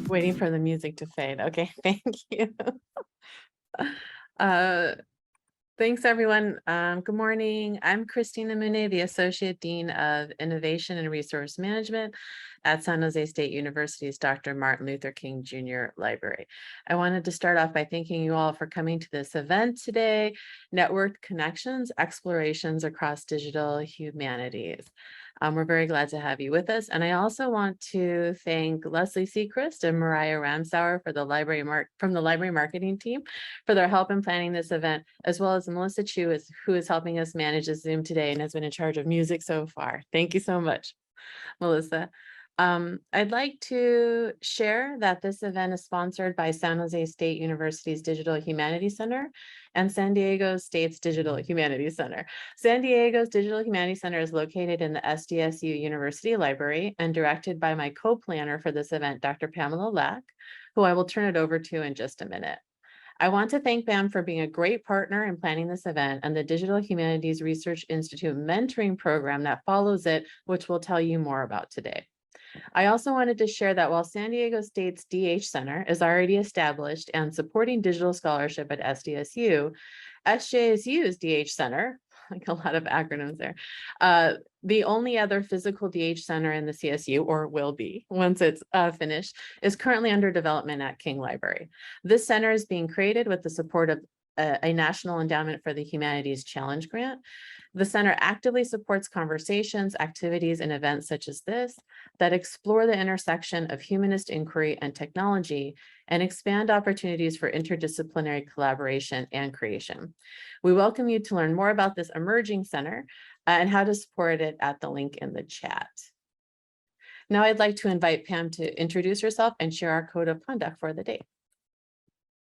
Waiting for the music to fade. Okay, thank you. Thanks, everyone. Good morning. I'm Christina Mune, the Associate Dean of Innovation and Resource Management at San Jose State University's Dr. Martin Luther King Jr. Library. I wanted to start off by thanking you all for coming to this event today, Networked Connections, Explorations Across Digital Humanities. We're very glad to have you with us. And I also want to thank Leslie Seacrest and Mariah Ramsauer from the library marketing team for their help in planning this event, as well as Melissa Chu, who is helping us manage the Zoom today and has been in charge of music so far. Thank you so much, Melissa. I'd like to share that this event is sponsored by San Jose State University's Digital Humanities Center and San Diego State's Digital Humanities Center. San Diego's Digital Humanities Center is located in the SJSU University Library and directed by my co-planner for this event, Dr. Pamela Lack, who I will turn it over to in just a minute. I want to thank BAM for being a great partner in planning this event and the Digital Humanities Research Institute mentoring program that follows it, which we'll tell you more about today. I also wanted to share that while San Diego State's DH Center is already established and supporting digital scholarship at SDSU, SJSU's DH Center, like a lot of acronyms there, the only other physical DH center in the CSU, or will be once it's finished, is currently under development at King Library. This center is being created with the support of a National Endowment for the Humanities Challenge Grant. The center actively supports conversations, activities, and events such as this that explore the intersection of humanist inquiry and technology and expand opportunities for interdisciplinary collaboration and creation. We welcome you to learn more about this emerging center and how to support it at the link in the chat. Now I'd like to invite Pam to introduce herself and share our code of conduct for the day.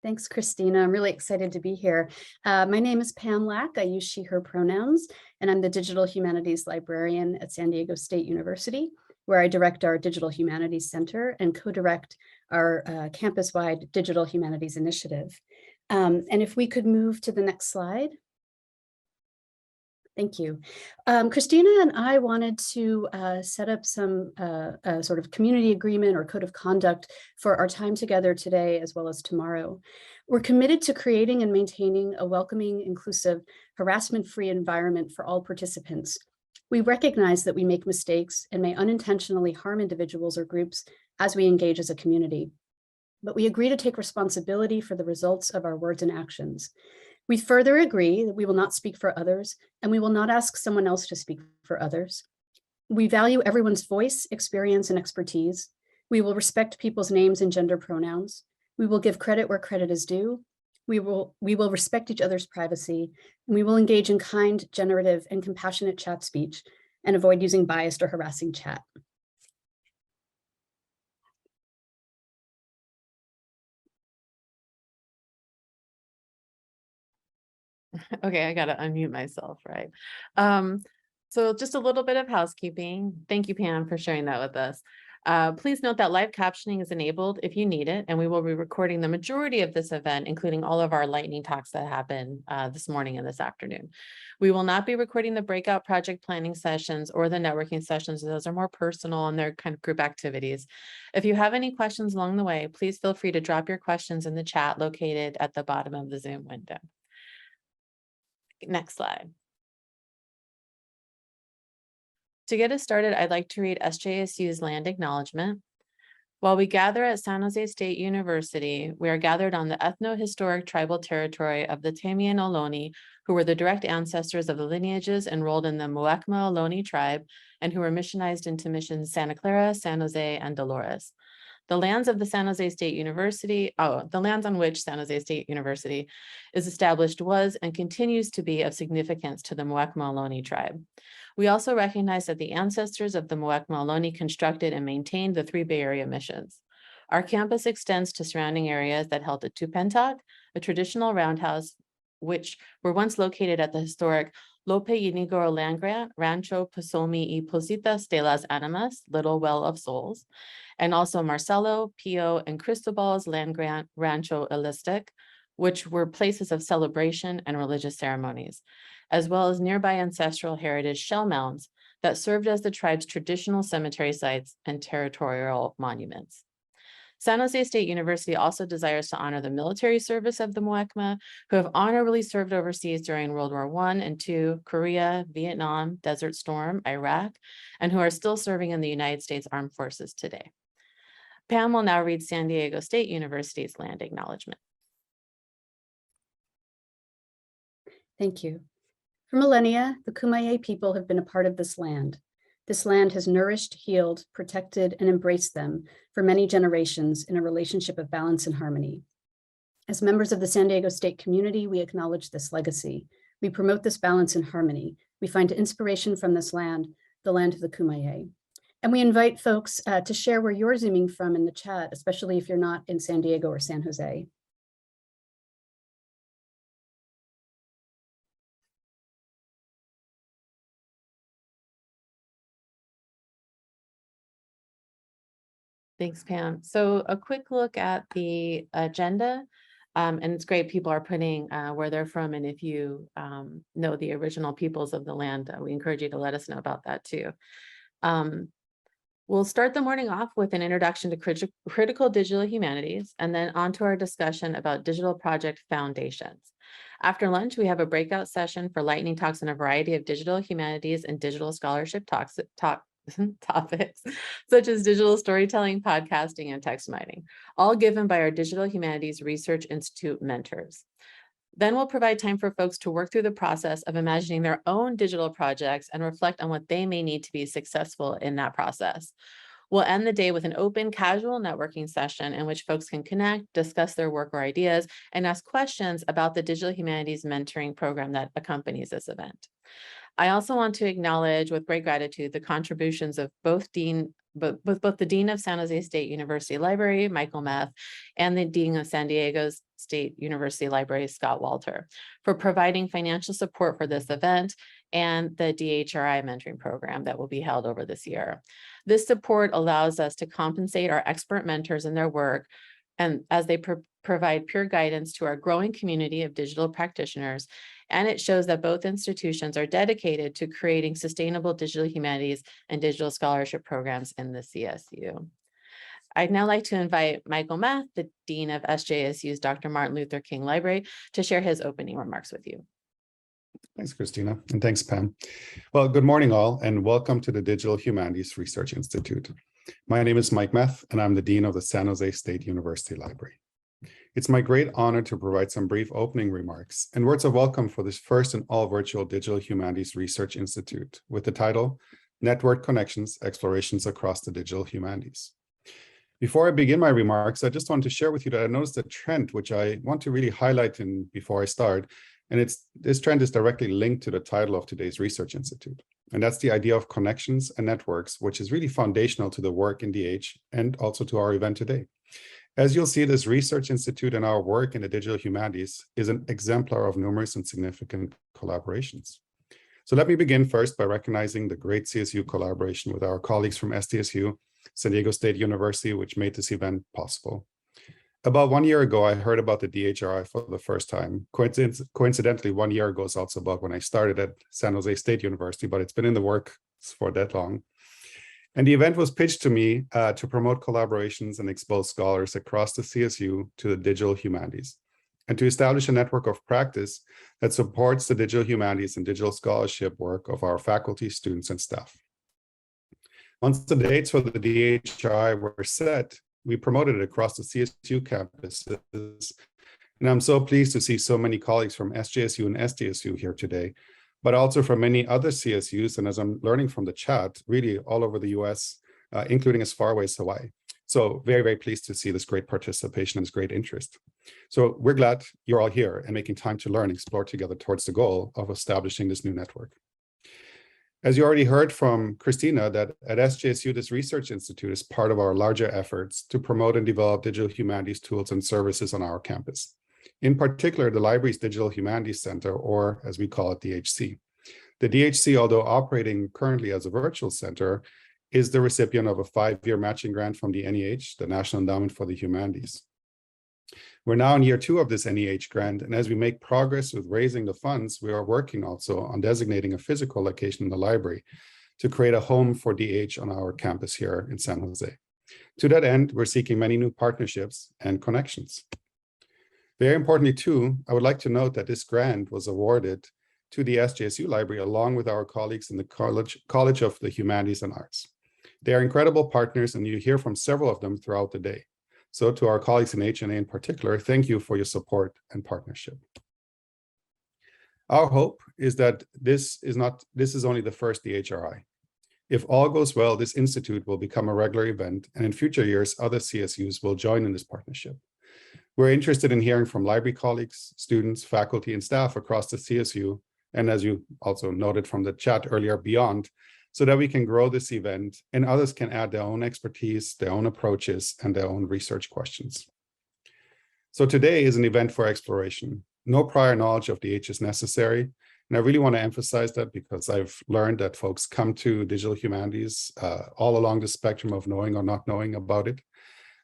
Thanks, Christina. I'm really excited to be here. My name is Pam Lack. I use she, her pronouns, and I'm the Digital Humanities Librarian at San Diego State University, where I direct our Digital Humanities Center and co-direct our campus-wide Digital Humanities Initiative. And if we could move to the next slide. Thank you. Christina and I wanted to set up some sort of community agreement or code of conduct for our time together today as well as tomorrow. We're committed to creating and maintaining a welcoming, inclusive, harassment-free environment for all participants. We recognize that we make mistakes and may unintentionally harm individuals or groups as we engage as a community, but we agree to take responsibility for the results of our words and actions. We further agree that we will not speak for others, and we will not ask someone else to speak for others. We value everyone's voice, experience, and expertise. We will respect people's names and gender pronouns. We will give credit where credit is due. We will respect each other's privacy, and we will engage in kind, generative, and compassionate chat speech and avoid using biased or harassing chat. Okay, I gotta unmute myself, right? So just a little bit of housekeeping. Thank you, Pam, for sharing that with us. Please note that live captioning is enabled if you need it, and we will be recording the majority of this event, including all of our lightning talks that happen this morning and this afternoon. We will not be recording the breakout project planning sessions or the networking sessions. Those are more personal and they're kind of group activities. If you have any questions along the way, please feel free to drop your questions in the chat located at the bottom of the Zoom window. Next slide. To get us started, I'd like to read SJSU's land acknowledgement. While we gather at San Jose State University, we are gathered on the ethno-historic tribal territory of the Tamian Ohlone, who were the direct ancestors of the lineages enrolled in the Muwekma Ohlone tribe and who were missionized into missions Santa Clara, San Jose, and Dolores. The lands of the San Jose State University, the lands on which San Jose State University is established was and continues to be of significance to the Muwekma Ohlone tribe. We also recognize that the ancestors of the Muwekma Ohlone constructed and maintained the 3 Bay Area missions. Our campus extends to surrounding areas that held a tupentak, a traditional roundhouse, which were once located at the historic Lope Yinigoro land grant, Rancho Posomi y Positas de las Animas, Little Well of Souls, and also Marcelo, Pio, and Cristobal's land grant, Rancho Elistic, which were places of celebration and religious ceremonies, as well as nearby ancestral heritage shell mounds that served as the tribe's traditional cemetery sites and territorial monuments. San Jose State University also desires to honor the military service of the Muwekma, who have honorably served overseas during World War I and II, Korea, Vietnam, Desert Storm, Iraq, and who are still serving in the United States Armed Forces today. Pam will now read San Diego State University's land acknowledgement. Thank you. For millennia, the Kumeyaay people have been a part of this land. This land has nourished, healed, protected, and embraced them for many generations in a relationship of balance and harmony. As members of the San Diego State community, we acknowledge this legacy. We promote this balance and harmony. We find inspiration from this land, the land of the Kumeyaay. And we invite folks to share where you're zooming from in the chat, especially if you're not in San Diego or San Jose. Thanks, Pam. So a quick look at the agenda, and it's great people are putting where they're from, and if you know the original peoples of the land, we encourage you to let us know about that too. We'll start the morning off with an introduction to critical digital humanities, and then onto our discussion about digital project foundations. After lunch, we have a breakout session for lightning talks on a variety of digital humanities and digital scholarship topics, such as digital storytelling, podcasting, and text mining, all given by our Digital Humanities Research Institute mentors. Then we'll provide time for folks to work through the process of imagining their own digital projects and reflect on what they may need to be successful in that process. We'll end the day with an open, casual networking session in which folks can connect, discuss their work or ideas, and ask questions about the Digital Humanities mentoring program that accompanies this event. I also want to acknowledge with great gratitude the contributions of both the Dean of San Jose State University Library, Michael Meth, and the Dean of San Diego State University Library, Scott Walter, for providing financial support for this event and the DHRI mentoring program that will be held over this year. This support allows us to compensate our expert mentors in their work, and as they provide peer guidance to our growing community of digital practitioners. And it shows that both institutions are dedicated to creating sustainable digital humanities and digital scholarship programs in the CSU. I'd now like to invite Michael Meth, the Dean of SJSU's Dr. Martin Luther King Library, to share his opening remarks with you. Thanks, Christina, and thanks, Pam. Well, good morning all, and welcome to the Digital Humanities Research Institute. My name is Mike Meth, and I'm the Dean of the San Jose State University Library. It's my great honor to provide some brief opening remarks and words of welcome for this first and all virtual Digital Humanities Research Institute with the title, Network Connections, Explorations Across the Digital Humanities. Before I begin my remarks, I just want to share with you that I noticed a trend which I want to really highlight before I start, and this trend is directly linked to the title of today's Research Institute. And that's the idea of connections and networks, which is really foundational to the work in DH and also to our event today. As you'll see, this Research Institute and our work in the digital humanities is an exemplar of numerous and significant collaborations. So let me begin first by recognizing the great CSU collaboration with our colleagues from SDSU, San Diego State University, which made this event possible. About 1 year ago, I heard about the DHRI for the first time. Coincidentally, 1 year ago is also about when I started at San Jose State University, but it's been in the works for that long. And the event was pitched to me to promote collaborations and expose scholars across the CSU to the digital humanities, and to establish a network of practice that supports the digital humanities and digital scholarship work of our faculty, students, and staff. Once the dates for the DHRI were set, we promoted it across the CSU campuses. And I'm so pleased to see so many colleagues from SJSU and SDSU here today, but also from many other CSUs. And as I'm learning from the chat, really all over the US, including as far away as Hawaii. So very, very pleased to see this great participation and this great interest. So we're glad you're all here and making time to learn and explore together towards the goal of establishing this new network. As you already heard from Christina, that at SJSU, this research institute is part of our larger efforts to promote and develop digital humanities tools and services on our campus. In particular, the library's Digital Humanities Center, or as we call it, DHC. The DHC, although operating currently as a virtual center, is the recipient of a 5-year matching grant from the NEH, the National Endowment for the Humanities. We're now in year 2 of this NEH grant, and as we make progress with raising the funds, we are working also on designating a physical location in the library to create a home for DH on our campus here in San Jose. To that end, we're seeking many new partnerships and connections. Very importantly, too, I would like to note that this grant was awarded to the SJSU Library along with our colleagues in the College of the Humanities and Arts. They are incredible partners, and you hear from several of them throughout the day. So to our colleagues in HNA in particular, thank you for your support and partnership. Our hope is that this is only the first DHRI. If all goes well, this institute will become a regular event, and in future years, other CSUs will join in this partnership. We're interested in hearing from library colleagues, students, faculty, and staff across the CSU, and as you also noted from the chat earlier, beyond, so that we can grow this event and others can add their own expertise, their own approaches, and their own research questions. So today is an event for exploration. No prior knowledge of DH is necessary. And I really want to emphasize that because I've learned that folks come to digital humanities all along the spectrum of knowing or not knowing about it.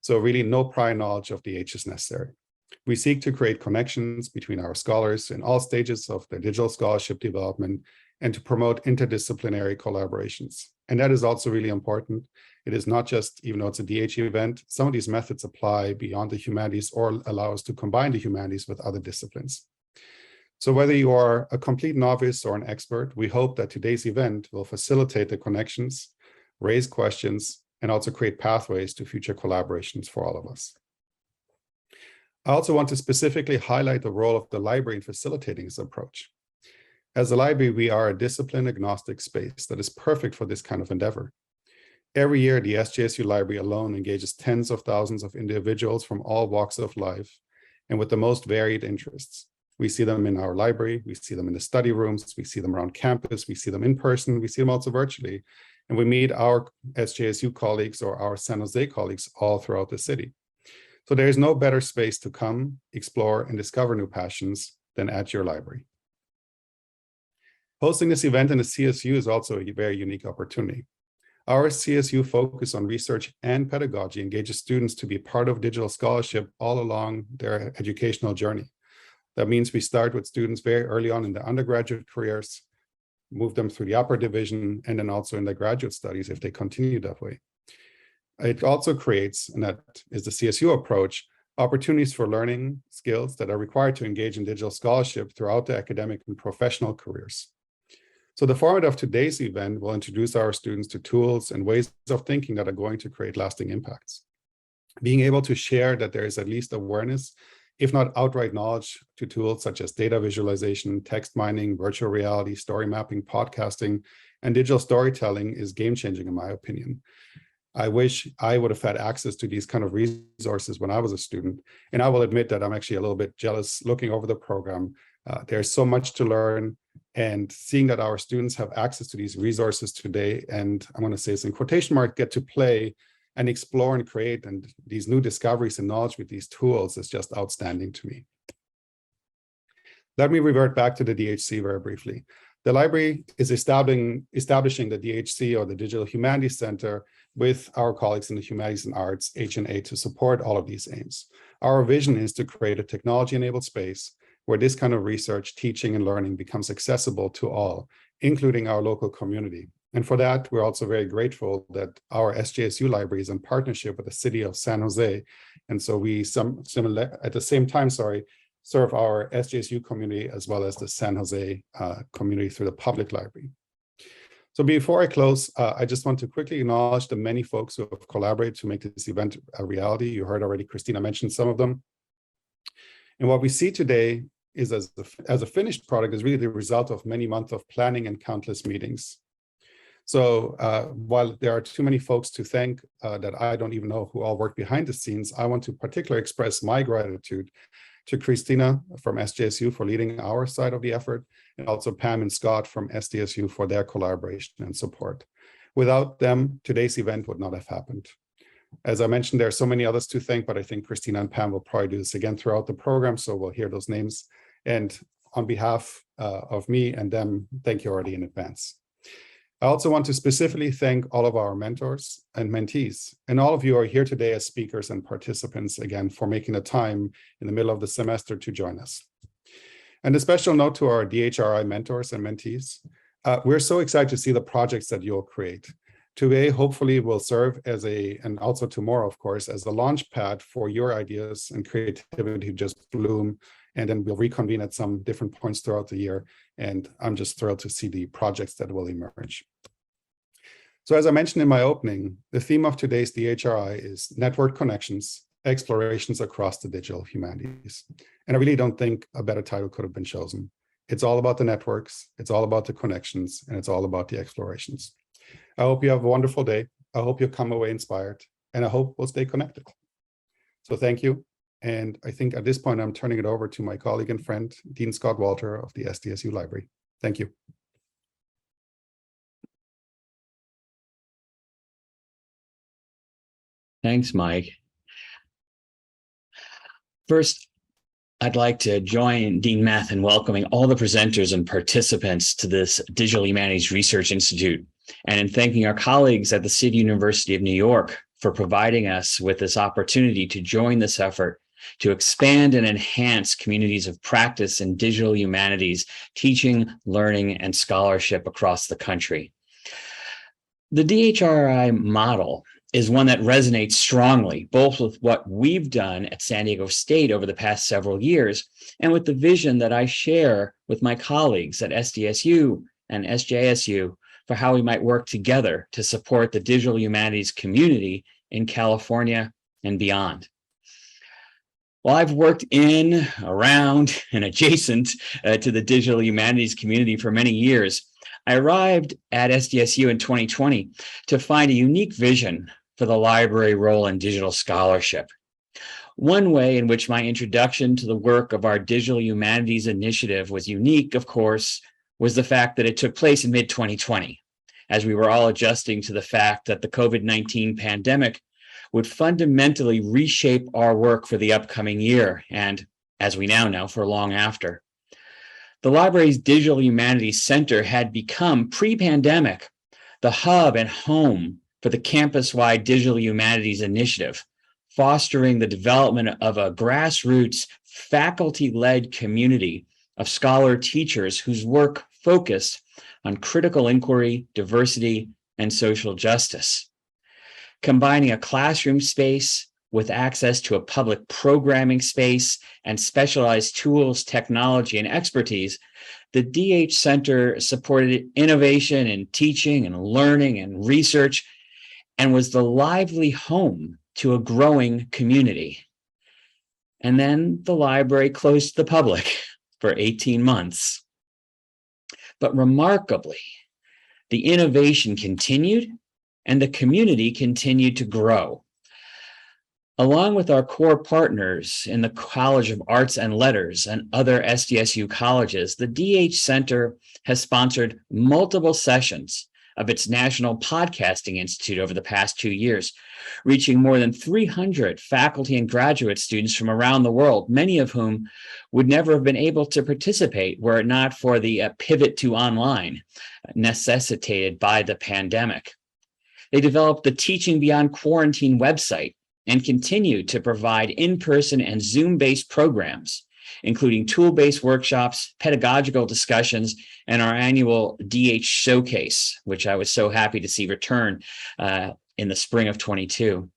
So really no prior knowledge of DH is necessary. We seek to create connections between our scholars in all stages of their digital scholarship development and to promote interdisciplinary collaborations. And that is also really important. It is not just, even though it's a DH event, some of these methods apply beyond the humanities or allow us to combine the humanities with other disciplines. So whether you are a complete novice or an expert, we hope that today's event will facilitate the connections, raise questions, and also create pathways to future collaborations for all of us. I also want to specifically highlight the role of the library in facilitating this approach. As a library, we are a discipline-agnostic space that is perfect for this kind of endeavor. Every year, the SJSU Library alone engages tens of thousands of individuals from all walks of life and with the most varied interests. We see them in our library, we see them in the study rooms, we see them around campus, we see them in person, we see them also virtually, and we meet our SJSU colleagues or our San Jose colleagues all throughout the city. So there is no better space to come, explore, and discover new passions than at your library. Hosting this event in the CSU is also a very unique opportunity. Our CSU focus on research and pedagogy engages students to be part of digital scholarship all along their educational journey. That means we start with students very early on in their undergraduate careers, move them through the upper division, and then also in their graduate studies if they continue that way. It also creates, and that is the CSU approach, opportunities for learning skills that are required to engage in digital scholarship throughout their academic and professional careers. So the format of today's event will introduce our students to tools and ways of thinking that are going to create lasting impacts. Being able to share that there is at least awareness, if not outright knowledge, to tools such as data visualization, text mining, virtual reality, story mapping, podcasting, and digital storytelling is game-changing in my opinion. I wish I would have had access to these kind of resources when I was a student. And I will admit that I'm actually a little bit jealous looking over the program. There's so much to learn, and seeing that our students have access to these resources today, and I'm going to say this in quotation mark, get to play and explore and create and these new discoveries and knowledge with these tools is just outstanding to me. Let me revert back to the DHC very briefly. The library is establishing the DHC, or the Digital Humanities Center, with our colleagues in the Humanities and Arts, HNA, to support all of these aims. Our vision is to create a technology-enabled space where this kind of research, teaching, and learning becomes accessible to all, including our local community. And for that, we're also very grateful that our SJSU library is in partnership with the city of San Jose. And so we at the same time, serve our SJSU community as well as the San Jose community through the public library. So before I close, I just want to quickly acknowledge the many folks who have collaborated to make this event a reality. You heard already Christina mentioned some of them. And what we see today is as a finished product is really the result of many months of planning and countless meetings. So while there are too many folks to thank that I don't even know who all work behind the scenes, I want to particularly express my gratitude to Christina from SJSU for leading our side of the effort, and also Pam and Scott from SDSU for their collaboration and support. Without them, today's event would not have happened. As I mentioned, there are so many others to thank, but I think Christina and Pam will probably do this again throughout the program, so we'll hear those names. And on behalf of me and them, thank you already in advance. I also want to specifically thank all of our mentors and mentees, and all of you are here today as speakers and participants again for making the time in the middle of the semester to join us. And a special note to our DHRI mentors and mentees. We're so excited to see the projects that you'll create. Today, hopefully, will serve as and also tomorrow, of course, as a launch pad for your ideas and creativity to just bloom. And then we'll reconvene at some different points throughout the year. And I'm just thrilled to see the projects that will emerge. So as I mentioned in my opening, the theme of today's DHRI is network connections, explorations across the digital humanities. And I really don't think a better title could have been chosen. It's all about the networks, it's all about the connections, and it's all about the explorations. I hope you have a wonderful day. I hope you come away inspired, and I hope we'll stay connected. So thank you. And I think at this point, I'm turning it over to my colleague and friend, Dean Scott Walter of the SDSU Library. Thank you. Thanks, Mike. First, I'd like to join Dean Meth in welcoming all the presenters and participants to this Digital Humanities Research Institute, and in thanking our colleagues at the City University of New York for providing us with this opportunity to join this effort to expand and enhance communities of practice in digital humanities, teaching, learning, and scholarship across the country. The DHRI model is one that resonates strongly, both with what we've done at San Diego State over the past several years, and with the vision that I share with my colleagues at SDSU and SJSU for how we might work together to support the digital humanities community in California and beyond. Well, I've worked in, around, and adjacent to the digital humanities community for many years. I arrived at SDSU in 2020 to find a unique vision for the library role in digital scholarship. One way in which my introduction to the work of our Digital Humanities Initiative was unique, of course, was the fact that it took place in mid-2020, as we were all adjusting to the fact that the COVID-19 pandemic would fundamentally reshape our work for the upcoming year, and as we now know, for long after. The library's Digital Humanities Center had become, pre-pandemic, the hub and home for the campus-wide Digital Humanities Initiative, fostering the development of a grassroots, faculty-led community of scholar teachers whose work focused on critical inquiry, diversity, and social justice. Combining a classroom space with access to a public programming space and specialized tools, technology, and expertise, the DH Center supported innovation in teaching and learning and research, and was the lively home to a growing community. And then the library closed to the public for 18 months. But remarkably, the innovation continued and the community continued to grow. Along with our core partners in the College of Arts and Letters and other SDSU colleges, the DH Center has sponsored multiple sessions of its National Podcasting Institute over the past 2 years, reaching more than 300 faculty and graduate students from around the world, many of whom would never have been able to participate were it not for the pivot to online necessitated by the pandemic. They developed the Teaching Beyond Quarantine website and continue to provide in-person and Zoom-based programs, including tool-based workshops, pedagogical discussions, and our annual DH Showcase, which I was so happy to see return in the spring of 22.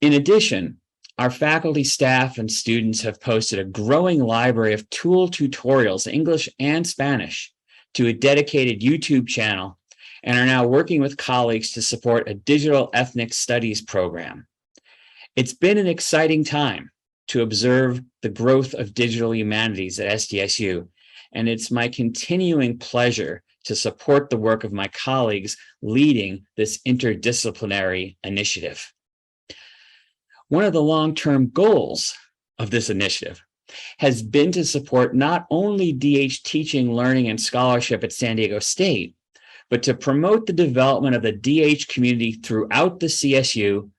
In addition, our faculty, staff, and students have posted a growing library of tool tutorials, English and Spanish, to a dedicated YouTube channel, and are now working with colleagues to support a digital ethnic studies program. It's been an exciting time to observe the growth of digital humanities at SJSU, and it's my continuing pleasure to support the work of my colleagues leading this interdisciplinary initiative. One of the long-term goals of this initiative has been to support not only DH teaching, learning, and scholarship at San Diego State, but to promote the development of the DH community throughout the CSU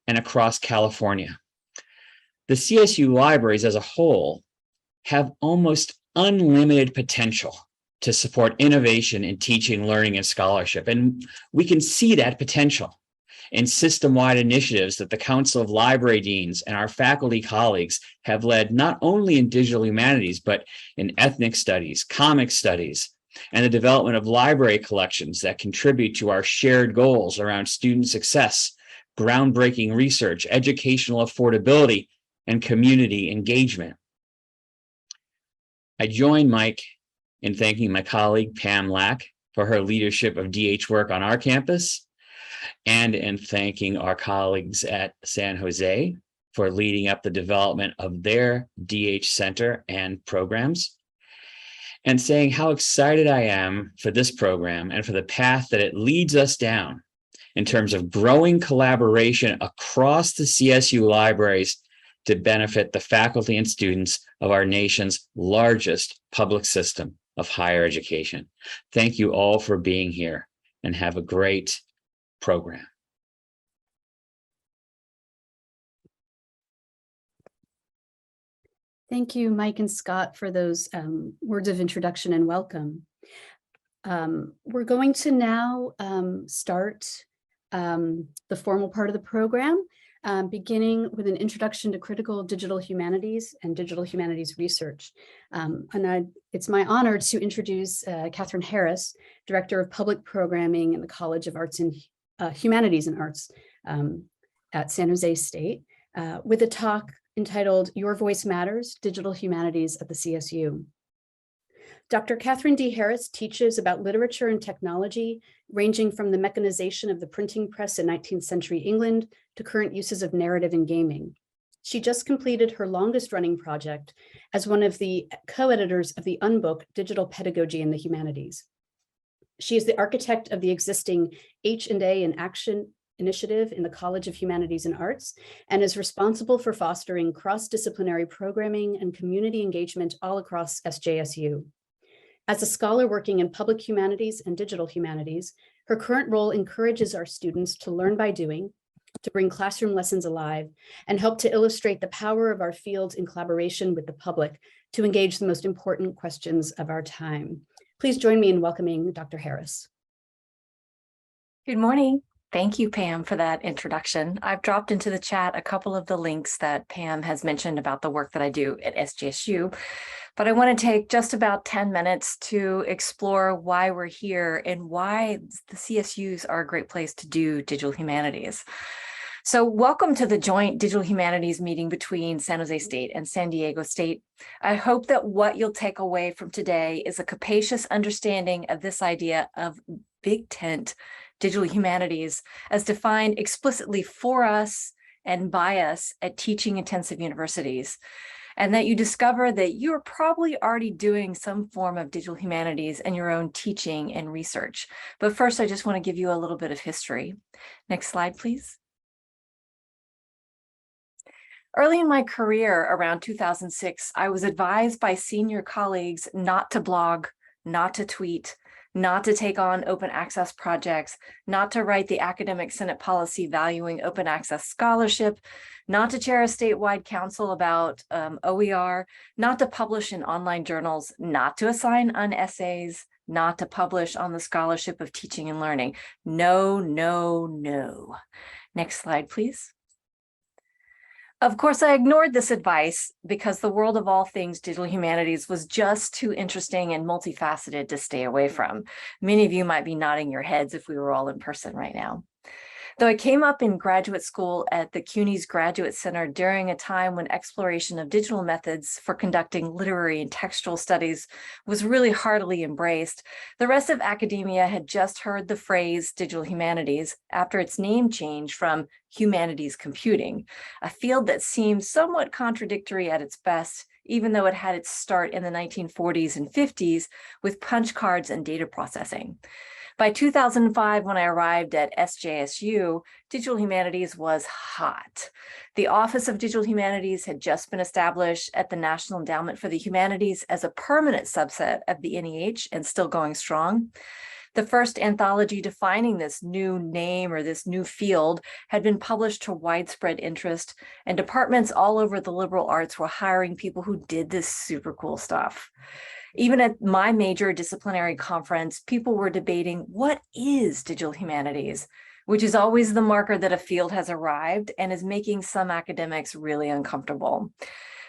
and across California. The CSU libraries as a whole have almost unlimited potential to support innovation in teaching, learning, and scholarship. And we can see that potential in system-wide initiatives that the Council of Library Deans and our faculty colleagues have led not only in digital humanities, but in ethnic studies, comic studies, and the development of library collections that contribute to our shared goals around student success, groundbreaking research, educational affordability, and community engagement. I join Mike in thanking my colleague, Pam Lack, for her leadership of DH work on our campus, and in thanking our colleagues at San Jose for leading up the development of their DH Center and programs, and saying how excited I am for this program and for the path that it leads us down in terms of growing collaboration across the CSU libraries to benefit the faculty and students of our nation's largest public system of higher education. Thank you all for being here, and have a great program. Thank you, Mike and Scott, for those words of introduction and welcome. We're going to now start the formal part of the program, beginning with an introduction to critical digital humanities and digital humanities research. It's my honor to introduce Catherine Harris, Director of Public Programming in the College of Arts and Humanities and Arts at San Jose State, with a talk entitled Your Voice Matters, Digital Humanities at the CSU. Dr. Catherine D. Harris teaches about literature and technology, ranging from the mechanization of the printing press in 19th century England to current uses of narrative in gaming. She just completed her longest running project as one of the co-editors of the Unbook Digital Pedagogy in the Humanities. She is the architect of the existing H&A in Action initiative in the College of Humanities and Arts, and is responsible for fostering cross-disciplinary programming and community engagement all across SJSU. As a scholar working in public humanities and digital humanities, her current role encourages our students to learn by doing, to bring classroom lessons alive, and help to illustrate the power of our fields in collaboration with the public to engage the most important questions of our time. Please join me in welcoming Dr. Harris. Good morning. Thank you, Pam, for that introduction. I've dropped into the chat a couple of the links that Pam has mentioned about the work that I do at SJSU, but I want to take just about 10 minutes to explore why we're here and why the CSUs are a great place to do digital humanities. So welcome to the joint digital humanities meeting between San Jose State and San Diego State. I hope that what you'll take away from today is a capacious understanding of this idea of big tent digital humanities as defined explicitly for us and by us at teaching intensive universities, and that you discover that you're probably already doing some form of digital humanities in your own teaching and research. But first, I just want to give you a little bit of history. Next slide, please. Early in my career, around 2006, I was advised by senior colleagues not to blog, not to tweet, not to take on open access projects, not to write the academic senate policy valuing open access scholarship, not to chair a statewide council about OER, not to publish in online journals, not to assign essays, not to publish on the scholarship of teaching and learning. No, no, no. Next slide, please. Of course, I ignored this advice because the world of all things digital humanities was just too interesting and multifaceted to stay away from. Many of you might be nodding your heads if we were all in person right now. Though I came up in graduate school at the CUNY's Graduate Center during a time when exploration of digital methods for conducting literary and textual studies was really heartily embraced, the rest of academia had just heard the phrase digital humanities after its name change from humanities computing, a field that seemed somewhat contradictory at its best, even though it had its start in the 1940s and 50s with punch cards and data processing. By 2005, when I arrived at SJSU, digital humanities was hot. The Office of Digital Humanities had just been established at the National Endowment for the Humanities as a permanent subset of the NEH and still going strong. The first anthology defining this new name or this new field had been published to widespread interest, and departments all over the liberal arts were hiring people who did this super cool stuff. Even at my major disciplinary conference, people were debating what is digital humanities, which is always the marker that a field has arrived and is making some academics really uncomfortable.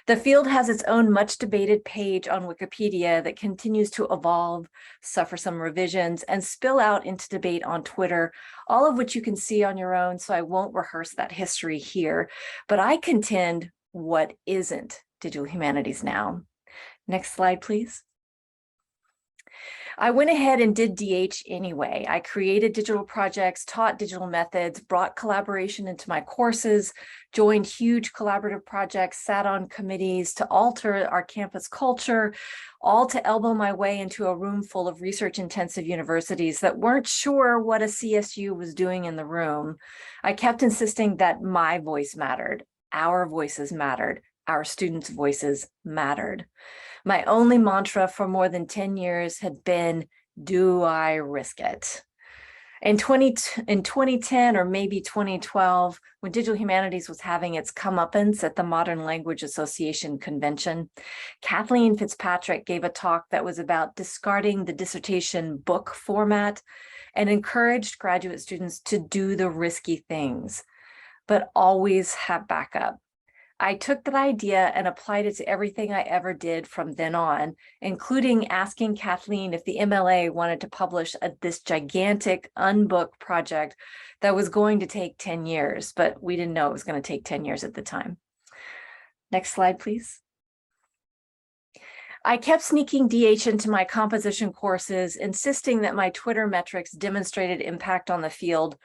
The field has its own much debated page on Wikipedia that continues to evolve, suffer some revisions, and spill out into debate on Twitter, all of which you can see on your own, so I won't rehearse that history here. But I contend what isn't digital humanities now. Next slide, please. I went ahead and did DH anyway. I created digital projects, taught digital methods, brought collaboration into my courses, joined huge collaborative projects, sat on committees to alter our campus culture, all to elbow my way into a room full of research-intensive universities that weren't sure what a CSU was doing in the room. I kept insisting that my voice mattered, our voices mattered, our students' voices mattered. My only mantra for more than 10 years had been, do I risk it? In 2010 or maybe 2012, when digital humanities was having its comeuppance at the Modern Language Association convention, Kathleen Fitzpatrick gave a talk that was about discarding the dissertation book format and encouraged graduate students to do the risky things, but always have backup. I took that idea and applied it to everything I ever did from then on, including asking Kathleen if the MLA wanted to publish this gigantic unbooked project that was going to take 10 years, but we didn't know it was going to take 10 years at the time. Next slide, please. I kept sneaking DH into my composition courses, insisting that my Twitter metrics demonstrated impact on the field,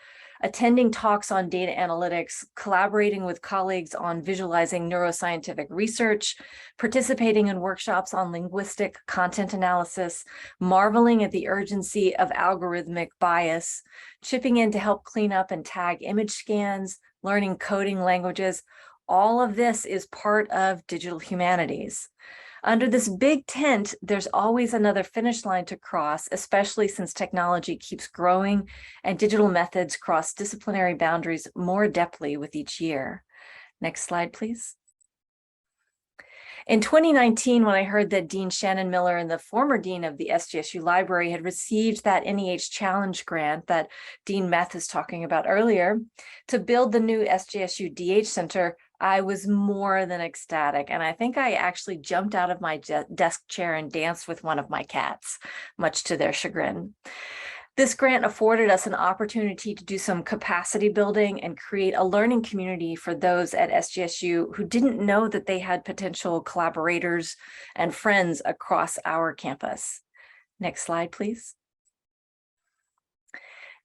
attending talks on data analytics, collaborating with colleagues on visualizing neuroscientific research, participating in workshops on linguistic content analysis, marveling at the urgency of algorithmic bias, chipping in to help clean up and tag image scans, learning coding languages. All of this is part of digital humanities. Under this big tent, there's always another finish line to cross, especially since technology keeps growing and digital methods cross disciplinary boundaries more adeptly with each year. Next slide, please. In 2019, when I heard that Dean Shannon Miller and the former dean of the SJSU library had received that NEH Challenge grant that Dean Meth is talking about earlier to build the new SJSU DH Center, I was more than ecstatic, and I think I actually jumped out of my desk chair and danced with one of my cats, much to their chagrin. This grant afforded us an opportunity to do some capacity building and create a learning community for those at SJSU who didn't know that they had potential collaborators and friends across our campus. Next slide, please.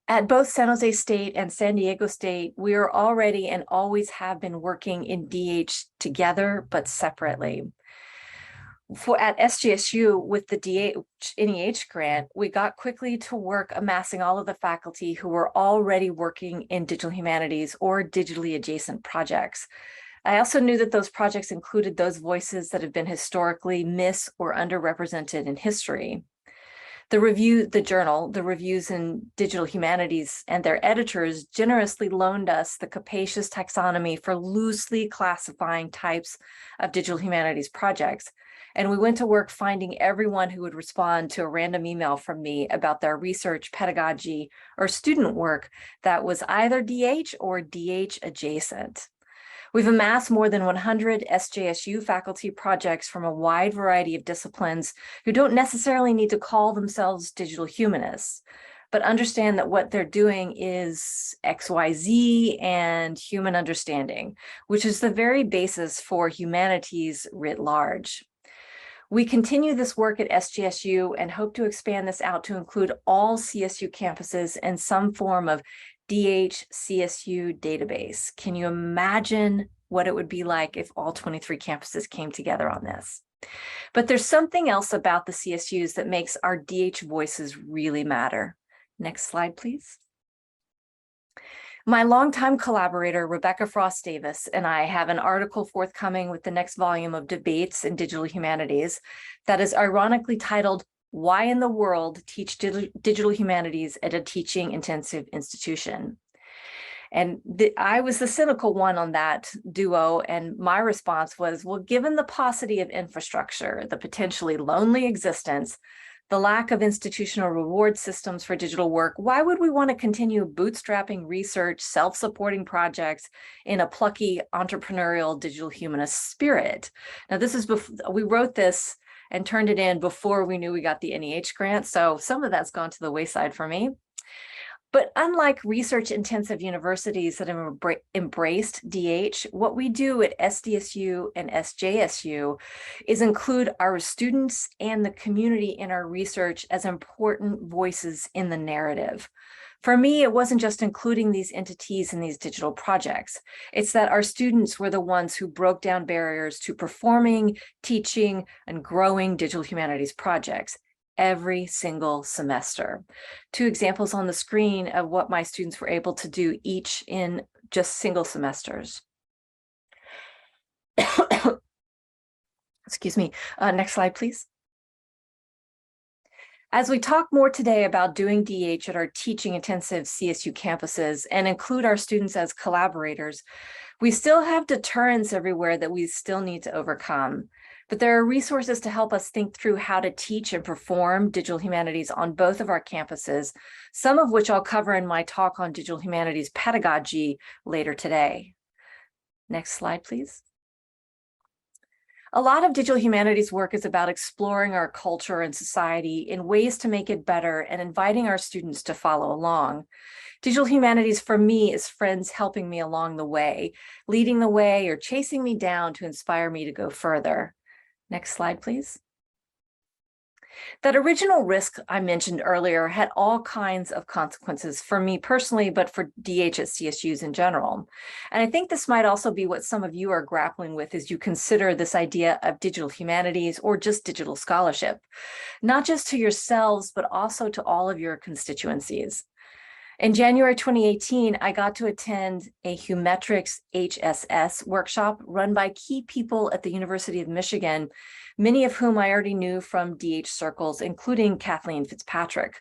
At both San Jose State and San Diego State, we are already and always have been working in DH together, but separately. At SJSU, with the NEH grant, we got quickly to work amassing all of the faculty who were already working in digital humanities or digitally adjacent projects. I also knew that those projects included those voices that have been historically or underrepresented in history. The Reviews in Digital Humanities, and their editors generously loaned us the capacious taxonomy for loosely classifying types of digital humanities projects. And we went to work finding everyone who would respond to a random email from me about their research, pedagogy, or student work that was either DH or DH adjacent. We've amassed more than 100 SJSU faculty projects from a wide variety of disciplines who don't necessarily need to call themselves digital humanists. but understand that what they're doing is XYZ and human understanding, which is the very basis for humanities writ large. We continue this work at SJSU and hope to expand this out to include all CSU campuses and some form of DHCSU database. Can you imagine what it would be like if all 23 campuses came together on this? But there's something else about the CSUs that makes our DH voices really matter. Next slide, please. My longtime collaborator, Rebecca Frost Davis, and I have an article forthcoming with the next volume of Debates in Digital Humanities that is ironically titled, "Why in the World Teach Digital Humanities at a Teaching Intensive Institution?" And I was the cynical one on that duo, and my response was, well, given the paucity of infrastructure, the potentially lonely existence, the lack of institutional reward systems for digital work, why would we want to continue bootstrapping research, self-supporting projects in a plucky entrepreneurial digital humanist spirit? Now, this is before we wrote this and turned it in before we knew we got the NEH grant. So some of that's gone to the wayside for me. But unlike research-intensive universities that have embraced DH, what we do at SDSU and SJSU is include our students and the community in our research as important voices in the narrative. For me, it wasn't just including these entities in these digital projects. It's that our students were the ones who broke down barriers to performing, teaching, and growing digital humanities projects every single semester. 2 examples on the screen of what my students were able to do each in just single semesters. Excuse me. Next slide, please. As we talk more today about doing DH at our teaching intensive CSU campuses and include our students as collaborators, we still have deterrents everywhere that we still need to overcome. But there are resources to help us think through how to teach and perform digital humanities on both of our campuses, some of which I'll cover in my talk on digital humanities pedagogy later today. Next slide, please. A lot of digital humanities work is about exploring our culture and society in ways to make it better and inviting our students to follow along. Digital humanities for me is friends helping me along the way, leading the way or chasing me down to inspire me to go further. Next slide, please. That original risk I mentioned earlier had all kinds of consequences for me personally, but for DH at CSUs in general. And I think this might also be what some of you are grappling with as you consider this idea of digital humanities or just digital scholarship, not just to yourselves, but also to all of your constituencies. In January 2018, I got to attend a Humetrics HSS workshop run by key people at the University of Michigan, many of whom I already knew from DH circles, including Kathleen Fitzpatrick.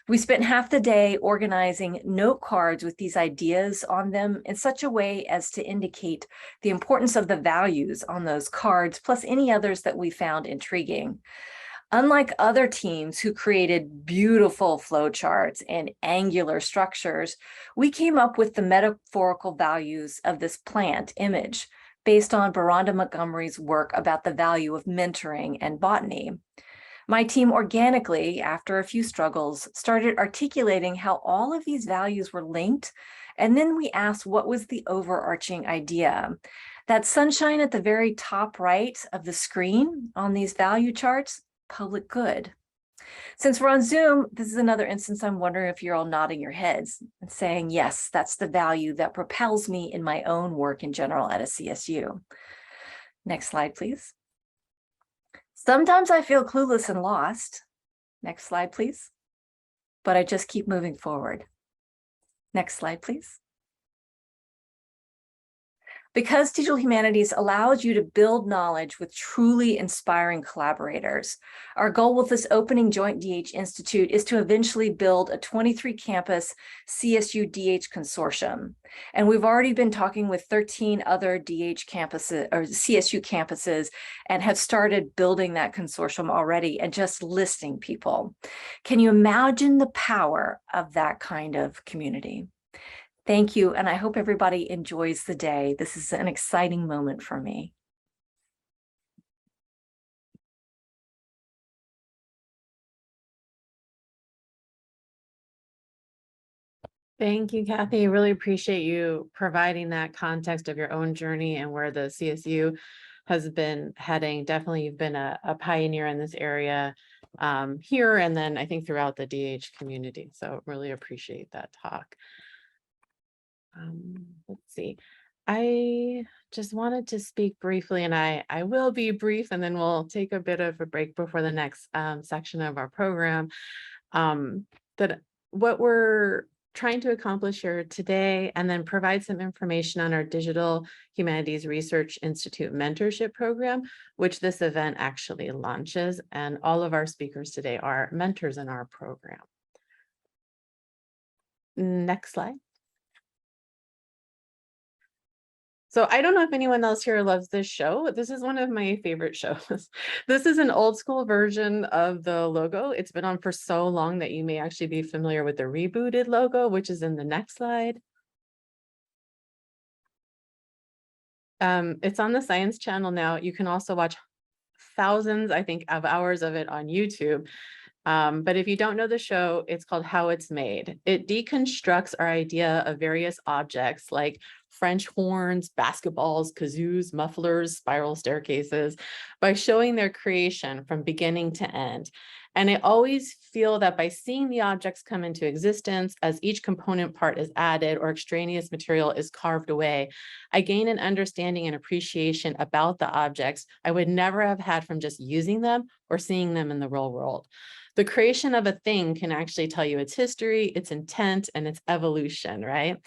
We spent half the day organizing note cards with these ideas on them in such a way as to indicate the importance of the values on those cards, plus any others that we found intriguing. Unlike other teams who created beautiful flowcharts and angular structures, we came up with the metaphorical values of this plant image based on Beronda Montgomery's work about the value of mentoring and botany. My team organically, after a few struggles, started articulating how all of these values were linked, and then we asked what was the overarching idea. That sunshine at the very top right of the screen on these value charts, public good. Since we're on Zoom, this is another instance I'm wondering if you're all nodding your heads and saying, yes, that's the value that propels me in my own work in general at a CSU. Next slide, please. Sometimes I feel clueless and lost. Next slide, please. But I just keep moving forward. Next slide, please. Because digital humanities allows you to build knowledge with truly inspiring collaborators, our goal with this opening Joint DH Institute is to eventually build a 23 campus CSU DH consortium. And we've already been talking with 13 other DH campuses or CSU campuses and have started building that consortium already and just listing people. Can you imagine the power of that kind of community? Thank you, and I hope everybody enjoys the day. This is an exciting moment for me. Thank you, Kathy. Really appreciate you providing that context of your own journey and where the CSU has been heading. Definitely, you've been a pioneer in this area here and then I think throughout the DH community. So really appreciate that talk. Let's see. I just wanted to speak briefly, and I will be brief, and then we'll take a bit of a break before the next section of our program. That what we're trying to accomplish here today, and then provide some information on our Digital Humanities Research Institute mentorship program, which this event actually launches. And all of our speakers today are mentors in our program. Next slide. So I don't know if anyone else here loves this show. This is one of my favorite shows. This is an old school version of the logo. It's been on for so long that you may actually be familiar with the rebooted logo, which is in the next slide. It's on the Science Channel now. You can also watch thousands, I think, of hours of it on YouTube. But if you don't know the show, it's called How It's Made. It deconstructs our idea of various objects like French horns, basketballs, kazoos, mufflers, spiral staircases by showing their creation from beginning to end. And I always feel that by seeing the objects come into existence as each component part is added or extraneous material is carved away, I gain an understanding and appreciation about the objects I would never have had from just using them or seeing them in the real world. The creation of a thing can actually tell you its history, its intent, and its evolution, right?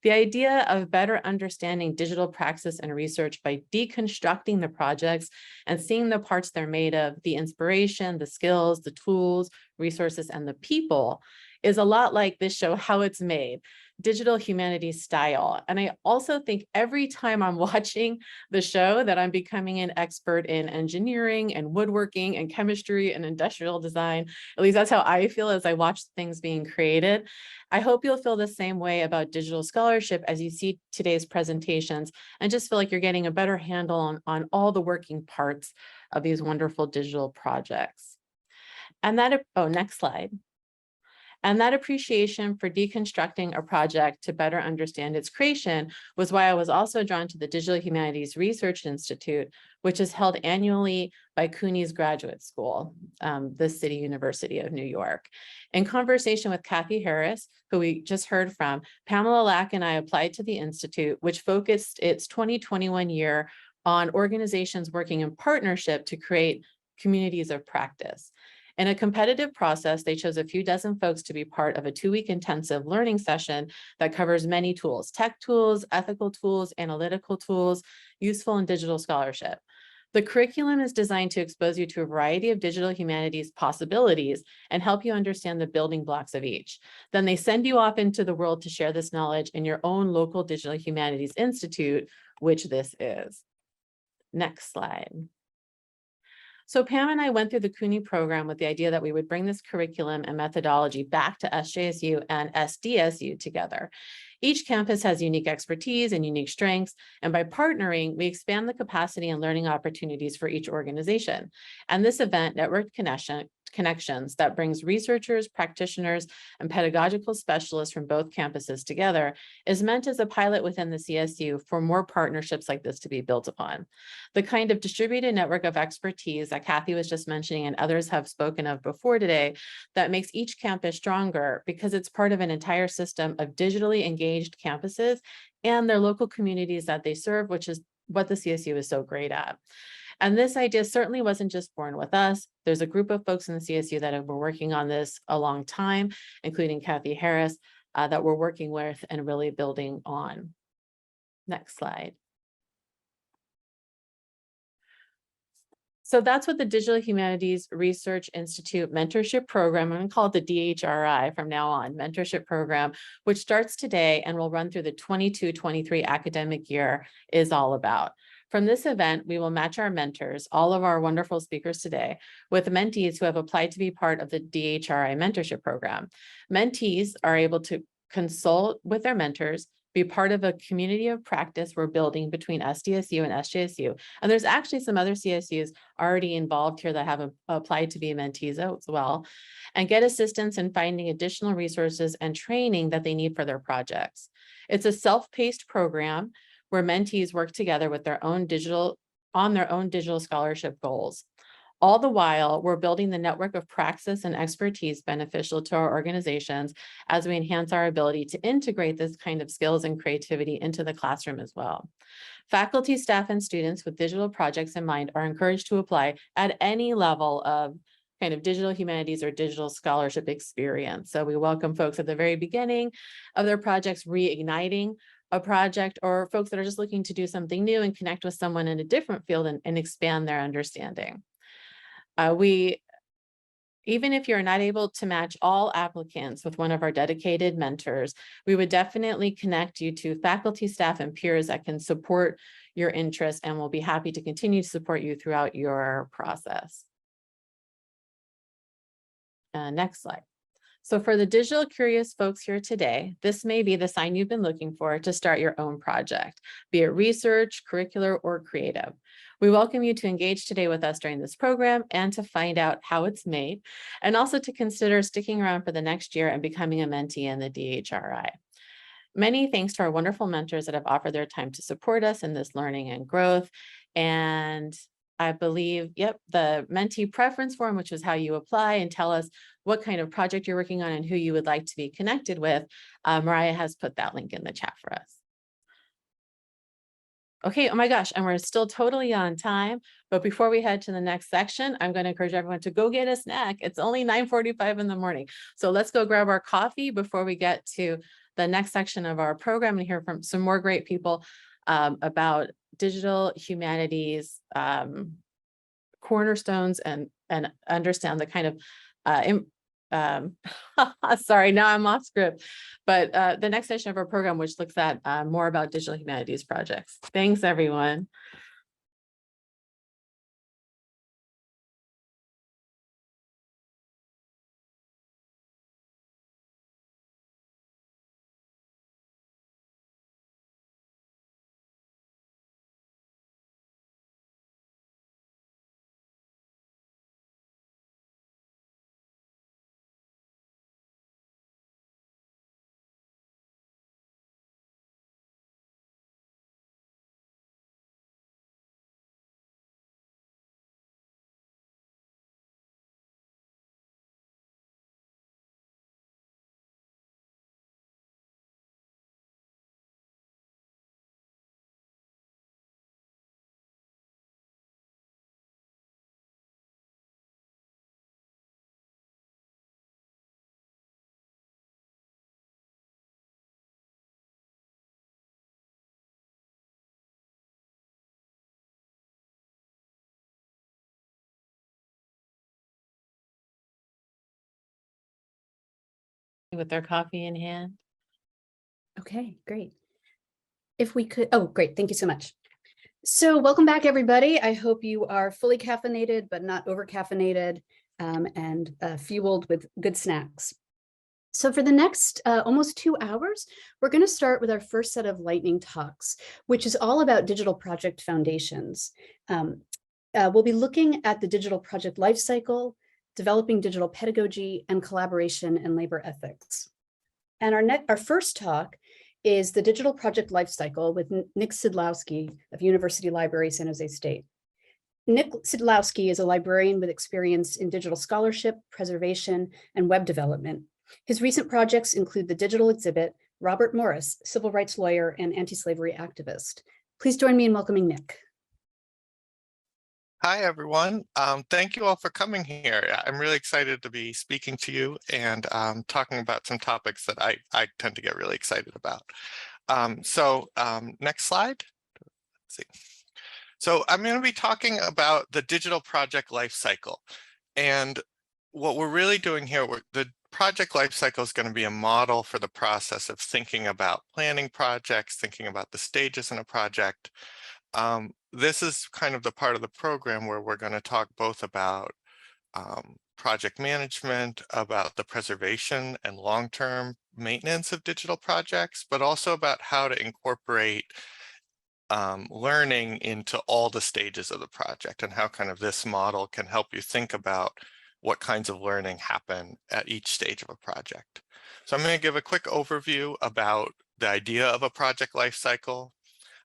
The idea of better understanding digital praxis and research by deconstructing the projects and seeing the parts they're made of, the inspiration, the skills, the tools, resources, and the people is a lot like this show, How It's Made, digital humanities style. And I also think every time I'm watching the show that I'm becoming an expert in engineering and woodworking and chemistry and industrial design. At least that's how I feel as I watch things being created. I hope you'll feel the same way about digital scholarship as you see today's presentations and just feel like you're getting a better handle on all the working parts of these wonderful digital projects. And that, oh, next slide. And that appreciation for deconstructing a project to better understand its creation was why I was also drawn to the Digital Humanities Research Institute, which is held annually by CUNY's graduate school, the City University of New York. In conversation with Kathy Harris, who we just heard from, Pamela Lack and I applied to the Institute, which focused its 2021 year on organizations working in partnership to create communities of practice. In a competitive process, they chose a few dozen folks to be part of a 2-week intensive learning session that covers many tools, tech tools, ethical tools, analytical tools, useful in digital scholarship. The curriculum is designed to expose you to a variety of digital humanities possibilities and help you understand the building blocks of each. Then they send you off into the world to share this knowledge in your own local Digital Humanities Institute, which this is. Next slide. So Pam and I went through the CUNY program with the idea that we would bring this curriculum and methodology back to SJSU and SDSU together. Each campus has unique expertise and unique strengths, and by partnering, we expand the capacity and learning opportunities for each organization. And this event, Networked Connections, that brings researchers, practitioners, and pedagogical specialists from both campuses together, is meant as a pilot within the CSU for more partnerships like this to be built upon. The kind of distributed network of expertise that Kathy was just mentioning and others have spoken of before today that makes each campus stronger because it's part of an entire system of digitally engaged campuses and their local communities that they serve, which is what the CSU is so great at. And this idea certainly wasn't just born with us. There's a group of folks in the CSU that have been working on this a long time, including Kathy Harris, that we're working with and really building on. Next slide. So that's what the Digital Humanities Research Institute Mentorship Program, I'm going to call it the DHRI from now on, mentorship program, which starts today and will run through the 22-23 academic year, is all about. From this event, we will match our mentors, all of our wonderful speakers today, with mentees who have applied to be part of the DHRI mentorship program. Mentees are able to consult with their mentors, be part of a community of practice we're building between SDSU and SJSU. And there's actually some other CSUs already involved here that have applied to be mentees as well, and get assistance in finding additional resources and training that they need for their projects. It's a self-paced program where mentees work together with their own digital scholarship goals. All the while, we're building the network of praxis and expertise beneficial to our organizations as we enhance our ability to integrate this kind of skills and creativity into the classroom as well. Faculty, staff, and students with digital projects in mind are encouraged to apply at any level of kind of digital humanities or digital scholarship experience. So we welcome folks at the very beginning of their projects, reigniting a project, or folks that are just looking to do something new and connect with someone in a different field and expand their understanding. Even if you're not able to match all applicants with one of our dedicated mentors, we would definitely connect you to faculty, staff, and peers that can support your interests, and we'll be happy to continue to support you throughout your process. Next slide. So for the digital curious folks here today, this may be the sign you've been looking for to start your own project, be it research, curricular, or creative. We welcome you to engage today with us during this program and to find out how it's made, and also to consider sticking around for the next year and becoming a mentee in the DHRI. Many thanks to our wonderful mentors that have offered their time to support us in this learning and growth. And I believe, the mentee preference form, which is how you apply and tell us what kind of project you're working on and who you would like to be connected with. Mariah has put that link in the chat for us. Okay, oh my gosh, and we're still totally on time. But before we head to the next section, I'm going to encourage everyone to go get a snack. It's only 9:45 in the morning. So let's go grab our coffee before we get to the next section of our program and hear from some more great people about digital humanities cornerstones and understand the kind of sorry, now I'm off script, but the next session of our program, which looks at more about digital humanities projects. Thanks, everyone. With their coffee in hand. Okay, great. If we could, oh, great. Thank you so much. So welcome back, everybody. I hope you are fully caffeinated, but not over caffeinated and fueled with good snacks. So for the next almost 2 hours, we're going to start with our first set of lightning talks, which is all about digital project foundations. We'll be looking at the digital project lifecycle, developing digital pedagogy, and collaboration and labor ethics. And our first talk is the digital project lifecycle with Nick Sidlowski of University Library, San Jose State. Nick Sidlowski is a librarian with experience in digital scholarship, preservation, and web development. His recent projects include the digital exhibit, Robert Morris, civil rights lawyer and anti-slavery activist. Please join me in welcoming Nick. Hi, everyone. Thank you all for coming here. I'm really excited to be speaking to you and talking about some topics that I tend to get really excited about. Next slide. Let's see. So I'm going to be talking about the digital project lifecycle. And what we're really doing here, the project lifecycle is going to be a model for the process of thinking about planning projects, thinking about the stages in a project. This is kind of the part of the program where we're going to talk both about project management, about the preservation and long-term maintenance of digital projects, but also about how to incorporate learning into all the stages of the project, and how kind of this model can help you think about what kinds of learning happen at each stage of a project. So I'm going to give a quick overview about the idea of a project lifecycle.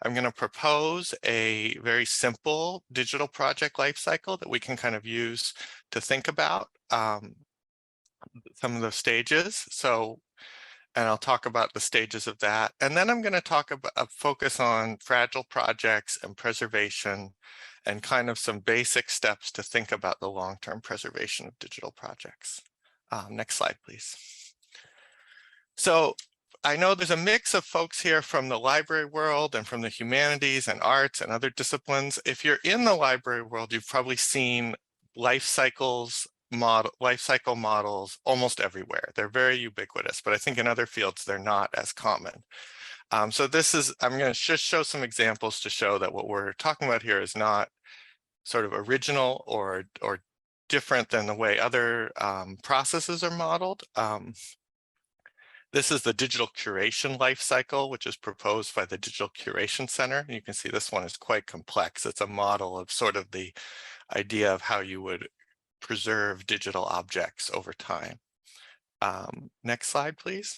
I'm going to propose a very simple digital project lifecycle that we can kind of use to think about some of the stages. And I'll talk about the stages of that. And then I'm going to talk about focus on fragile projects and preservation, and kind of some basic steps to think about the long-term preservation of digital projects. Next slide, please. So I know there's a mix of folks here from the library world and from the humanities and arts and other disciplines. If you're in the library world, you've probably seen life cycle models almost everywhere. They're very ubiquitous, but I think in other fields, they're not as common. So I'm going to just show some examples to show that what we're talking about here is not sort of original or different than the way other processes are modeled. This is the digital curation life cycle, which is proposed by the Digital Curation Center. And you can see this one is quite complex. It's a model of sort of the idea of how you would preserve digital objects over time. Next slide, please.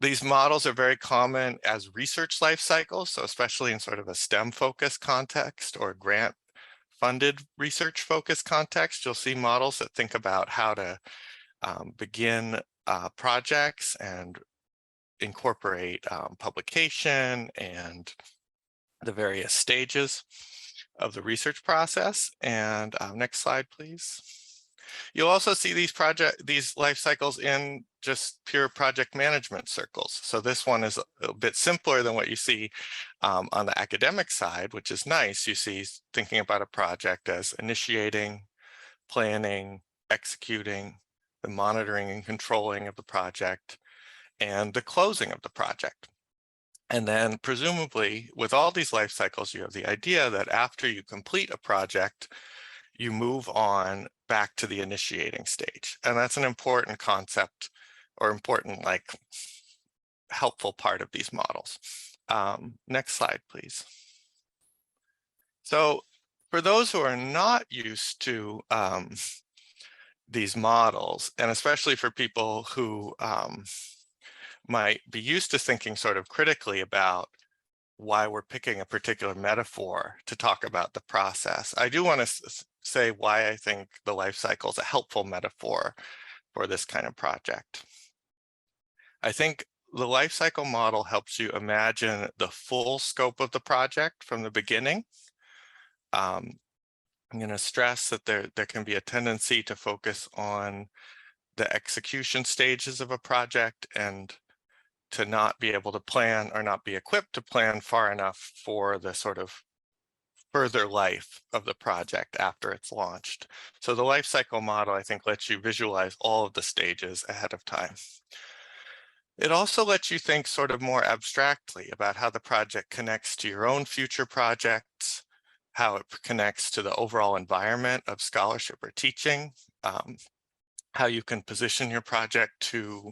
These models are very common as research life cycles, so especially in sort of a STEM focused context or grant funded research focused context, you'll see models that think about how to begin projects and incorporate publication and the various stages of the research process. And next slide, please. You'll also see these life cycles in just pure project management circles. So this one is a bit simpler than what you see on the academic side, which is nice. You see thinking about a project as initiating, planning, executing, the monitoring and controlling of the project, and the closing of the project. And then presumably with all these life cycles, you have the idea that after you complete a project, you move on back to the initiating stage. And that's an important concept, or important, like, helpful part of these models. Next slide, please. So for those who are not used to these models, and especially for people who might be used to thinking sort of critically about why we're picking a particular metaphor to talk about the process, I do want to say why I think the life cycle is a helpful metaphor for this kind of project. I think the life cycle model helps you imagine the full scope of the project from the beginning. I'm going to stress that there can be a tendency to focus on the execution stages of a project and to not be able to plan or not be equipped to plan far enough for the sort of further life of the project after it's launched. So the life cycle model, I think, lets you visualize all of the stages ahead of time. It also lets you think sort of more abstractly about how the project connects to your own future projects, how it connects to the overall environment of scholarship or teaching, how you can position your project to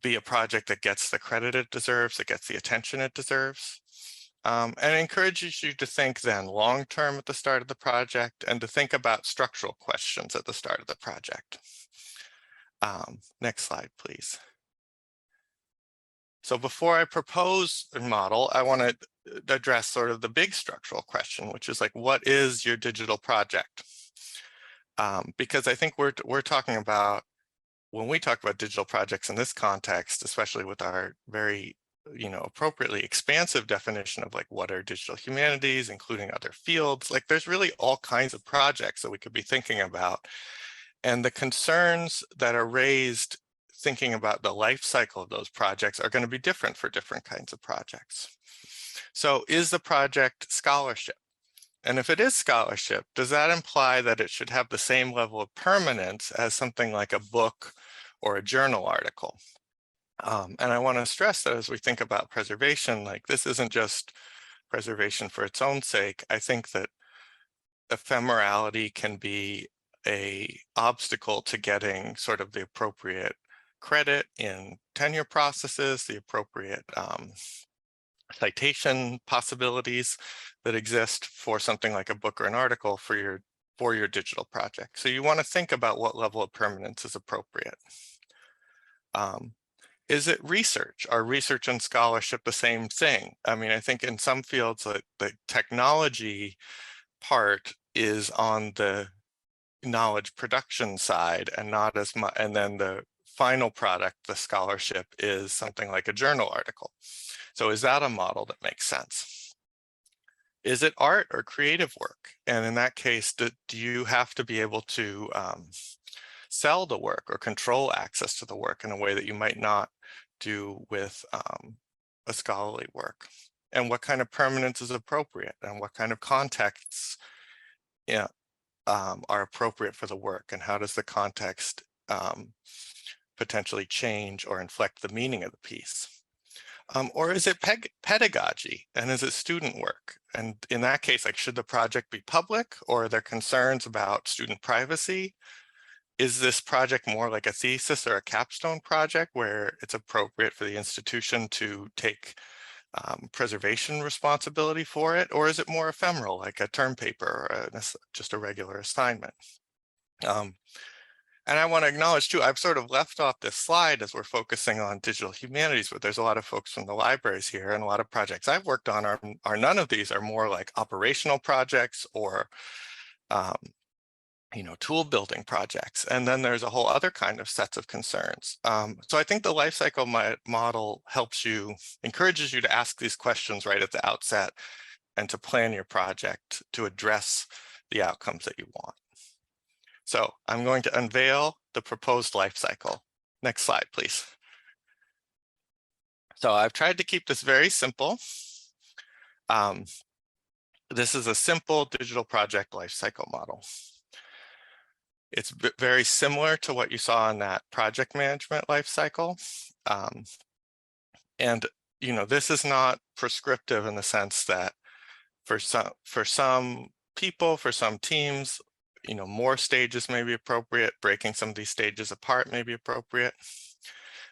be a project that gets the credit it deserves, that gets the attention it deserves. And it encourages you to think then long-term at the start of the project, and to think about structural questions at the start of the project. Next slide, please. So before I propose a model, I want to address sort of the big structural question, which is like, what is your digital project? Because I think we're talking about, when we talk about digital projects in this context, especially with our very appropriately expansive definition of like what are digital humanities, including other fields, like there's really all kinds of projects that we could be thinking about. And the concerns that are raised thinking about the life cycle of those projects are going to be different for different kinds of projects. So is the project scholarship? And if it is scholarship, does that imply that it should have the same level of permanence as something like a book or a journal article? And I want to stress that as we think about preservation, like this isn't just preservation for its own sake. I think that ephemerality can be an obstacle to getting sort of the appropriate credit in tenure processes, the appropriate citation possibilities that exist for something like a book or an article for your digital project. So you want to think about what level of permanence is appropriate. Is it research? Are research and scholarship the same thing? I mean, I think in some fields, the technology part is on the knowledge production side and not as much, and then the final product, the scholarship, is something like a journal article. So is that a model that makes sense? Is it art or creative work? And in that case, do you have to be able to sell the work or control access to the work in a way that you might not do with a scholarly work? And what kind of permanence is appropriate, and what kind of contexts are appropriate for the work, and how does the context potentially change or inflect the meaning of the piece? Or is it pedagogy, and is it student work? And in that case, like, should the project be public, or are there concerns about student privacy? Is this project more like a thesis or a capstone project where it's appropriate for the institution to take preservation responsibility for it? Or is it more ephemeral, like a term paper or just a regular assignment? And I want to acknowledge too, I've sort of left off this slide as we're focusing on digital humanities, but there's a lot of folks from the libraries here, and a lot of projects I've worked on are none of these are more like operational projects or tool building projects. And then there's a whole other kind of sets of concerns. So I think the life cycle model encourages you to ask these questions right at the outset and to plan your project to address the outcomes that you want. So I'm going to unveil the proposed life cycle. Next slide, please. So I've tried to keep this very simple. This is a simple digital project life cycle model. It's very similar to what you saw in that project management life cycle. And this is not prescriptive in the sense that for some people, for some teams, more stages may be appropriate. Breaking some of these stages apart may be appropriate.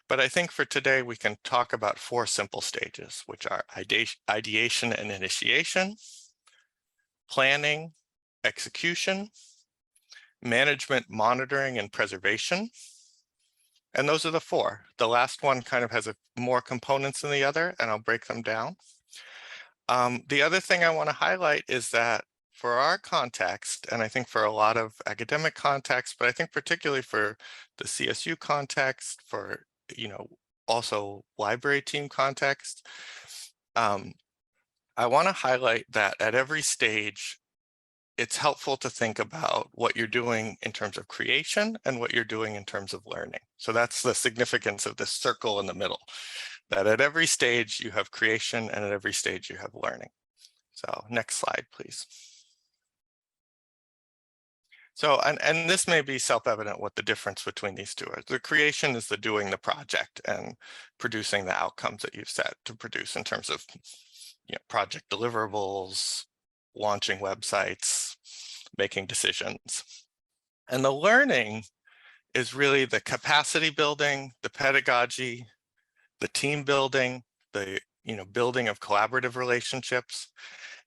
But I think for today, we can talk about 4 simple stages, which are ideation and initiation, planning, execution, management, monitoring, and preservation. And those are the 4. The last one kind of has more components than the other, and I'll break them down. The other thing I want to highlight is that for our context, and I think for a lot of academic contexts, but I think particularly for the CSU context, for also library team context, I want to highlight that at every stage, it's helpful to think about what you're doing in terms of creation and what you're doing in terms of learning. So that's the significance of this circle in the middle, that at every stage you have creation and at every stage you have learning. So next slide, please. So, and this may be self-evident what the difference between these two are. The creation is the doing the project and producing the outcomes that you've set to produce in terms of project deliverables, launching websites, making decisions. And the learning is really the capacity building, the pedagogy, the team building, the building of collaborative relationships.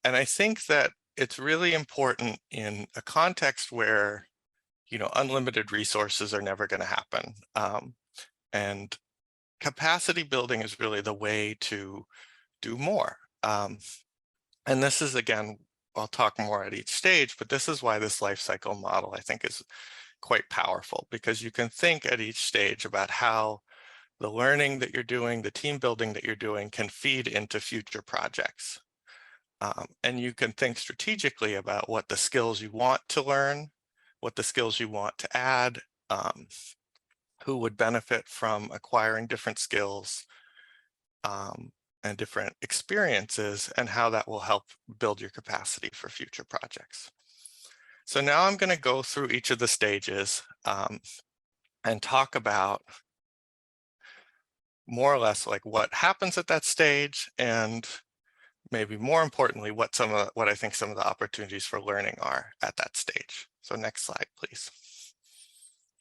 And I think that it's really important in a context where unlimited resources are never going to happen. And capacity building is really the way to do more. And this is, again, I'll talk more at each stage, but this is why this life cycle model, I think, is quite powerful, because you can think at each stage about how the learning that you're doing, the team building that you're doing can feed into future projects. And you can think strategically about what the skills you want to learn, what the skills you want to add, who would benefit from acquiring different skills and different experiences, and how that will help build your capacity for future projects. So now I'm going to go through each of the stages and talk about more or less like what happens at that stage and maybe more importantly, what I think some of the opportunities for learning are at that stage. So next slide, please.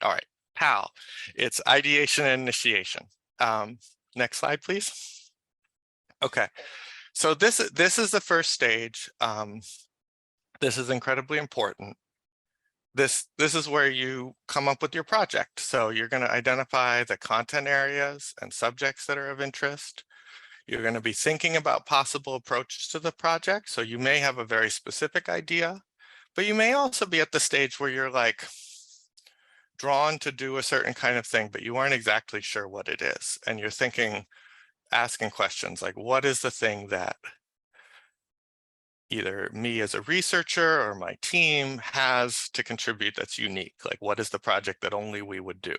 All right, PAL, it's ideation and initiation. Next slide, please. Okay, so this is the first stage. This is incredibly important. This is where you come up with your project. So you're going to identify the content areas and subjects that are of interest. You're going to be thinking about possible approaches to the project. So you may have a very specific idea, but you may also be at the stage where you're like drawn to do a certain kind of thing, but you aren't exactly sure what it is. And you're thinking, asking questions like, what is the thing that either me as a researcher or my team has to contribute that's unique? Like, what is the project that only we would do?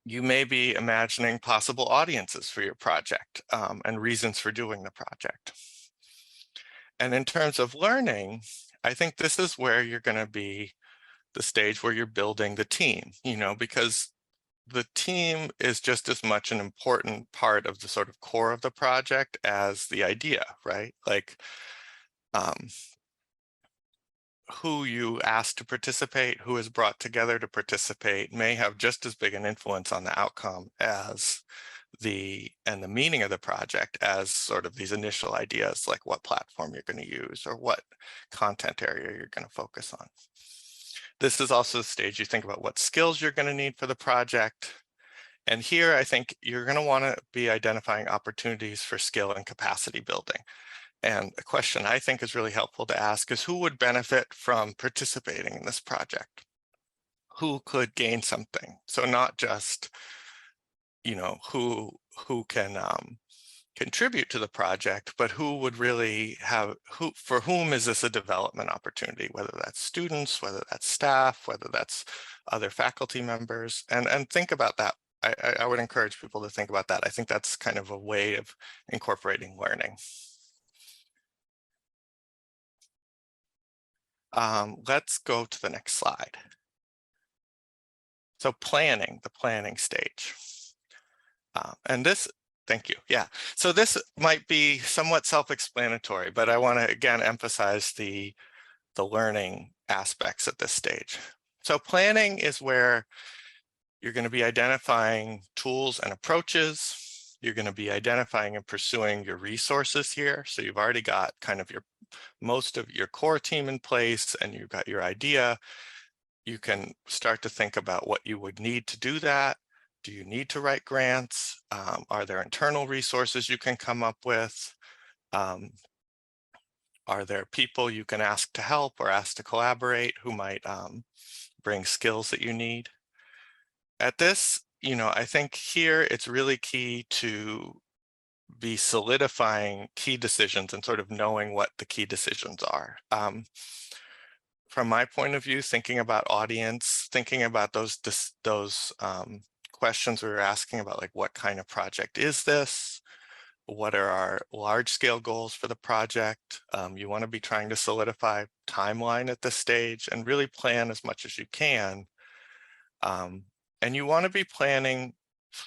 You may be imagining possible audiences for your project and reasons for doing the project. And in terms of learning, I think this is where you're going to be the stage where you're building the team, because the team is just as much an important part of the sort of core of the project as the idea, right? Like who you ask to participate, who is brought together to participate may have just as big an influence on the outcome as the meaning of the project as sort of these initial ideas, like what platform you're going to use or what content area you're going to focus on. This is also the stage you think about what skills you're going to need for the project. And here, I think you're going to want to be identifying opportunities for skill and capacity building. And a question I think is really helpful to ask is who would benefit from participating in this project? Who could gain something? So not just, who can contribute to the project, but who would really for whom is this a development opportunity, whether that's students, whether that's staff, whether that's other faculty members, and think about that. I would encourage people to think about that. I think that's kind of a way of incorporating learning. Let's go to the next slide. So planning, the planning stage. And this, thank you. Yeah, so this might be somewhat self-explanatory, but I want to again emphasize the learning aspects at this stage. So planning is where you're going to be identifying tools and approaches. You're going to be identifying and pursuing your resources here. So you've already got kind of most of your core team in place and you've got your idea. You can start to think about what you would need to do that. Do you need to write grants? Are there internal resources you can come up with? Are there people you can ask to help or ask to collaborate who might bring skills that you need? At this, I think here it's really key to be solidifying key decisions and sort of knowing what the key decisions are. From my point of view, thinking about audience, thinking about those questions we were asking about, like what kind of project is this? What are our large scale goals for the project? You want to be trying to solidify timeline at this stage and really plan as much as you can. And you want to be planning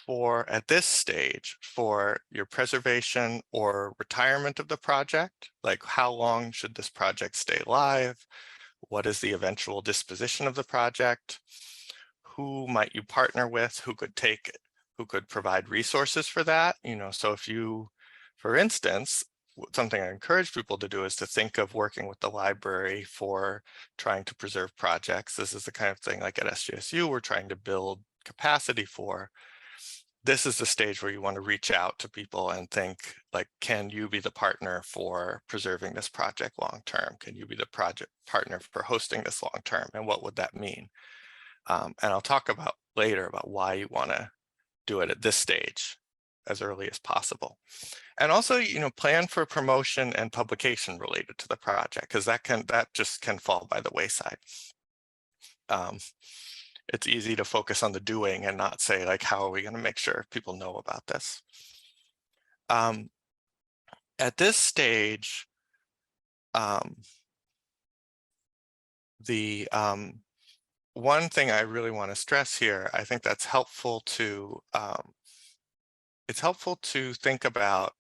at this stage, for your preservation or retirement of the project, like how long should this project stay live? What is the eventual disposition of the project? Who might you partner with? Who could provide resources for that? So if you, for instance, something I encourage people to do is to think of working with the library for trying to preserve projects. This is the kind of thing like at SJSU we're trying to build capacity for. This is the stage where you want to reach out to people and think like, can you be the partner for preserving this project long-term? Can you be the project partner for hosting this long-term? And what would that mean? And I'll talk about later about why you want to do it at this stage as early as possible. And also, plan for promotion and publication related to the project, because that just can fall by the wayside. It's easy to focus on the doing and not say like, how are we going to make sure people know about this? At this stage, the one thing I really want to stress here, I think that's helpful to, it's helpful to think about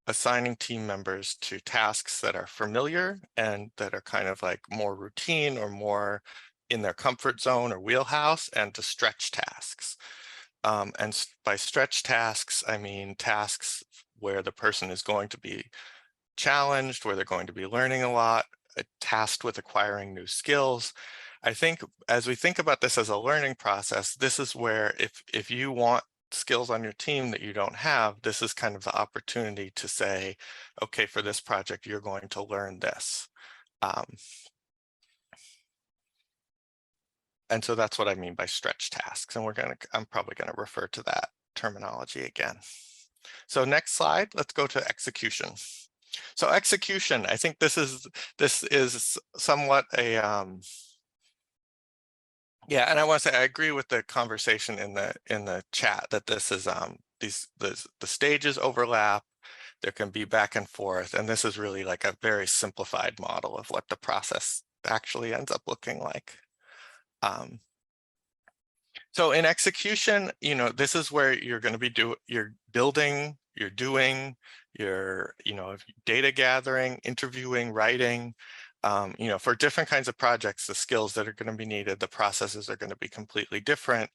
assigning team members to tasks that are familiar and that are kind of like more routine or more in their comfort zone or wheelhouse, and to stretch tasks. By stretch tasks, I mean tasks where the person is going to be challenged, where they're going to be learning a lot, tasked with acquiring new skills. I think as we think about this as a learning process, this is where if you want skills on your team that you don't have, this is kind of the opportunity to say, okay, for this project, you're going to learn this. And so that's what I mean by stretch tasks. And I'm probably going to refer to that terminology again. So next slide, let's go to execution. So execution, I think this is somewhat a yeah, and I want to say I agree with the conversation in the chat that this is the stages overlap. There can be back and forth, and this is really like a very simplified model of what the process actually ends up looking like. So in execution, this is where you're going to be you're building, you're doing, you're data gathering, interviewing, writing. For different kinds of projects, the skills that are going to be needed, the processes are going to be completely different.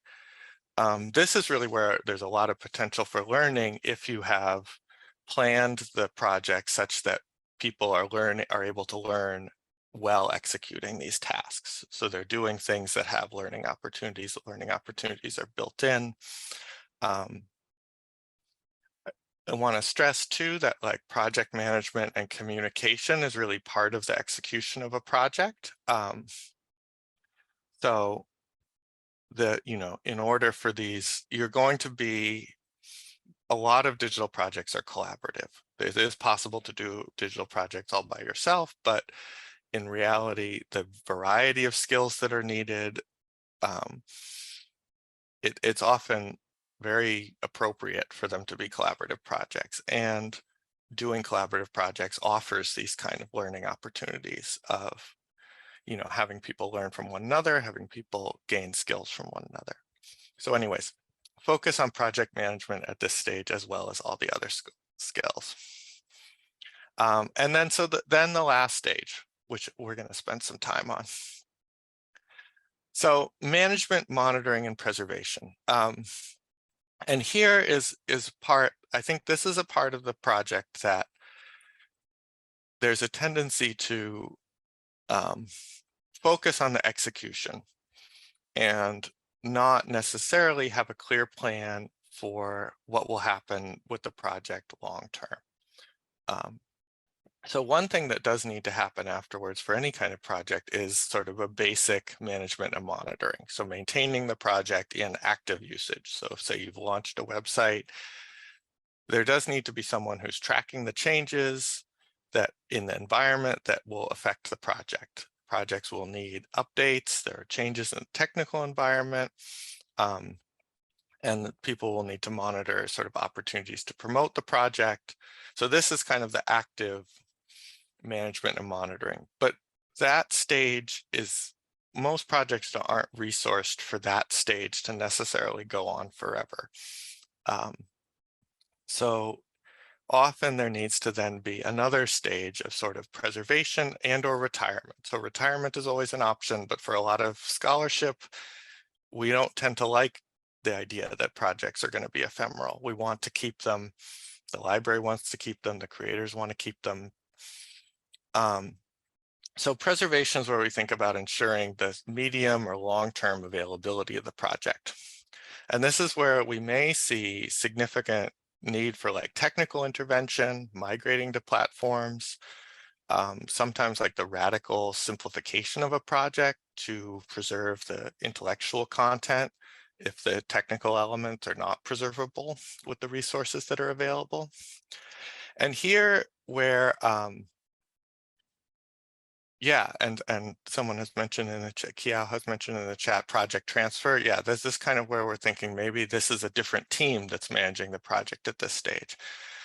This is really where there's a lot of potential for learning if you have planned the project such that people are able to learn while executing these tasks. So they're doing things that have learning opportunities. Learning opportunities are built in. I want to stress too that like project management and communication is really part of the execution of a project. So in order for these, you're going to be, a lot of digital projects are collaborative. It is possible to do digital projects all by yourself, but in reality, the variety of skills that are needed, it's often very appropriate for them to be collaborative projects, and doing collaborative projects offers these kind of learning opportunities of, having people learn from one another, having people gain skills from one another. So anyways, focus on project management at this stage as well as all the other skills. And then then the last stage, which we're going to spend some time on. So management, monitoring, and preservation. And here is part, I think this is a part of the project that there's a tendency to focus on the execution and not necessarily have a clear plan for what will happen with the project long term. So one thing that does need to happen afterwards for any kind of project is sort of a basic management and monitoring. So maintaining the project in active usage. So say you've launched a website, there does need to be someone who's tracking the changes that in the environment that will affect the project. Projects will need updates, there are changes in the technical environment, and people will need to monitor sort of opportunities to promote the project. So this is kind of the active management and monitoring, but that stage is, most projects aren't resourced for that stage to necessarily go on forever. So often there needs to then be another stage of sort of preservation and or retirement. So retirement is always an option, but for a lot of scholarship, we don't tend to like the idea that projects are going to be ephemeral. We want to keep them, the library wants to keep them, the creators want to keep them. So preservation is where we think about ensuring the medium or long-term availability of the project. And this is where we may see significant need for like technical intervention, migrating to platforms, sometimes like the radical simplification of a project to preserve the intellectual content if the technical elements are not preservable with the resources that are available. And here where, yeah, and someone has mentioned in the chat, Kiao has mentioned in the chat, project transfer. Yeah, this is kind of where we're thinking maybe this is a different team that's managing the project at this stage.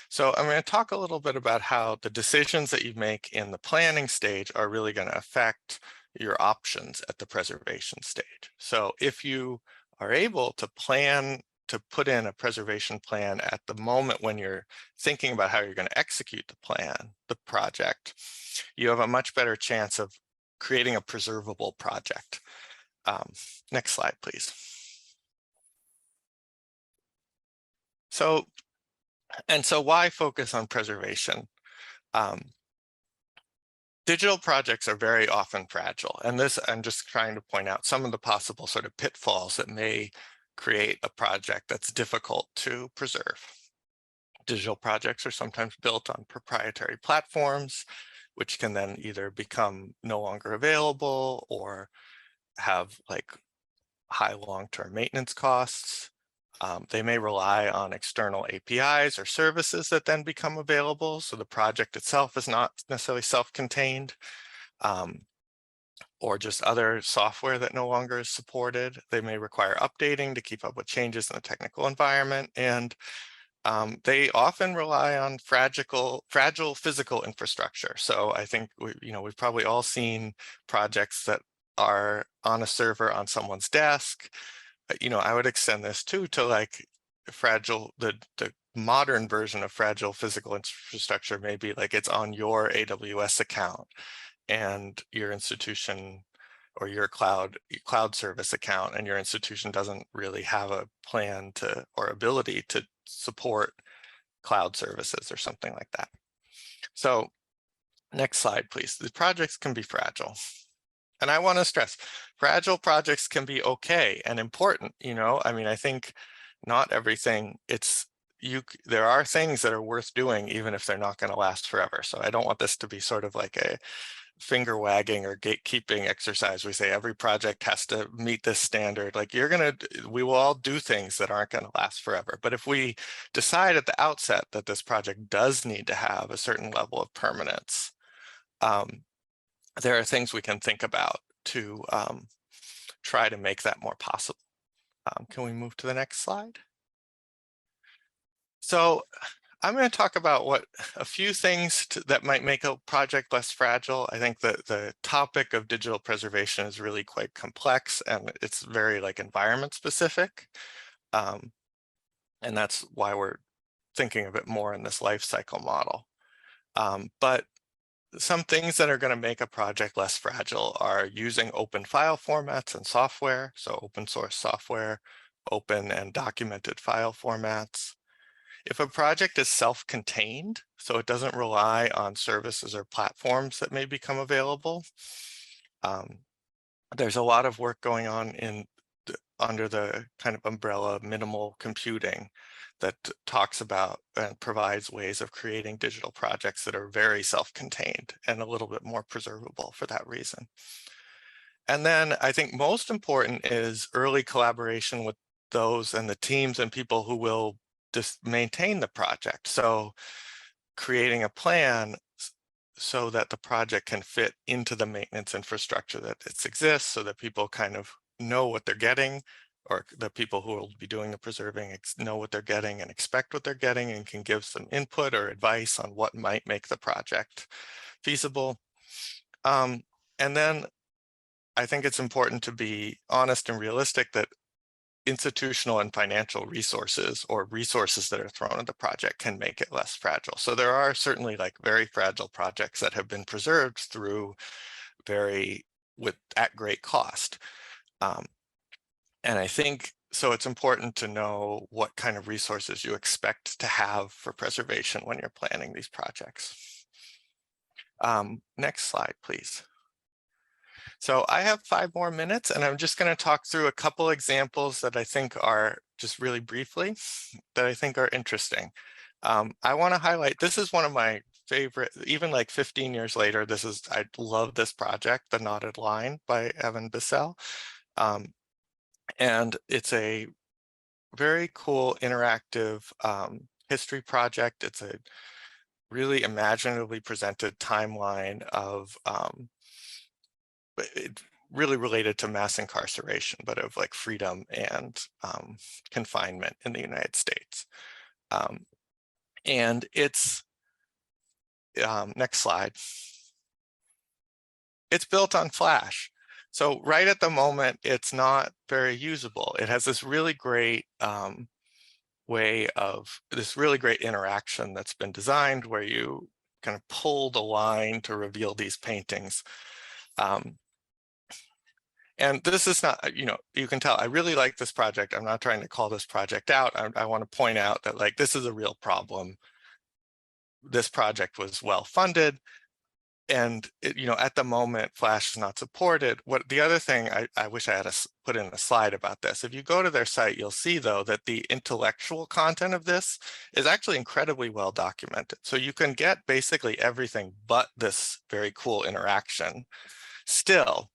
So I'm going to talk a little bit about how the decisions that you make in the planning stage are really going to affect your options at the preservation stage. So if you are able to plan to put in a preservation plan at the moment when you're thinking about how you're going to execute the project, you have a much better chance of creating a preservable project. Next slide, please. So why focus on preservation? Digital projects are very often fragile, and this, I'm just trying to point out some of the possible sort of pitfalls that may create a project that's difficult to preserve. Digital projects are sometimes built on proprietary platforms, which can then either become no longer available or have like high long-term maintenance costs. They may rely on external APIs or services that then become available, so the project itself is not necessarily self-contained, or just other software that no longer is supported. They may require updating to keep up with changes in the technical environment, and they often rely on fragile physical infrastructure. So I think we've probably all seen projects that are on a server on someone's desk. I would extend this too to like the modern version of fragile physical infrastructure. Maybe like it's on your AWS account and your institution, or your cloud service account, and your institution doesn't really have a plan to or ability to support cloud services or something like that. So next slide, please. The projects can be fragile. And I want to stress, fragile projects can be okay and important. I mean, I think not everything, there are things that are worth doing even if they're not going to last forever. So I don't want this to be sort of like a finger wagging or gatekeeping exercise. We say every project has to meet this standard. Like we will all do things that aren't going to last forever. But if we decide at the outset that this project does need to have a certain level of permanence, there are things we can think about to try to make that more possible. Can we move to the next slide? So I'm going to talk about a few things that might make a project less fragile. I think that the topic of digital preservation is really quite complex, and it's very like environment specific. And that's why we're thinking of it more in this life cycle model. But some things that are going to make a project less fragile are using open file formats and software, so open source software, open and documented file formats. If a project is self-contained, so it doesn't rely on services or platforms that may become available, there's a lot of work going on under the kind of umbrella of minimal computing that talks about and provides ways of creating digital projects that are very self-contained and a little bit more preservable for that reason. And then I think most important is early collaboration with those and the teams and people who will just maintain the project. So creating a plan so that the project can fit into the maintenance infrastructure that it exists, so that people kind of know what they're getting, or the people who will be doing the preserving know what they're getting and expect what they're getting, and can give some input or advice on what might make the project feasible. And then I think it's important to be honest and realistic that institutional and financial resources, or resources that are thrown at the project, can make it less fragile. So there are certainly like very fragile projects that have been preserved through at great cost. And I think so it's important to know what kind of resources you expect to have for preservation when you're planning these projects. Next slide, please. So I have 5 more minutes, and I'm just going to talk through a couple examples that I think are, just really briefly, that I think are interesting. I want to highlight, this is one of my favorite, even like 15 years later, I love this project, The Knotted Line by Evan Bissell. And it's a very cool interactive history project. It's a really imaginatively presented timeline of really related to mass incarceration, but of like freedom and confinement in the United States. And it's, next slide. It's built on Flash. So right at the moment, it's not very usable. It has this really great way of this really great interaction that's been designed where you kind of pull the line to reveal these paintings. And this is not, you can tell I really like this project. I'm not trying to call this project out. I want to point out that like this is a real problem. This project was well funded. And at the moment, Flash is not supported. The other thing I wish I had put in a slide about this. If you go to their site, you'll see though that the intellectual content of this is actually incredibly well documented. So you can get basically everything but this very cool interaction still.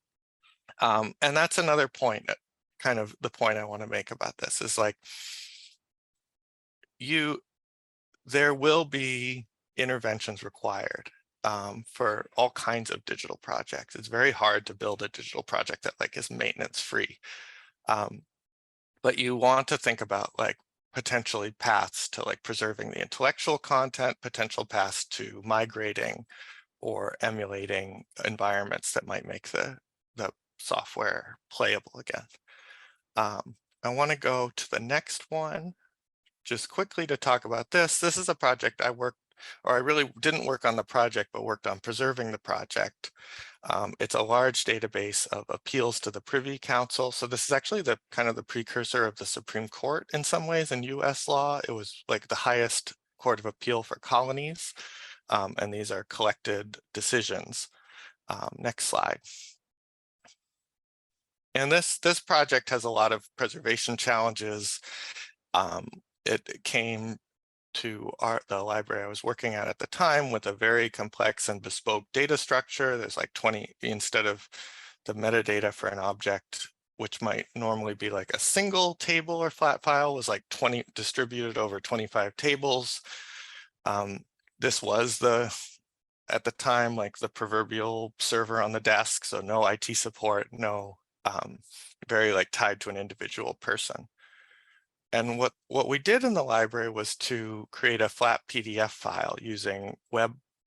And that's another point, kind of the point I want to make about this is like there will be interventions required. For all kinds of digital projects. It's very hard to build a digital project that like is maintenance free. But you want to think about like potentially paths to like preserving the intellectual content, potential paths to migrating or emulating environments that might make the software playable again. I want to go to the next one just quickly to talk about this. This is a project I really didn't work on the project, but worked on preserving the project. It's a large database of appeals to the Privy Council. So this is actually the kind of the precursor of the Supreme Court in some ways in US law. It was like the highest court of appeal for colonies. And these are collected decisions. Next slide. And this project has a lot of preservation challenges. It came to the library I was working at the time with a very complex and bespoke data structure. There's like 20, instead of the metadata for an object, which might normally be like a single table or flat file, was like 20 distributed over 25 tables. This was at the time, like the proverbial server on the desk. So no IT support, no, very like tied to an individual person. And what we did in the library was to create a flat PDF file using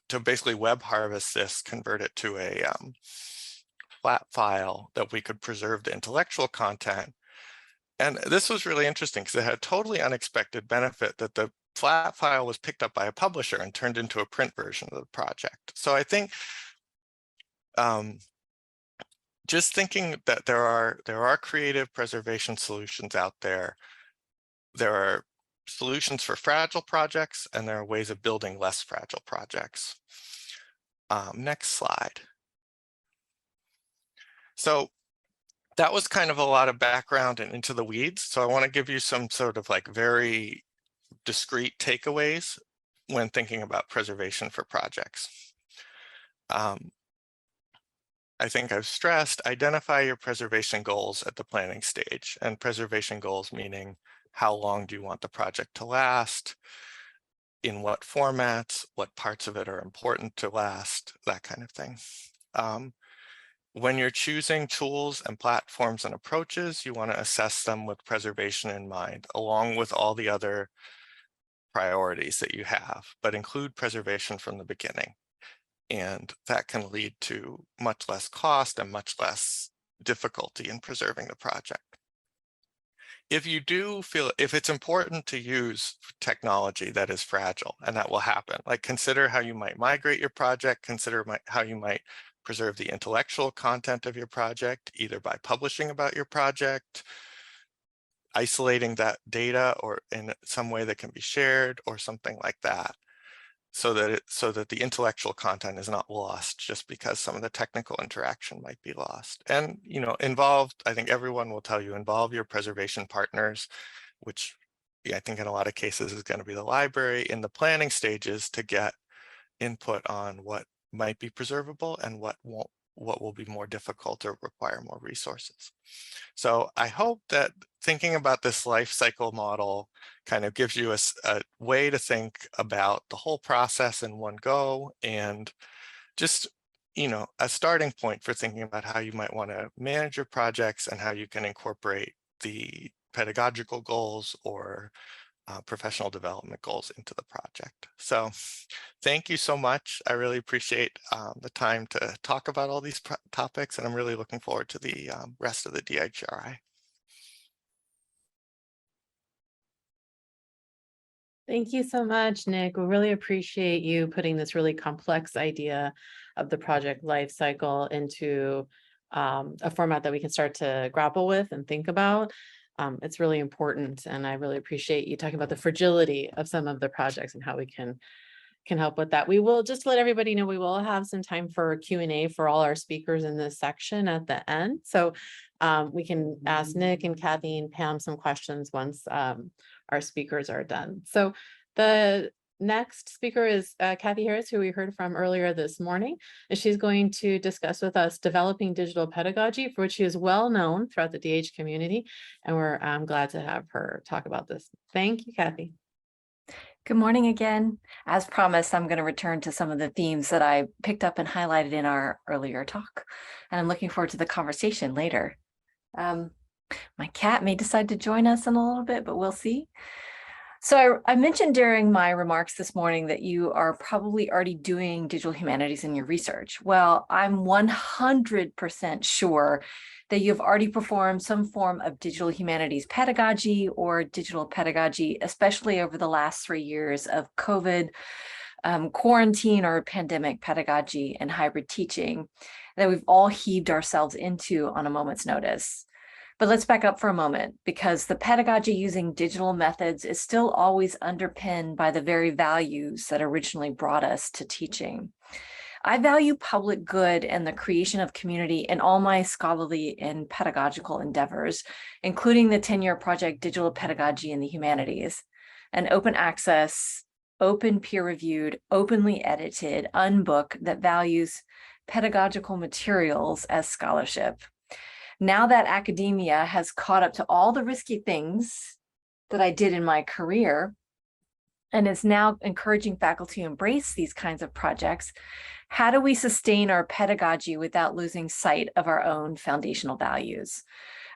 to basically web harvest this, convert it to a flat file that we could preserve the intellectual content. And this was really interesting because it had a totally unexpected benefit that the flat file was picked up by a publisher and turned into a print version of the project. So I think just thinking that there are creative preservation solutions out there. There are solutions for fragile projects, and there are ways of building less fragile projects. Next slide. So that was kind of a lot of background and into the weeds. So I want to give you some sort of like very discrete takeaways when thinking about preservation for projects. I think I've stressed, identify your preservation goals at the planning stage, and preservation goals meaning how long do you want the project to last? In what formats? What parts of it are important to last? That kind of thing. When you're choosing tools and platforms and approaches, you want to assess them with preservation in mind, along with all the other priorities that you have, but include preservation from the beginning. And that can lead to much less cost and much less difficulty in preserving the project. If you do feel, if it's important to use technology that is fragile, and that will happen, like consider how you might migrate your project, consider how you might preserve the intellectual content of your project, either by publishing about your project, isolating that data or in some way that can be shared or something like that, so that the intellectual content is not lost just because some of the technical interaction might be lost. And involved, I think everyone will tell you, involve your preservation partners, which I think in a lot of cases is going to be the library, in the planning stages to get input on what might be preservable and what will be more difficult or require more resources. So I hope that thinking about this life cycle model kind of gives you a way to think about the whole process in one go, and just a starting point for thinking about how you might want to manage your projects and how you can incorporate the pedagogical goals or professional development goals into the project. So thank you so much. I really appreciate the time to talk about all these topics, and I'm really looking forward to the rest of the DHRI. Thank you so much, Nick. We really appreciate you putting this really complex idea of the project life cycle into a format that we can start to grapple with and think about. It's really important, and I really appreciate you talking about the fragility of some of the projects and how we can help with that. We will just let everybody know we will have some time for Q&A for all our speakers in this section at the end. So we can ask Nick and Kathy and Pam some questions once our speakers are done. So the next speaker is Kathy Harris, who we heard from earlier this morning, and she's going to discuss with us developing digital pedagogy, for which she is well known throughout the DH community, and we're glad to have her talk about this. Thank you, Kathy. Good morning again. As promised, I'm going to return to some of the themes that I picked up and highlighted in our earlier talk, and I'm looking forward to the conversation later. My cat may decide to join us in a little bit, but we'll see. So I mentioned during my remarks this morning that you are probably already doing digital humanities in your research. Well, I'm 100% sure that you've already performed some form of digital humanities pedagogy or digital pedagogy, especially over the last 3 years of COVID, quarantine or pandemic pedagogy and hybrid teaching that we've all heaved ourselves into on a moment's notice. But let's back up for a moment, because the pedagogy using digital methods is still always underpinned by the very values that originally brought us to teaching. I value public good and the creation of community in all my scholarly and pedagogical endeavors, including the 10-year project Digital Pedagogy in the Humanities, an open access, open peer-reviewed, openly edited, unbook that values pedagogical materials as scholarship. Now that academia has caught up to all the risky things that I did in my career and is now encouraging faculty to embrace these kinds of projects, how do we sustain our pedagogy without losing sight of our own foundational values?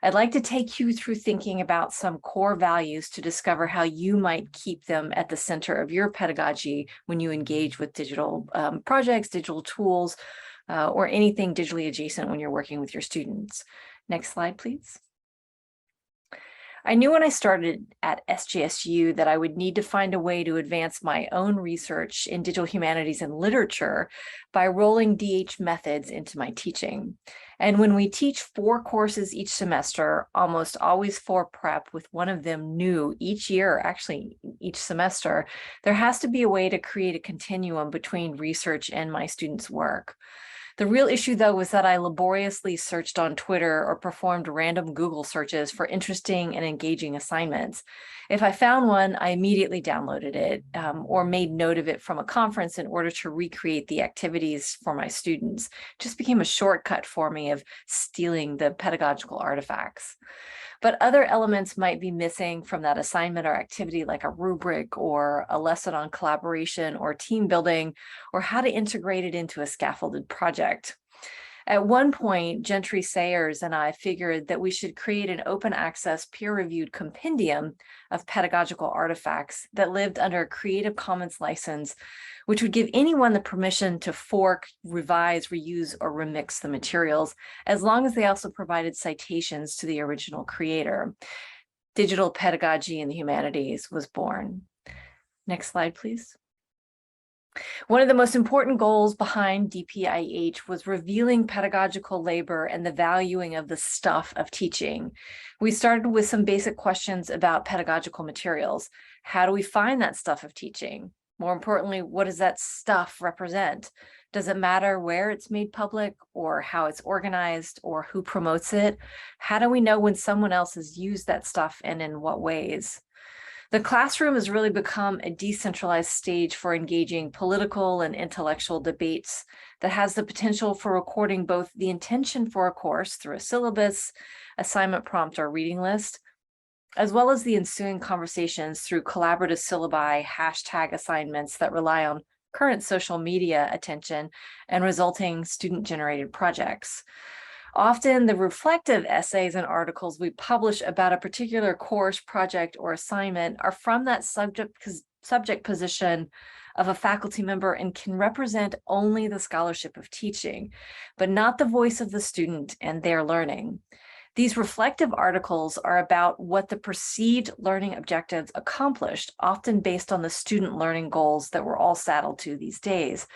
I'd like to take you through thinking about some core values to discover how you might keep them at the center of your pedagogy when you engage with digital projects, digital tools, or anything digitally adjacent when you're working with your students. Next slide, please. I knew when I started at SJSU that I would need to find a way to advance my own research in digital humanities and literature by rolling DH methods into my teaching. And when we teach 4 courses each semester, almost always for prep with one of them new each year, actually each semester, there has to be a way to create a continuum between research and my students' work. The real issue, though, was that I laboriously searched on Twitter or performed random Google searches for interesting and engaging assignments. If I found one, I immediately downloaded it or made note of it from a conference in order to recreate the activities for my students. It just became a shortcut for me of stealing the pedagogical artifacts. But other elements might be missing from that assignment or activity, like a rubric or a lesson on collaboration or team building, or how to integrate it into a scaffolded project. At one point, Gentry Sayers and I figured that we should create an open access peer-reviewed compendium of pedagogical artifacts that lived under a Creative Commons license, which would give anyone the permission to fork, revise, reuse, or remix the materials, as long as they also provided citations to the original creator. Digital Pedagogy in the Humanities was born. Next slide, please. One of the most important goals behind DPIH was revealing pedagogical labor and the valuing of the stuff of teaching. We started with some basic questions about pedagogical materials. How do we find that stuff of teaching? More importantly, what does that stuff represent? Does it matter where it's made public or how it's organized or who promotes it? How do we know when someone else has used that stuff and in what ways? The classroom has really become a decentralized stage for engaging political and intellectual debates that has the potential for recording both the intention for a course through a syllabus, assignment prompt, or reading list, as well as the ensuing conversations through collaborative syllabi, hashtag assignments that rely on current social media attention and resulting student-generated projects. Often the reflective essays and articles we publish about a particular course, project, or assignment are from that subject position of a faculty member and can represent only the scholarship of teaching, but not the voice of the student and their learning. These reflective articles are about what the perceived learning objectives accomplished, often based on the student learning goals that we're all saddled to these days.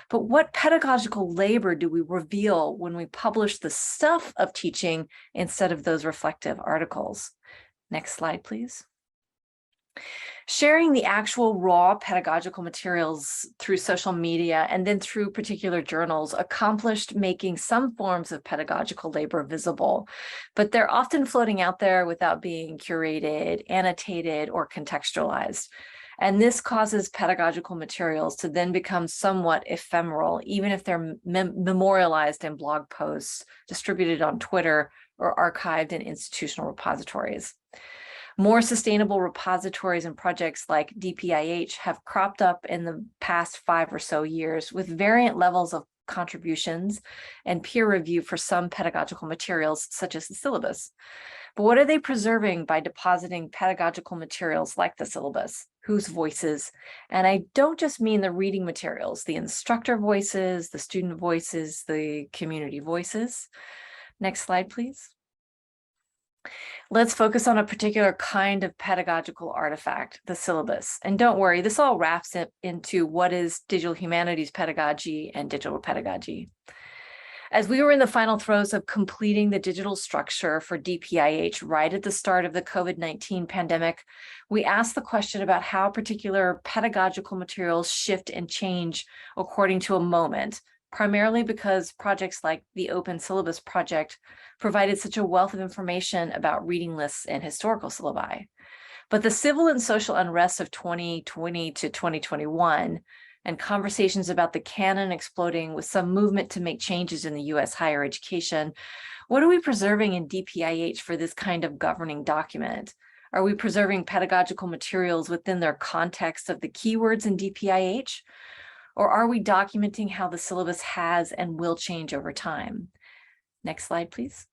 But what pedagogical labor do we reveal when we publish the stuff of teaching instead of those reflective articles? Next slide, please. Sharing the actual raw pedagogical materials through social media and then through particular journals accomplished making some forms of pedagogical labor visible, but they're often floating out there without being curated, annotated, or contextualized. And this causes pedagogical materials to then become somewhat ephemeral, even if they're memorialized in blog posts, distributed on Twitter, or archived in institutional repositories. More sustainable repositories and projects like DPIH have cropped up in the past 5 or so years with variant levels of contributions and peer review for some pedagogical materials, such as the syllabus. But what are they preserving by depositing pedagogical materials like the syllabus? Whose voices? And I don't just mean the reading materials, the instructor voices, the student voices, the community voices. Next slide, please. Let's focus on a particular kind of pedagogical artifact, the syllabus. And don't worry, this all wraps it into what is digital humanities pedagogy and digital pedagogy. As we were in the final throes of completing the digital structure for DPIH right at the start of the COVID-19 pandemic, we asked the question about how particular pedagogical materials shift and change according to a moment, primarily because projects like the Open Syllabus Project provided such a wealth of information about reading lists and historical syllabi. But the civil and social unrest of 2020 to 2021 and conversations about the canon exploding with some movement to make changes in the US higher education, what are we preserving in DPIH for this kind of governing document? Are we preserving pedagogical materials within their context of the keywords in DPIH? Or are we documenting how the syllabus has and will change over time? Next slide, please.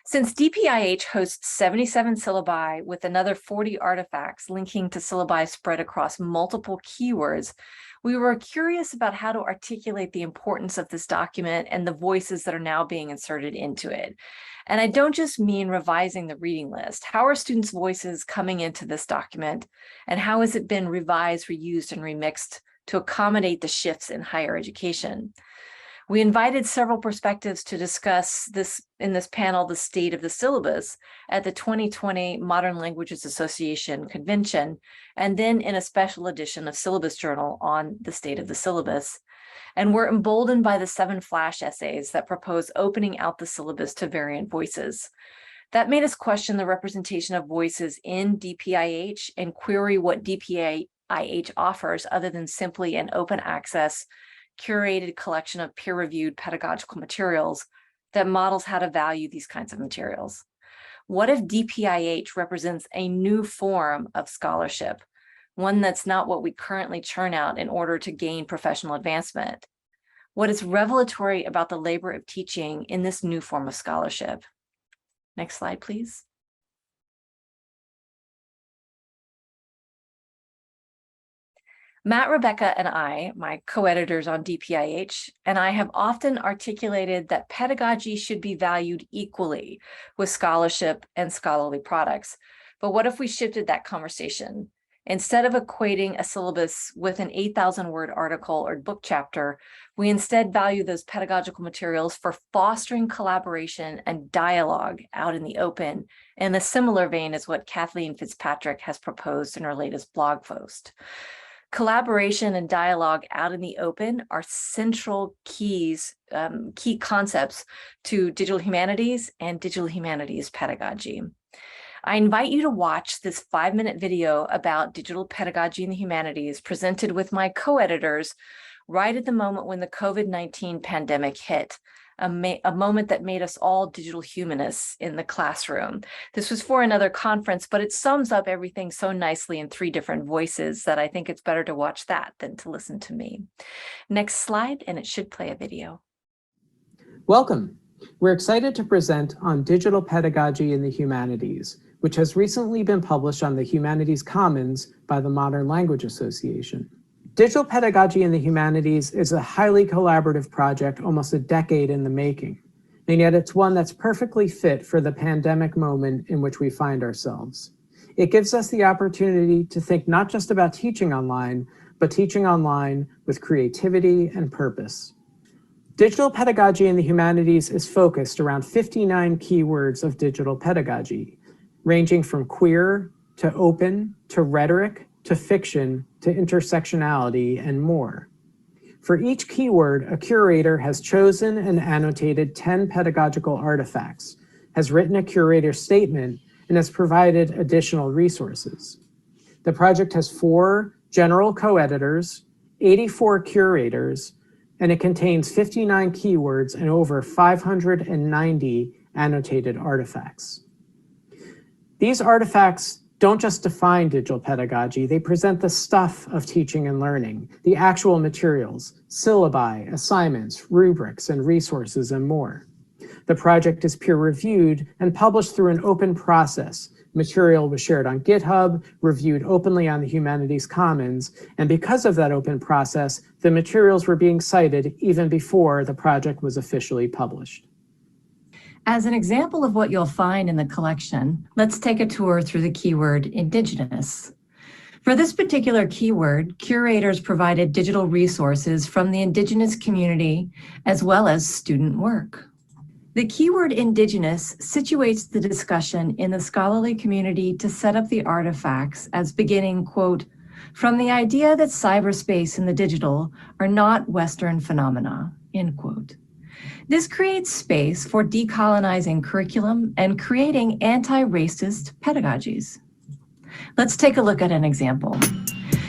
Since DPIH hosts 77 syllabi with another 40 artifacts linking to syllabi spread across multiple keywords, we were curious about how to articulate the importance of this document and the voices that are now being inserted into it. And I don't just mean revising the reading list. How are students' voices coming into this document? And how has it been revised, reused, and remixed to accommodate the shifts in higher education? We invited several perspectives to discuss this in this panel, the state of the syllabus, at the 2020 Modern Languages Association convention, and then in a special edition of Syllabus Journal on the state of the syllabus. And we're emboldened by the 7 flash essays that propose opening out the syllabus to variant voices. That made us question the representation of voices in DPIH and query what DPIH offers other than simply an open access, curated collection of peer-reviewed pedagogical materials that models how to value these kinds of materials. What if DPIH represents a new form of scholarship, one that's not what we currently churn out in order to gain professional advancement? What is revelatory about the labor of teaching in this new form of scholarship? Next slide, please. Matt, Rebecca, and I, my co-editors on DPIH, and I have often articulated that pedagogy should be valued equally with scholarship and scholarly products. But what if we shifted that conversation? Instead of equating a syllabus with an 8,000-word article or book chapter, we instead value those pedagogical materials for fostering collaboration and dialogue out in the open, in a similar vein as what Kathleen Fitzpatrick has proposed in her latest blog post. Collaboration and dialogue out in the open are central key concepts to digital humanities and digital humanities pedagogy. I invite you to watch this 5-minute video about digital pedagogy in the humanities presented with my co-editors right at the moment when the COVID-19 pandemic hit, a moment that made us all digital humanists in the classroom. This was for another conference, but it sums up everything so nicely in 3 different voices that I think it's better to watch that than to listen to me. Next slide, and it should play a video. Welcome. We're excited to present on digital pedagogy in the humanities, which has recently been published on the Humanities Commons by the Modern Language Association. Digital pedagogy in the humanities is a highly collaborative project, almost a decade in the making, and yet it's one that's perfectly fit for the pandemic moment in which we find ourselves. It gives us the opportunity to think not just about teaching online, but teaching online with creativity and purpose. Digital pedagogy in the humanities is focused around 59 keywords of digital pedagogy, ranging from queer to open to rhetoric to fiction to intersectionality and more. For each keyword, a curator has chosen and annotated 10 pedagogical artifacts, has written a curator statement, and has provided additional resources. The project has 4 general co-editors, 84 curators, and it contains 59 keywords and over 590 annotated artifacts. These artifacts don't just define digital pedagogy, they present the stuff of teaching and learning, the actual materials, syllabi, assignments, rubrics, and resources, and more. The project is peer-reviewed and published through an open process. Material was shared on GitHub, reviewed openly on the Humanities Commons, and because of that open process, the materials were being cited even before the project was officially published. As an example of what you'll find in the collection, let's take a tour through the keyword Indigenous. For this particular keyword, curators provided digital resources from the Indigenous community as well as student work. The keyword Indigenous situates the discussion in the scholarly community to set up the artifacts as beginning, quote, from the idea that cyberspace and the digital are not Western phenomena, end quote. This creates space for decolonizing curriculum and creating anti-racist pedagogies. Let's take a look at an example.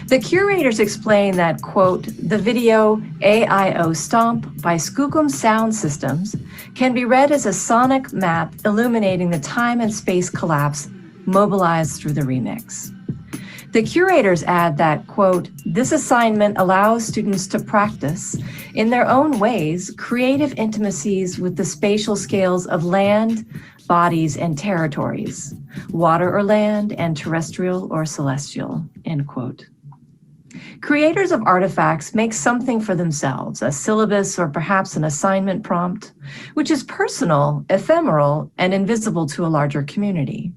The curators explain that, quote, the video AIO Stomp by Skookum Sound Systems can be read as a sonic map illuminating the time and space collapse mobilized through the remix. The curators add that, quote, this assignment allows students to practice, in their own ways, creative intimacies with the spatial scales of land, bodies, and territories, water or land, and terrestrial or celestial, end quote. Creators of artifacts make something for themselves, a syllabus or perhaps an assignment prompt, which is personal, ephemeral, and invisible to a larger community.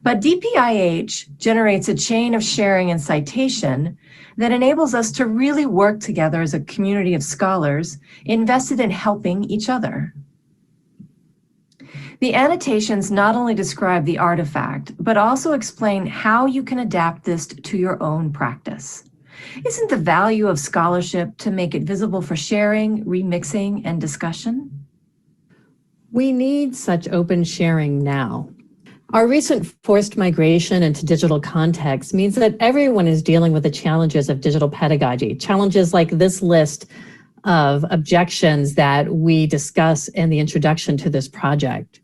But DPIH generates a chain of sharing and citation that enables us to really work together as a community of scholars invested in helping each other. The annotations not only describe the artifact, but also explain how you can adapt this to your own practice. Isn't the value of scholarship to make it visible for sharing, remixing, and discussion? We need such open sharing now. Our recent forced migration into digital context means that everyone is dealing with the challenges of digital pedagogy, challenges like this list of objections that we discuss in the introduction to this project.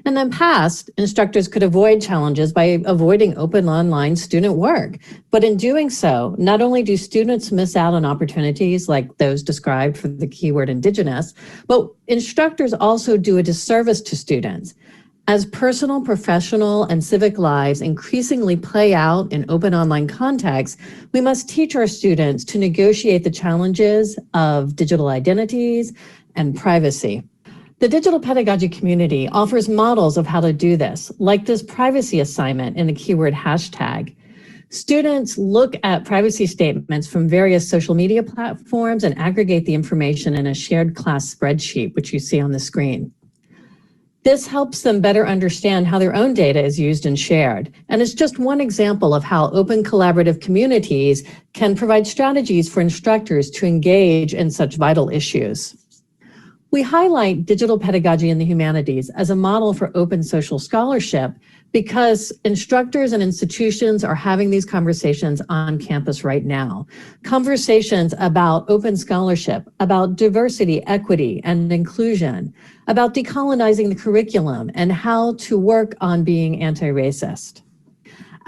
In the past, instructors could avoid challenges by avoiding open online student work. But in doing so, not only do students miss out on opportunities like those described for the keyword Indigenous, but instructors also do a disservice to students. As personal, professional, and civic lives increasingly play out in open online contexts, we must teach our students to negotiate the challenges of digital identities and privacy. The digital pedagogy community offers models of how to do this, like this privacy assignment in the keyword hashtag. Students look at privacy statements from various social media platforms and aggregate the information in a shared class spreadsheet, which you see on the screen. This helps them better understand how their own data is used and shared. And it's just one example of how open collaborative communities can provide strategies for instructors to engage in such vital issues. We highlight digital pedagogy in the humanities as a model for open social scholarship because instructors and institutions are having these conversations on campus right now. Conversations about open scholarship, about diversity, equity, and inclusion, about decolonizing the curriculum and how to work on being anti-racist.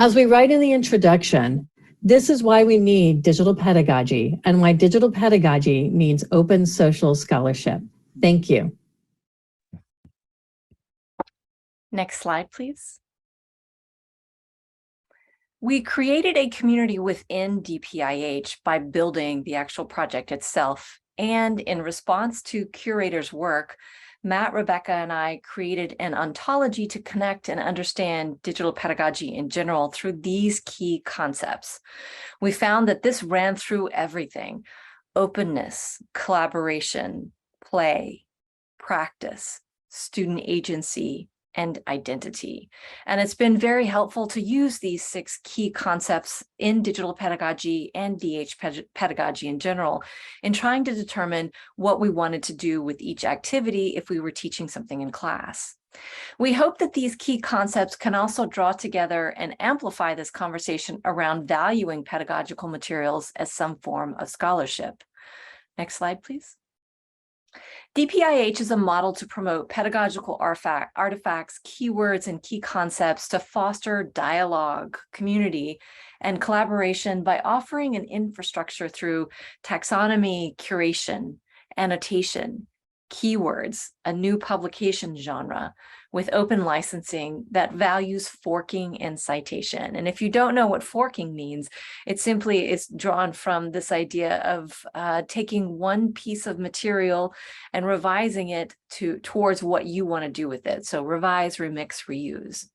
As we write in the introduction, this is why we need digital pedagogy and why digital pedagogy needs open social scholarship. Thank you. Next slide, please. We created a community within DPIH by building the actual project itself. And in response to curators' work, Matt, Rebecca, and I created an ontology to connect and understand digital pedagogy in general through these key concepts. We found that this ran through everything: openness, collaboration, play, practice, student agency, and identity. And it's been very helpful to use these 6 key concepts in digital pedagogy and DH pedagogy in general in trying to determine what we wanted to do with each activity if we were teaching something in class. We hope that these key concepts can also draw together and amplify this conversation around valuing pedagogical materials as some form of scholarship. Next slide, please. DPIH is a model to promote pedagogical artifacts, keywords, and key concepts to foster dialogue, community, and collaboration by offering an infrastructure through taxonomy, curation, annotation, keywords, a new publication genre with open licensing that values forking and citation. And if you don't know what forking means, it simply is drawn from this idea of taking one piece of material and revising it towards what you want to do with it. So revise, remix, reuse.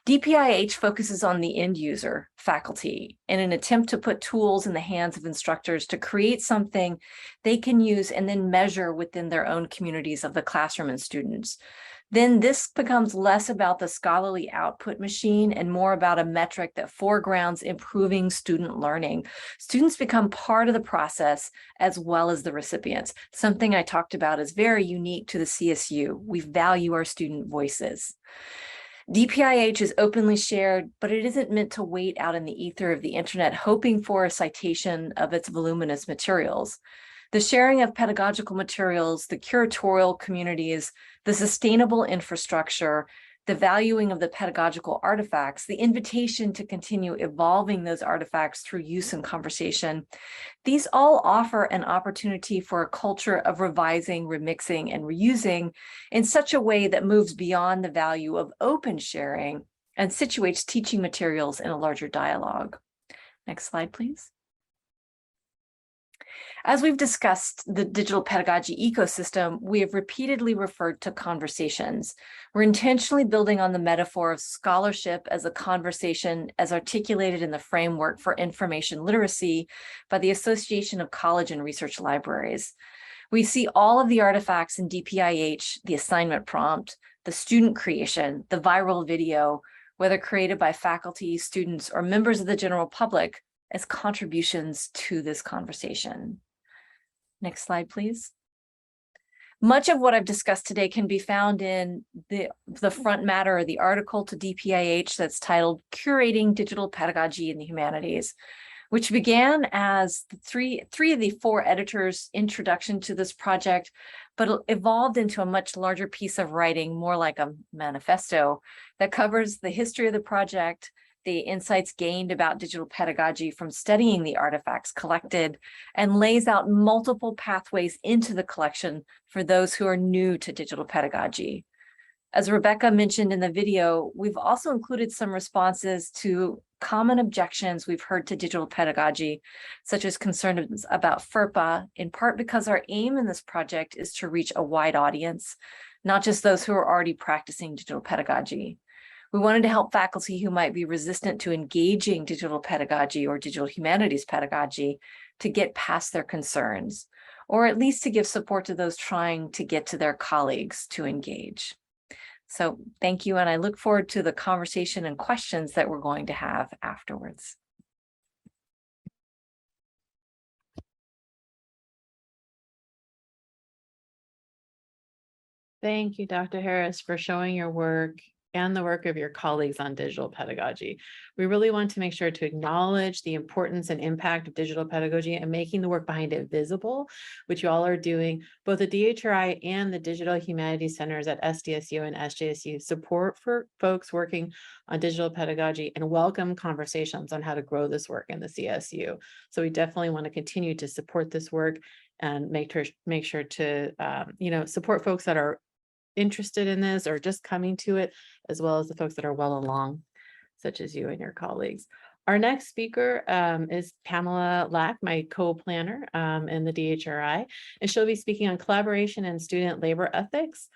DPIH focuses on the end user, faculty, in an attempt to put tools in the hands of instructors to create something they can use and then measure within their own communities of the classroom and students. Then this becomes less about the scholarly output machine and more about a metric that foregrounds improving student learning. Students become part of the process as well as the recipients. Something I talked about is very unique to the CSU. We value our student voices. DPIH is openly shared, but it isn't meant to wait out in the ether of the internet, hoping for a citation of its voluminous materials. The sharing of pedagogical materials, the curatorial communities, the sustainable infrastructure, the valuing of the pedagogical artifacts, the invitation to continue evolving those artifacts through use and conversation, these all offer an opportunity for a culture of revising, remixing, and reusing in such a way that moves beyond the value of open sharing and situates teaching materials in a larger dialogue. Next slide, please. As we've discussed the digital pedagogy ecosystem, we have repeatedly referred to conversations. We're intentionally building on the metaphor of scholarship as a conversation as articulated in the framework for information literacy by the Association of College and Research Libraries. We see all of the artifacts in DPIH, the assignment prompt, the student creation, the viral video, whether created by faculty, students, or members of the general public, as contributions to this conversation. Next slide, please. Much of what I've discussed today can be found in the front matter of the article to DPIH that's titled Curating Digital Pedagogy in the Humanities, which began as three of the 4 editors' introduction to this project, but evolved into a much larger piece of writing, more like a manifesto, that covers the history of the project, the insights gained about digital pedagogy from studying the artifacts collected, and lays out multiple pathways into the collection for those who are new to digital pedagogy. As Rebecca mentioned in the video, we've also included some responses to common objections we've heard to digital pedagogy, such as concerns about FERPA, in part because our aim in this project is to reach a wide audience, not just those who are already practicing digital pedagogy. We wanted to help faculty who might be resistant to engaging digital pedagogy or digital humanities pedagogy to get past their concerns, or at least to give support to those trying to get to their colleagues to engage. So thank you, and I look forward to the conversation and questions that we're going to have afterwards. Thank you, Dr. Harris, for showing your work and the work of your colleagues on digital pedagogy. We really want to make sure to acknowledge the importance and impact of digital pedagogy and making the work behind it visible, which you all are doing. Both the DHRI and the Digital Humanities Centers at SDSU and SJSU support for folks working on digital pedagogy and welcome conversations on how to grow this work in the CSU. So we definitely want to continue to support this work and make sure to support folks that are interested in this or just coming to it, as well as the folks that are well along. such as you and your colleagues. Our next speaker is Pamela Lack, my co-planner in the DHRI, and she'll be speaking on collaboration and student labor ethics.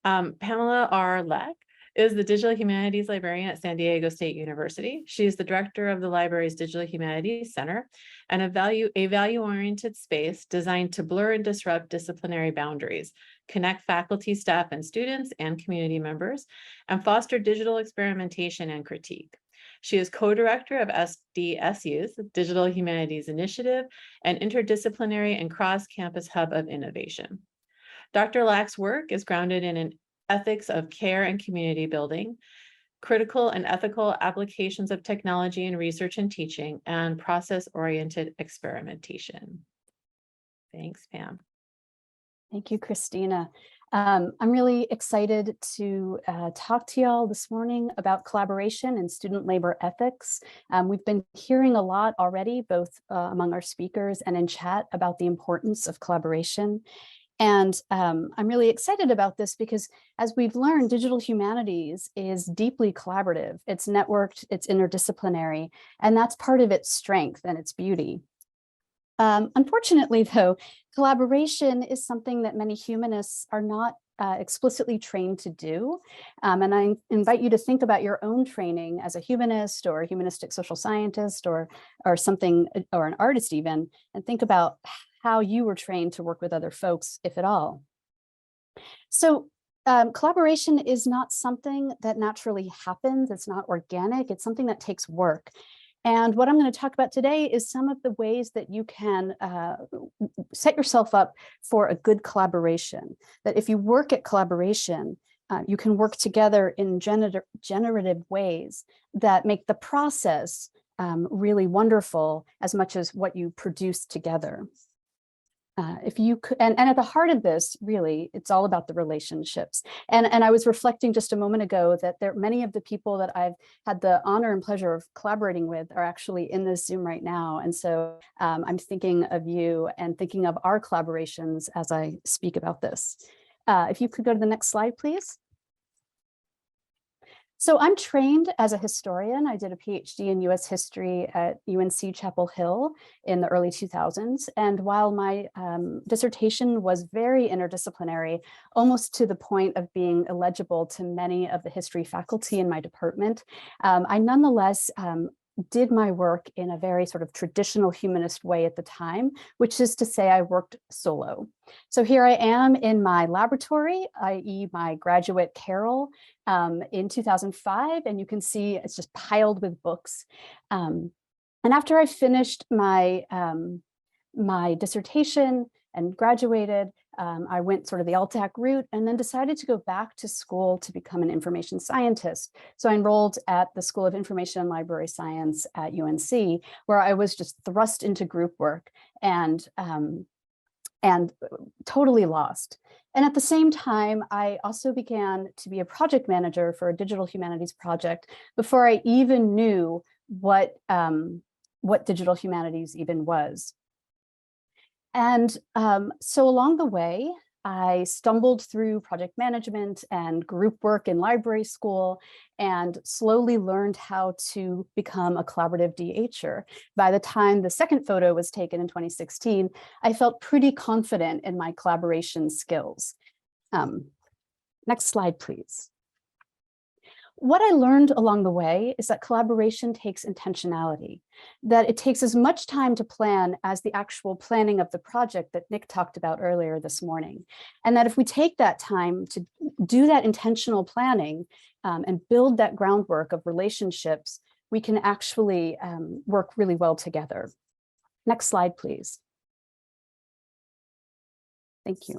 Pamela R. Lack is the Digital Humanities Librarian at San Diego State University. She is the director of the library's Digital Humanities Center and a value-oriented space designed to blur and disrupt disciplinary boundaries, connect faculty, staff, and students and community members, and foster digital experimentation and critique. She is co-director of SDSU's Digital Humanities Initiative, an interdisciplinary and cross-campus hub of innovation. Dr. Lack's work is grounded in an ethics of care and community building, critical and ethical applications of technology in research and teaching, and process-oriented experimentation. Thanks, Pam. Thank you, Christina. I'm really excited to talk to y'all this morning about collaboration and student labor ethics. We've been hearing a lot already, both among our speakers and in chat, about the importance of collaboration. And I'm really excited about this because, as we've learned, digital humanities is deeply collaborative. It's networked, it's interdisciplinary, and that's part of its strength and its beauty. Unfortunately, though, collaboration is something that many humanists are not explicitly trained to do. And I invite you to think about your own training as a humanist or a humanistic social scientist or something, or an artist even, and think about how you were trained to work with other folks, if at all. So collaboration is not something that naturally happens. It's not organic. It's something that takes work. And what I'm going to talk about today is some of the ways that you can set yourself up for a good collaboration. That if you work at collaboration, you can work together in generative ways that make the process really wonderful as much as what you produce together. If you could, and at the heart of this, really, it's all about the relationships. And I was reflecting just a moment ago that many of the people that I've had the honor and pleasure of collaborating with are actually in this Zoom right now. And so I'm thinking of you and thinking of our collaborations as I speak about this. If you could go to the next slide, please. So I'm trained as a historian. I did a PhD in US history at UNC Chapel Hill in the early 2000s. And while my dissertation was very interdisciplinary, almost to the point of being illegible to many of the history faculty in my department, I nonetheless did my work in a very sort of traditional humanist way at the time, which is to say I worked solo. So here I am in my laboratory, i.e. my graduate carrel in 2005, and you can see it's just piled with books. And after I finished my, my dissertation and graduated, I went sort of the LTAC route and then decided to go back to school to become an information scientist. So I enrolled at the School of Information and Library Science at UNC, where I was just thrust into group work and totally lost. And at the same time, I also began to be a project manager for a digital humanities project before I even knew what digital humanities even was. And so along the way, I stumbled through project management and group work in library school and slowly learned how to become a collaborative DHer. By the time the second photo was taken in 2016, I felt pretty confident in my collaboration skills. Next slide, please. What I learned along the way is that collaboration takes intentionality, that it takes as much time to plan as the actual planning of the project that Nick talked about earlier this morning. And that if we take that time to do that intentional planning and build that groundwork of relationships, we can actually work really well together. Next slide, please. Thank you.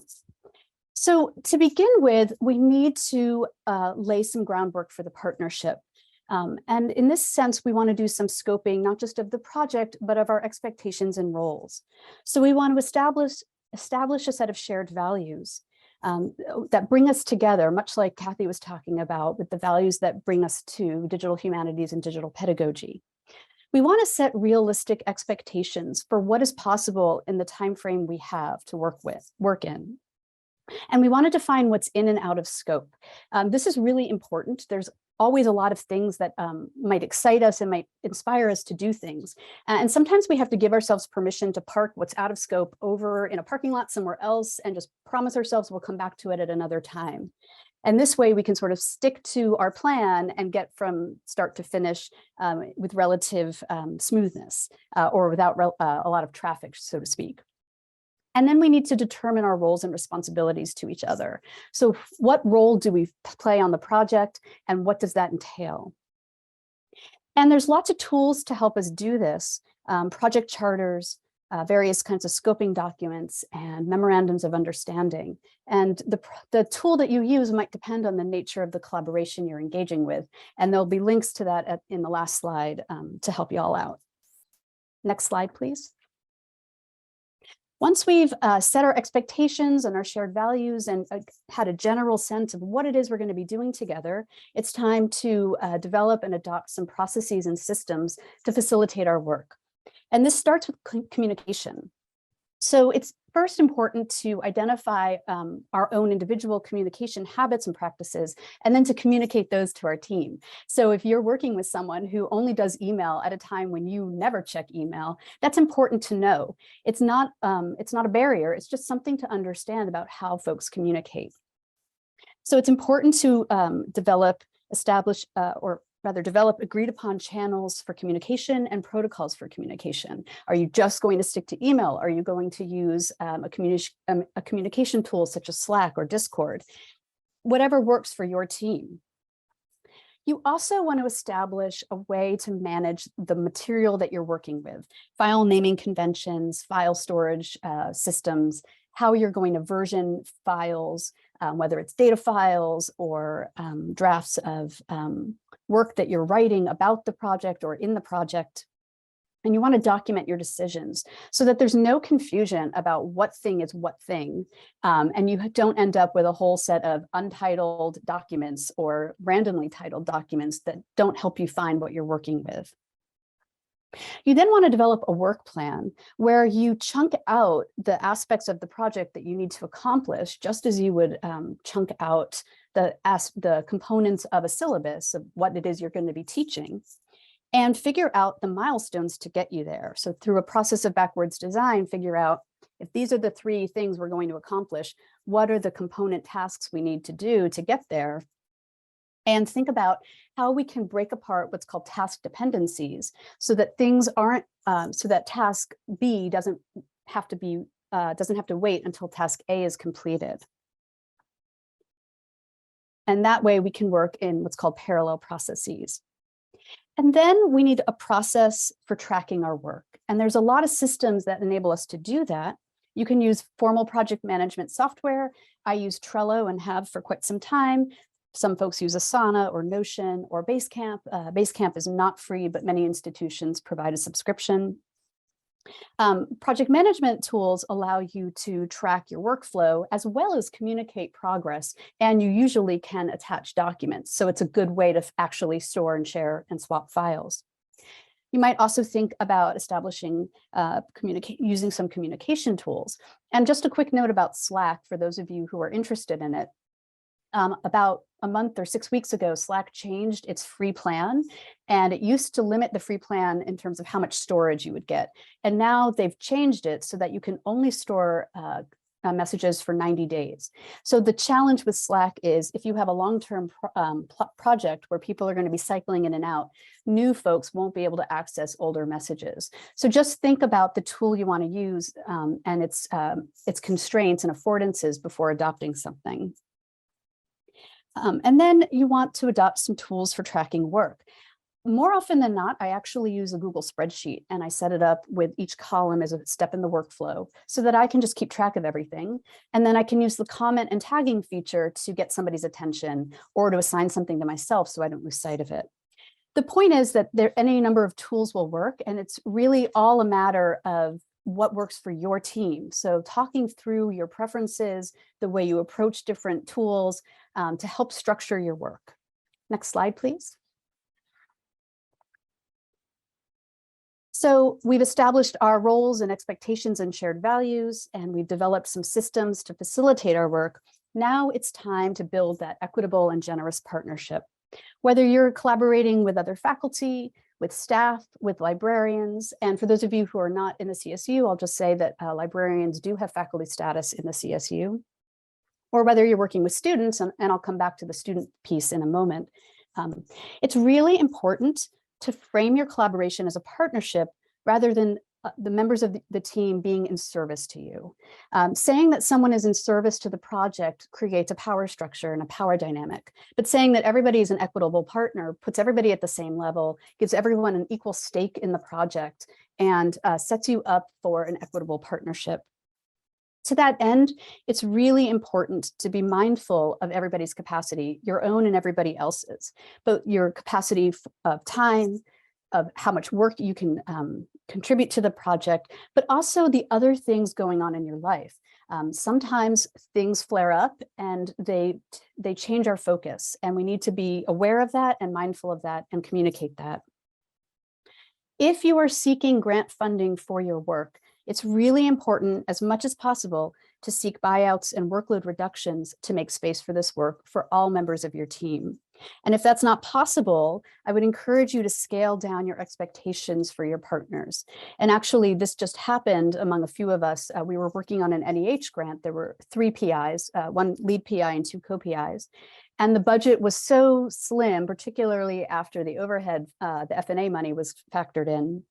So to begin with, we need to lay some groundwork for the partnership. And in this sense, we want to do some scoping, not just of the project, but of our expectations and roles. So we want to establish a set of shared values that bring us together, much like Kathy was talking about with the values that bring us to digital humanities and digital pedagogy. We want to set realistic expectations for what is possible in the time frame we have to work in. And we want to define what's in and out of scope. This is really important. There's always a lot of things that might excite us and might inspire us to do things. And sometimes we have to give ourselves permission to park what's out of scope over in a parking lot somewhere else and just promise ourselves we'll come back to it at another time. And this way we can sort of stick to our plan and get from start to finish with relative smoothness or without a lot of traffic, so to speak. And then we need to determine our roles and responsibilities to each other. So what role do we play on the project and what does that entail? And there's lots of tools to help us do this, project charters, various kinds of scoping documents and memorandums of understanding. And the tool that you use might depend on the nature of the collaboration you're engaging with. And there'll be links to that in the last slide to help you all out. Next slide, please. Once we've set our expectations and our shared values and had a general sense of what it is we're going to be doing together, it's time to develop and adopt some processes and systems to facilitate our work. And this starts with communication. So it's first important to identify our own individual communication habits and practices, and then to communicate those to our team. So if you're working with someone who only does email at a time when you never check email, that's important to know. It's not a barrier, it's just something to understand about how folks communicate. So it's important to develop agreed upon channels for communication and protocols for communication. Are you just going to stick to email? Are you going to use a communication tool such as Slack or Discord? Whatever works for your team. You also want to establish a way to manage the material that you're working with, file naming conventions, file storage systems, how you're going to version files, whether it's data files or drafts of work that you're writing about the project or in the project. And you want to document your decisions so that there's no confusion about what thing is what thing. And you don't end up with a whole set of untitled documents or randomly titled documents that don't help you find what you're working with. You then want to develop a work plan where you chunk out the aspects of the project that you need to accomplish, just as you would chunk out the components of a syllabus of what it is you're going to be teaching, and figure out the milestones to get you there. So through a process of backwards design, figure out if these are the 3 things we're going to accomplish, what are the component tasks we need to do to get there? And think about how we can break apart what's called task dependencies so that things aren't, so that task B doesn't have to wait until task A is completed. And that way we can work in what's called parallel processes. And then we need a process for tracking our work. And there's a lot of systems that enable us to do that. You can use formal project management software. I use Trello and have for quite some time. Some folks use Asana or Notion or Basecamp. Basecamp is not free, but many institutions provide a subscription. Project management tools allow you to track your workflow as well as communicate progress, and you usually can attach documents. So it's a good way to actually store and share and swap files. You might also think about establishing, using some communication tools. And just a quick note about Slack for those of you who are interested in it. About a month or 6 weeks ago, Slack changed its free plan, and it used to limit the free plan in terms of how much storage you would get. And now they've changed it so that you can only store messages for 90 days. So the challenge with Slack is if you have a long-term project where people are going to be cycling in and out, new folks won't be able to access older messages. So just think about the tool you want to use and its constraints and affordances before adopting something. And then you want to adopt some tools for tracking work. More often than not, I actually use a Google spreadsheet and I set it up with each column as a step in the workflow so that I can just keep track of everything. And then I can use the comment and tagging feature to get somebody's attention or to assign something to myself so I don't lose sight of it. The point is that any number of tools will work, and it's really all a matter of what works for your team. So talking through your preferences, the way you approach different tools to help structure your work. Next slide, please. So we've established our roles and expectations and shared values, and we've developed some systems to facilitate our work. Now it's time to build that equitable and generous partnership. Whether you're collaborating with other faculty, with staff, with librarians, and for those of you who are not in the CSU, I'll just say that librarians do have faculty status in the CSU, or whether you're working with students, and I'll come back to the student piece in a moment. It's really important to frame your collaboration as a partnership rather than the members of the team being in service to you. Saying that someone is in service to the project creates a power structure and a power dynamic, but saying that everybody is an equitable partner puts everybody at the same level, gives everyone an equal stake in the project, and sets you up for an equitable partnership. To that end, it's really important to be mindful of everybody's capacity, your own and everybody else's, but your capacity of time, of how much work you can contribute to the project, but also the other things going on in your life. Sometimes things flare up and they change our focus, and we need to be aware of that and mindful of that and communicate that. If you are seeking grant funding for your work, it's really important, as much as possible, to seek buyouts and workload reductions to make space for this work for all members of your team. And if that's not possible, I would encourage you to scale down your expectations for your partners. And actually, this just happened among a few of us. We were working on an NEH grant. There were 3 PIs, 1 lead PI and 2 co-PIs. And the budget was so slim, particularly after the overhead, the F&A money was factored in,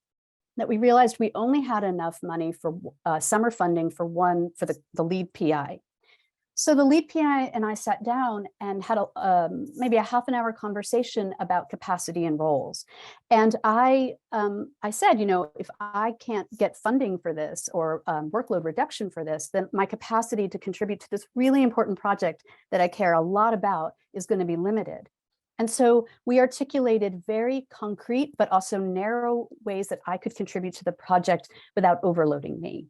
that we realized we only had enough money for summer funding for the lead PI. So the lead PI and I sat down and had maybe a half-an-hour conversation about capacity and roles. And I said, you know, if I can't get funding for this or workload reduction for this, then my capacity to contribute to this really important project that I care a lot about is going to be limited. And so we articulated very concrete, but also narrow ways that I could contribute to the project without overloading me.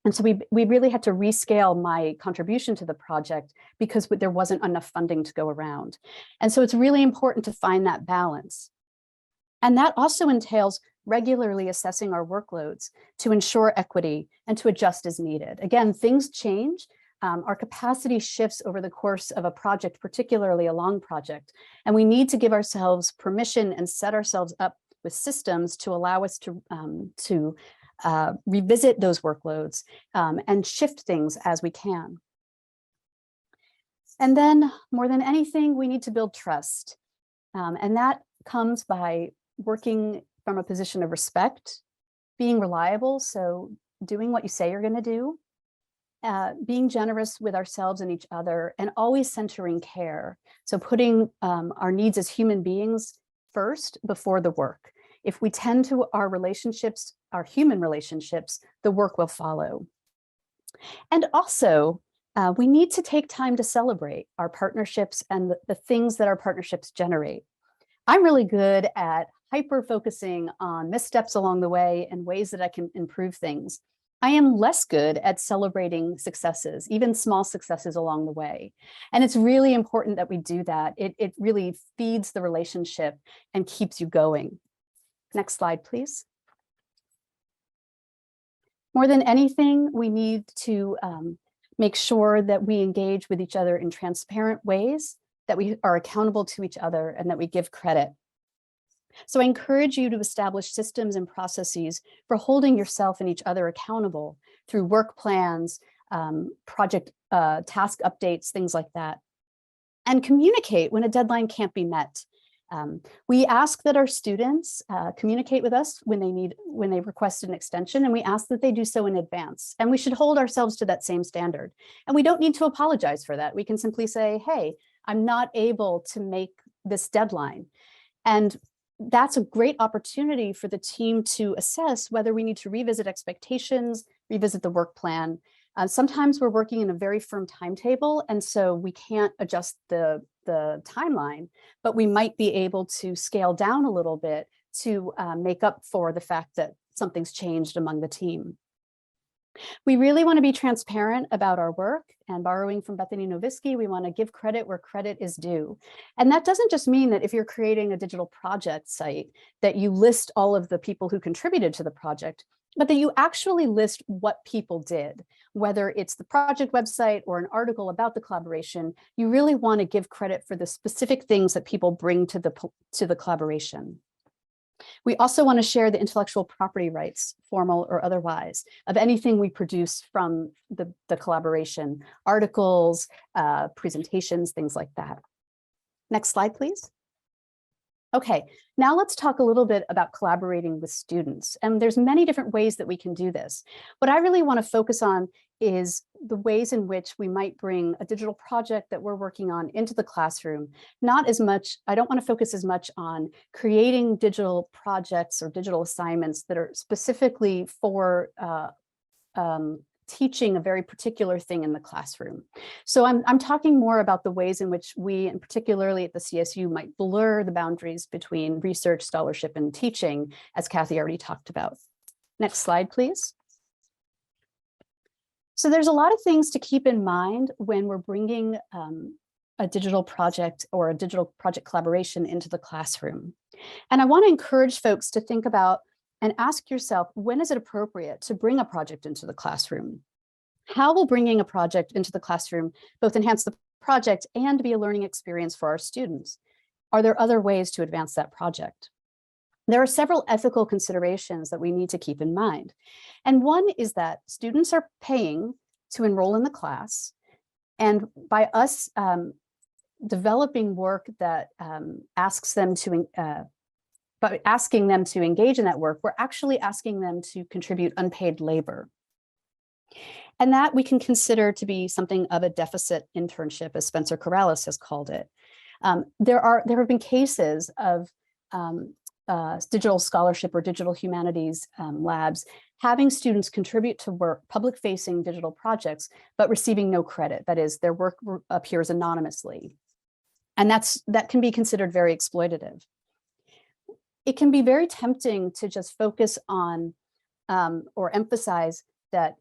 And so we really had to rescale my contribution to the project because there wasn't enough funding to go around. And so it's really important to find that balance. And that also entails regularly assessing our workloads to ensure equity and to adjust as needed. Again, things change. Our capacity shifts over the course of a project, particularly a long project, and we need to give ourselves permission and set ourselves up with systems to allow us to revisit those workloads and shift things as we can. And then, more than anything, we need to build trust, and that comes by working from a position of respect, being reliable, so doing what you say you're going to do, being generous with ourselves and each other, and always centering care. So putting our needs as human beings first before the work. If we tend to our relationships, our human relationships, the work will follow. And also, we need to take time to celebrate our partnerships and the things that our partnerships generate. I'm really good at hyper-focusing on missteps along the way and ways that I can improve things. I am less good at celebrating successes, even small successes along the way. And it's really important that we do that. It really feeds the relationship and keeps you going. Next slide, please. More than anything, we need to make sure that we engage with each other in transparent ways, that we are accountable to each other, and that we give credit. So I encourage you to establish systems and processes for holding yourself and each other accountable through work plans, project task updates, things like that. And communicate when a deadline can't be met. We ask that our students communicate with us when they request an extension, and we ask that they do so in advance. And we should hold ourselves to that same standard. And we don't need to apologize for that. We can simply say, hey, I'm not able to make this deadline. And that's a great opportunity for the team to assess whether we need to revisit expectations, revisit the work plan. Sometimes we're working in a very firm timetable, and so we can't adjust the timeline, but we might be able to scale down a little bit to make up for the fact that something's changed among the team. We really want to be transparent about our work, and borrowing from Bethany Novisky, we want to give credit where credit is due. And that doesn't just mean that if you're creating a digital project site that you list all of the people who contributed to the project. but that you actually list what people did, whether it's the project website or an article about the collaboration. You really want to give credit for the specific things that people bring to the collaboration. We also want to share the intellectual property rights, formal or otherwise, of anything we produce from the collaboration, articles, presentations, things like that. Next slide, please. Okay, now let's talk a little bit about collaborating with students. And there's many different ways that we can do this. What I really want to focus on is the ways in which we might bring a digital project that we're working on into the classroom. Not as much, I don't want to focus as much on creating digital projects or digital assignments that are specifically for teaching a very particular thing in the classroom. So I'm talking more about the ways in which we, and particularly at the CSU, might blur the boundaries between research, scholarship, and teaching, as Kathy already talked about. Next slide, please. So there's a lot of things to keep in mind when we're bringing a digital project or a digital project collaboration into the classroom. And I want to encourage folks to think about and ask yourself, when is it appropriate to bring a project into the classroom? How will bringing a project into the classroom both enhance the project and be a learning experience for our students? Are there other ways to advance that project? There are several ethical considerations that we need to keep in mind. And one is that students are paying to enroll in the class. And by us developing work that asks them to but asking them to engage in that work, we're actually asking them to contribute unpaid labor. And that we can consider to be something of a deficit internship, as Spencer Corrales has called it. There have been cases of digital scholarship or digital humanities labs having students contribute to work, public-facing digital projects, but receiving no credit. That is, their work appears anonymously. And that can be considered very exploitative. It can be very tempting to just focus on or emphasize that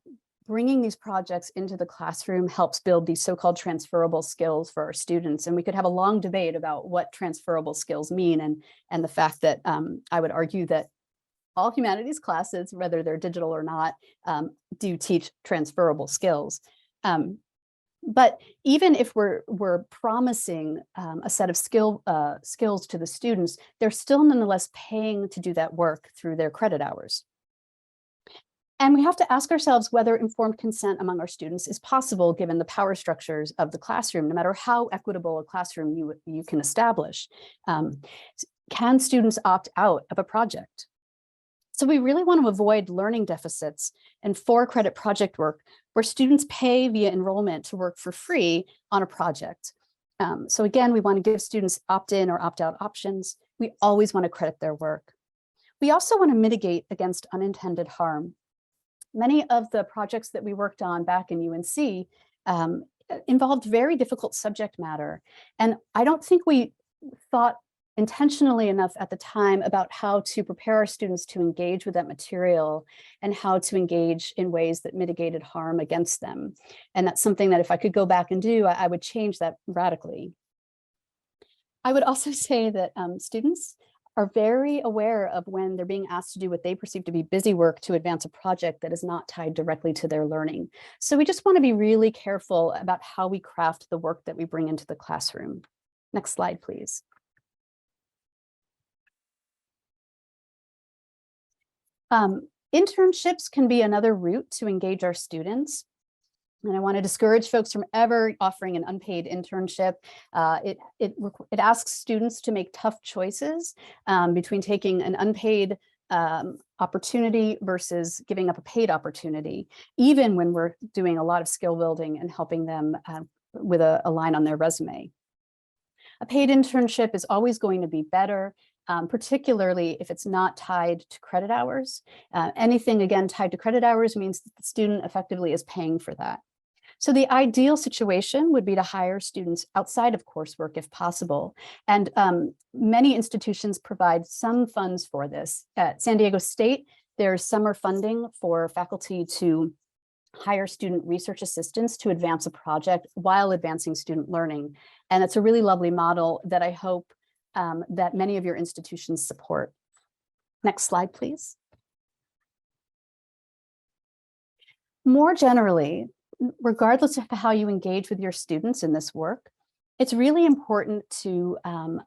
bringing these projects into the classroom helps build these so-called transferable skills for our students. And we could have a long debate about what transferable skills mean, and the fact that I would argue that all humanities classes, whether they're digital or not, do teach transferable skills. But even if we're promising a set of skills to the students, they're still nonetheless paying to do that work through their credit hours. And we have to ask ourselves whether informed consent among our students is possible given the power structures of the classroom, no matter how equitable a classroom you can establish. Can students opt out of a project? So we really want to avoid learning deficits and for-credit project work where students pay via enrollment to work for free on a project. So again, we want to give students opt-in or opt-out options. We always want to credit their work. We also want to mitigate against unintended harm. Many of the projects that we worked on back in UNC involved very difficult subject matter. And I don't think we thought intentionally enough at the time about how to prepare our students to engage with that material and how to engage in ways that mitigated harm against them. And that's something that if I could go back and do, I would change that radically. I would also say that students are very aware of when they're being asked to do what they perceive to be busy work to advance a project that is not tied directly to their learning. So we just want to be really careful about how we craft the work that we bring into the classroom. Next slide, please. Internships can be another route to engage our students. And I want to discourage folks from ever offering an unpaid internship. It asks students to make tough choices between taking an unpaid opportunity versus giving up a paid opportunity, even when we're doing a lot of skill building and helping them with a line on their resume. A paid internship is always going to be better, particularly if it's not tied to credit hours. Anything, again, tied to credit hours means that the student effectively is paying for that. So the ideal situation would be to hire students outside of coursework if possible. And many institutions provide some funds for this. At San Diego State, there's summer funding for faculty to hire student research assistants to advance a project while advancing student learning. And it's a really lovely model that I hope that many of your institutions support. Next slide, please. More generally, regardless of how you engage with your students in this work, it's really important to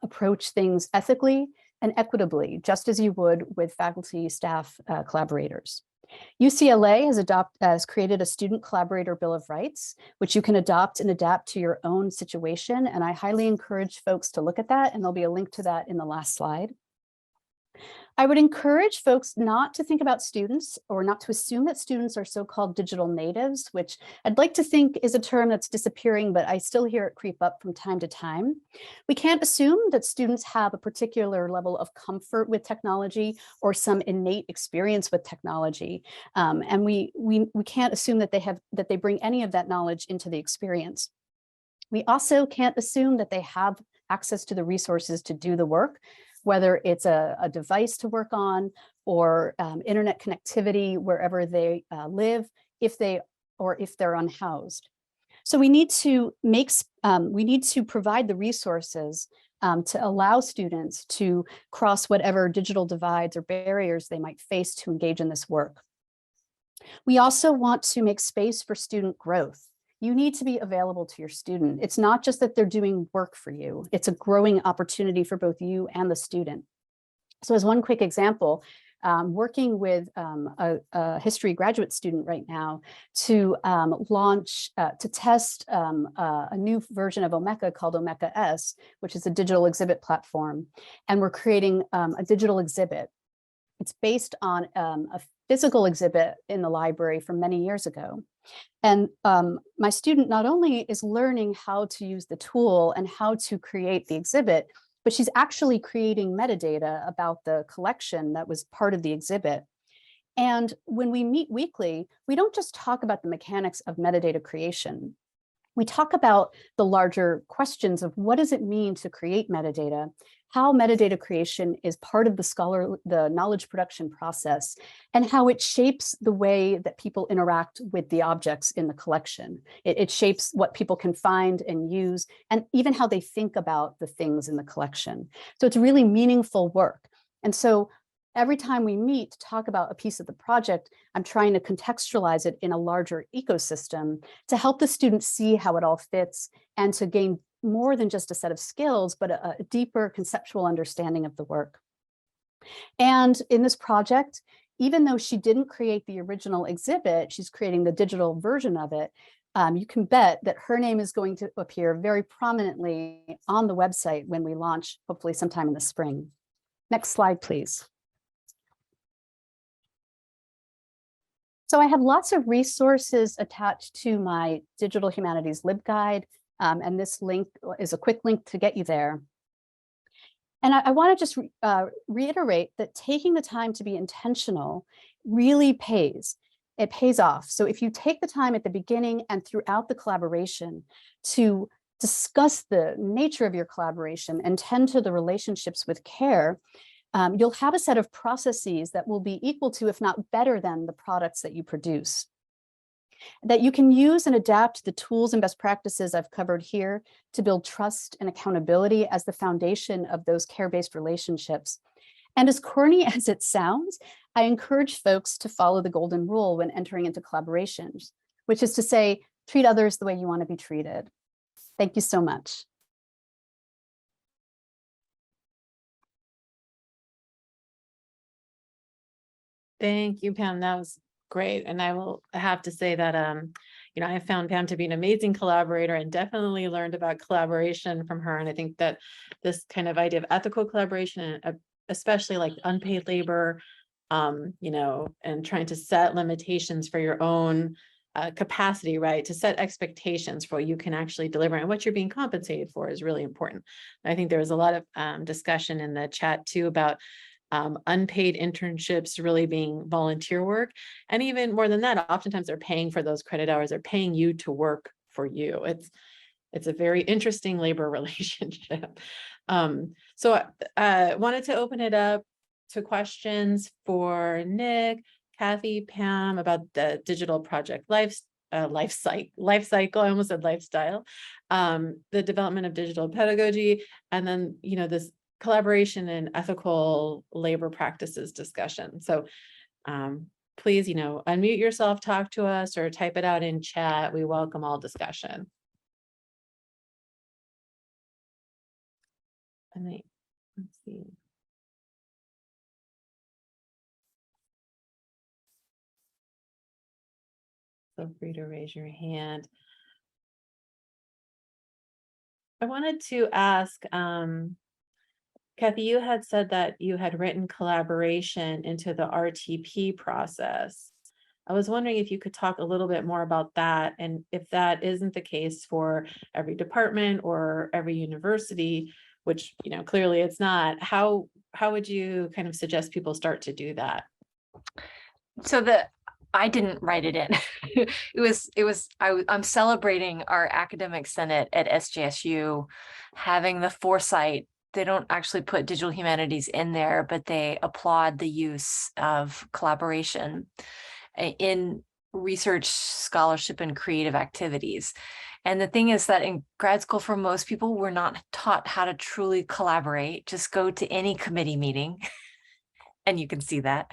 approach things ethically and equitably, just as you would with faculty, staff, collaborators. UCLA has created a Student Collaborator Bill of Rights, which you can adopt and adapt to your own situation. And I highly encourage folks to look at that, and there'll be a link to that in the last slide. I would encourage folks not to think about students or not to assume that students are so-called digital natives, which I'd like to think is a term that's disappearing, but I still hear it creep up from time to time. We can't assume that students have a particular level of comfort with technology or some innate experience with technology. And we can't assume that they bring any of that knowledge into the experience. We also can't assume that they have access to the resources to do the work, whether it's a device to work on or internet connectivity wherever they live, if they're unhoused. So we need to provide the resources to allow students to cross whatever digital divides or barriers they might face to engage in this work. We also want to make space for student growth. You need to be available to your student. It's not just that they're doing work for you. It's a growing opportunity for both you and the student. So as one quick example, working with a history graduate student right now to test a new version of Omeka called Omeka S, which is a digital exhibit platform. And we're creating a digital exhibit. It's based on a physical exhibit in the library from many years ago. And my student not only is learning how to use the tool and how to create the exhibit, but she's actually creating metadata about the collection that was part of the exhibit. And when we meet weekly, we don't just talk about the mechanics of metadata creation. We talk about the larger questions of what does it mean to create metadata, how metadata creation is part of the knowledge production process, and how it shapes the way that people interact with the objects in the collection. It shapes what people can find and use, and even how they think about the things in the collection. So it's really meaningful work. And so every time we meet to talk about a piece of the project, I'm trying to contextualize it in a larger ecosystem to help the students see how it all fits and to gain more than just a set of skills, but a deeper conceptual understanding of the work. And in this project, even though she didn't create the original exhibit, she's creating the digital version of it. You can bet that her name is going to appear very prominently on the website when we launch, hopefully sometime in the spring. Next slide, please. So I have lots of resources attached to my Digital Humanities LibGuide, and this link is a quick link to get you there. And I want to just reiterate that taking the time to be intentional really pays. It pays off. So if you take the time at the beginning and throughout the collaboration to discuss the nature of your collaboration and tend to the relationships with care, you'll have a set of processes that will be equal to, if not better than, the products that you produce. That you can use and adapt the tools and best practices I've covered here to build trust and accountability as the foundation of those care-based relationships. And as corny as it sounds, I encourage folks to follow the golden rule when entering into collaborations, which is to say, treat others the way you want to be treated. Thank you so much. Thank you, Pam. That was great. And I will have to say that, I found Pam to be an amazing collaborator and definitely learned about collaboration from her. And I think that this kind of idea of ethical collaboration, especially like unpaid labor, and trying to set limitations for your own capacity, right? To set expectations for what you can actually deliver and what you're being compensated for is really important. I think there was a lot of discussion in the chat too about unpaid internships really being volunteer work. And even more than that, oftentimes they're paying for those credit hours, they're paying you to work for you. It's a very interesting labor relationship. So I wanted to open it up to questions for Nick, Kathy, Pam about the digital project life cycle. I almost said lifestyle, the development of digital pedagogy, and then, this collaboration and ethical labor practices discussion. So please, unmute yourself, talk to us, or type it out in chat. We welcome all discussion. Let's see. Feel free to raise your hand. I wanted to ask, Kathy, you had said that you had written collaboration into the RTP process. I was wondering if you could talk a little bit more about that, and if that isn't the case for every department or every university, which clearly it's not, how would you kind of suggest people start to do that? So I didn't write it in. I'm celebrating our academic senate at SJSU having the foresight. They don't actually put digital humanities in there, but they applaud the use of collaboration in research, scholarship, and creative activities. And the thing is that in grad school, for most people, we're not taught how to truly collaborate. Just go to any committee meeting and you can see that.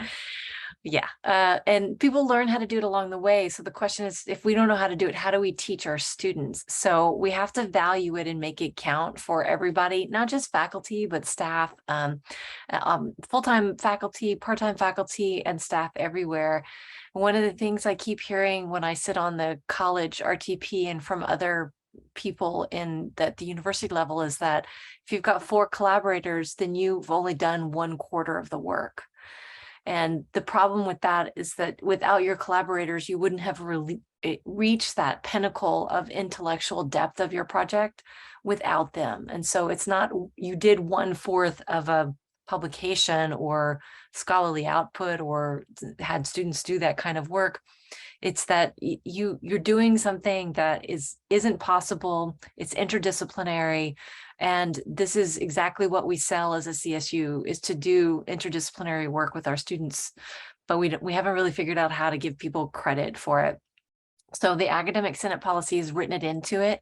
Yeah, and people learn how to do it along the way. So the question is, if we don't know how to do it, how do we teach our students? So we have to value it and make it count for everybody, not just faculty, but staff, full-time faculty, part-time faculty, and staff everywhere. One of the things I keep hearing when I sit on the college RTP and from other people at the university level is that if you've got 4 collaborators, then you've only done 1/4 of the work. And the problem with that is that without your collaborators, you wouldn't have really reached that pinnacle of intellectual depth of your project without them. And so it's not, you did 1/4 of a publication or scholarly output or had students do that kind of work. It's that you're doing something that isn't possible. It's interdisciplinary. And this is exactly what we sell as a CSU, is to do interdisciplinary work with our students, but we haven't really figured out how to give people credit for it. So the academic senate policy has written it into it.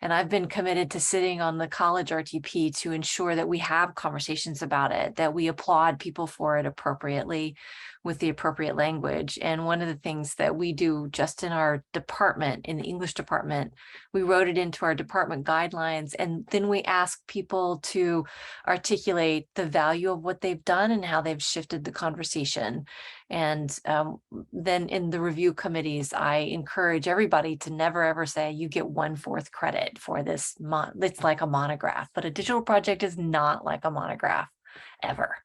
And I've been committed to sitting on the college RTP to ensure that we have conversations about it, that we applaud people for it appropriately with the appropriate language. And one of the things that we do just in our department, in the English department, we wrote it into our department guidelines. And then we ask people to articulate the value of what they've done and how they've shifted the conversation. And then in the review committees, I encourage everybody to never ever say you get 1/4 credit for this. It's like a monograph, but a digital project is not like a monograph ever.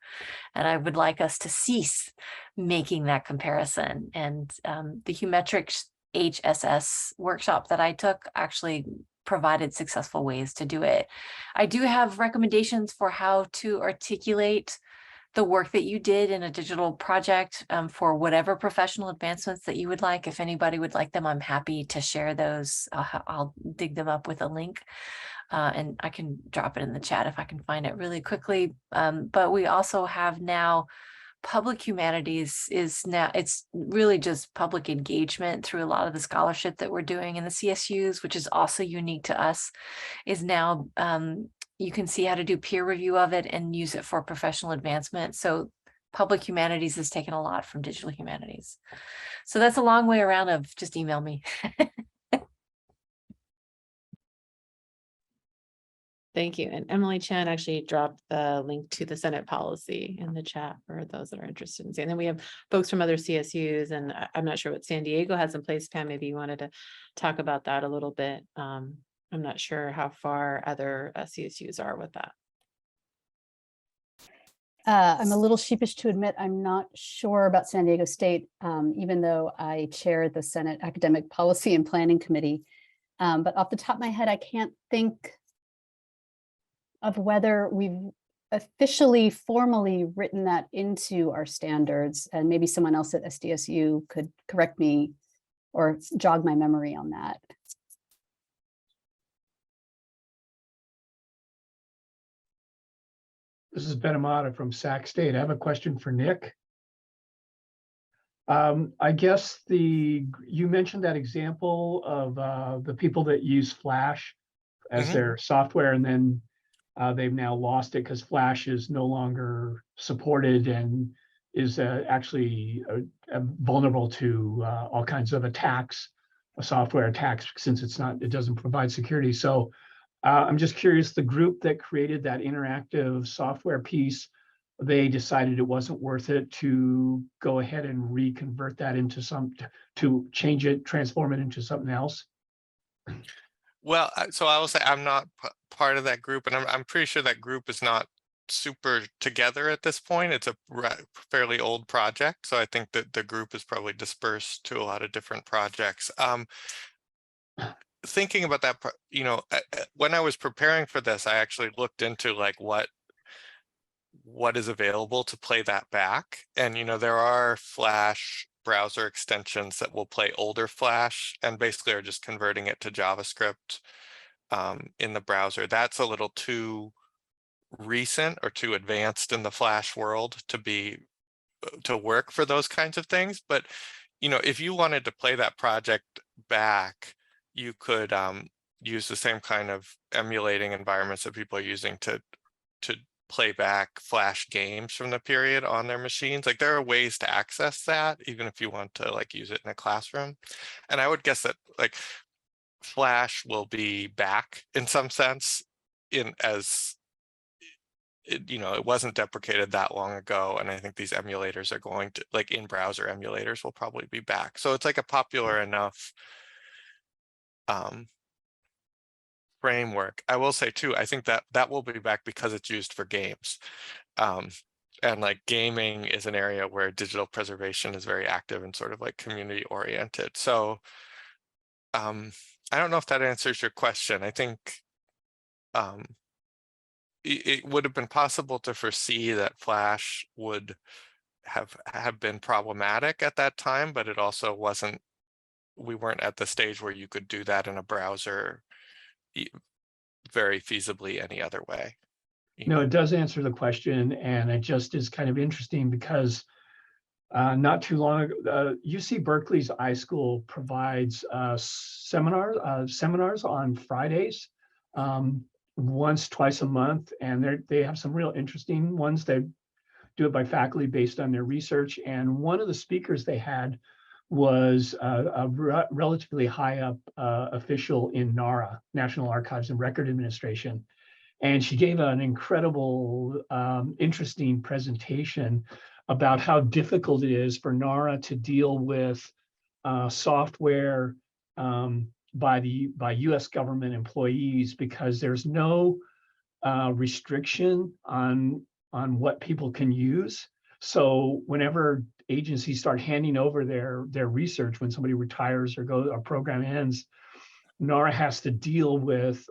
And I would like us to cease making that comparison. And the Humetrics HSS workshop that I took actually provided successful ways to do it. I do have recommendations for how to articulate the work that you did in a digital project for whatever professional advancements that you would like. If anybody would like them, I'm happy to share those. I'll dig them up with a link and I can drop it in the chat if I can find it really quickly. But we also have now public humanities it's really just public engagement through a lot of the scholarship that we're doing in the CSUs, which is also unique to us, is now you can see how to do peer review of it and use it for professional advancement. So public humanities has taken a lot from digital humanities. So that's a long way around of just email me. Thank you. And Emily Chan actually dropped the link to the Senate policy in the chat for those that are interested in seeing. And then we have folks from other CSUs, and I'm not sure what San Diego has in place. Pam, maybe you wanted to talk about that a little bit. I'm not sure how far other CSUs are with that. I'm a little sheepish to admit I'm not sure about San Diego State, even though I chair the Senate Academic Policy and Planning Committee. But off the top of my head, I can't think of whether we've officially, formally written that into our standards, and maybe someone else at SDSU could correct me or jog my memory on that. This is Ben Amata from Sac State. I have a question for Nick. I guess you mentioned that example of the people that use Flash as their software, and then they've now lost it because Flash is no longer supported, and is actually vulnerable to all kinds of attacks, software attacks, since it doesn't provide security. So I'm just curious, the group that created that interactive software piece, they decided it wasn't worth it to go ahead and reconvert that into to change it, transform it into something else. Well, so I will say I'm not part of that group, and I'm pretty sure that group is not super together at this point. It's a fairly old project, so I think that the group is probably dispersed to a lot of different projects. Thinking about that, you know, when I was preparing for this, I actually looked into like what is available to play that back, and you know, there are Flash browser extensions that will play older Flash and basically are just converting it to JavaScript in the browser. That's a little too recent or too advanced in the Flash world to work for those kinds of things. But you know, if you wanted to play that project back, you could use the same kind of emulating environments that people are using to play back Flash games from the period on their machines. Like there are ways to access that, even if you want to like use it in a classroom. And I would guess that like Flash will be back in some sense you know, it wasn't deprecated that long ago. And I think these emulators are going to, like in-browser emulators will probably be back. So it's like a popular enough framework. I will say too, I think that will be back because it's used for games. And like gaming is an area where digital preservation is very active and sort of like community oriented. So I don't know if that answers your question. I think it would have been possible to foresee that Flash would have been problematic at that time, but it also wasn't, we weren't at the stage where you could do that in a browser very feasibly any other way. No, it does answer the question, and it just is kind of interesting because not too long ago, UC Berkeley's iSchool provides seminars on Fridays, twice a month, and they have some real interesting ones. They do it by faculty based on their research, and one of the speakers they had was a relatively high up official in NARA, National Archives and Record Administration. And she gave an incredible, interesting presentation about how difficult it is for NARA to deal with software by US government employees, because there's no restriction on what people can use. So whenever agencies start handing over their research, when somebody retires or a program ends, NARA has to deal with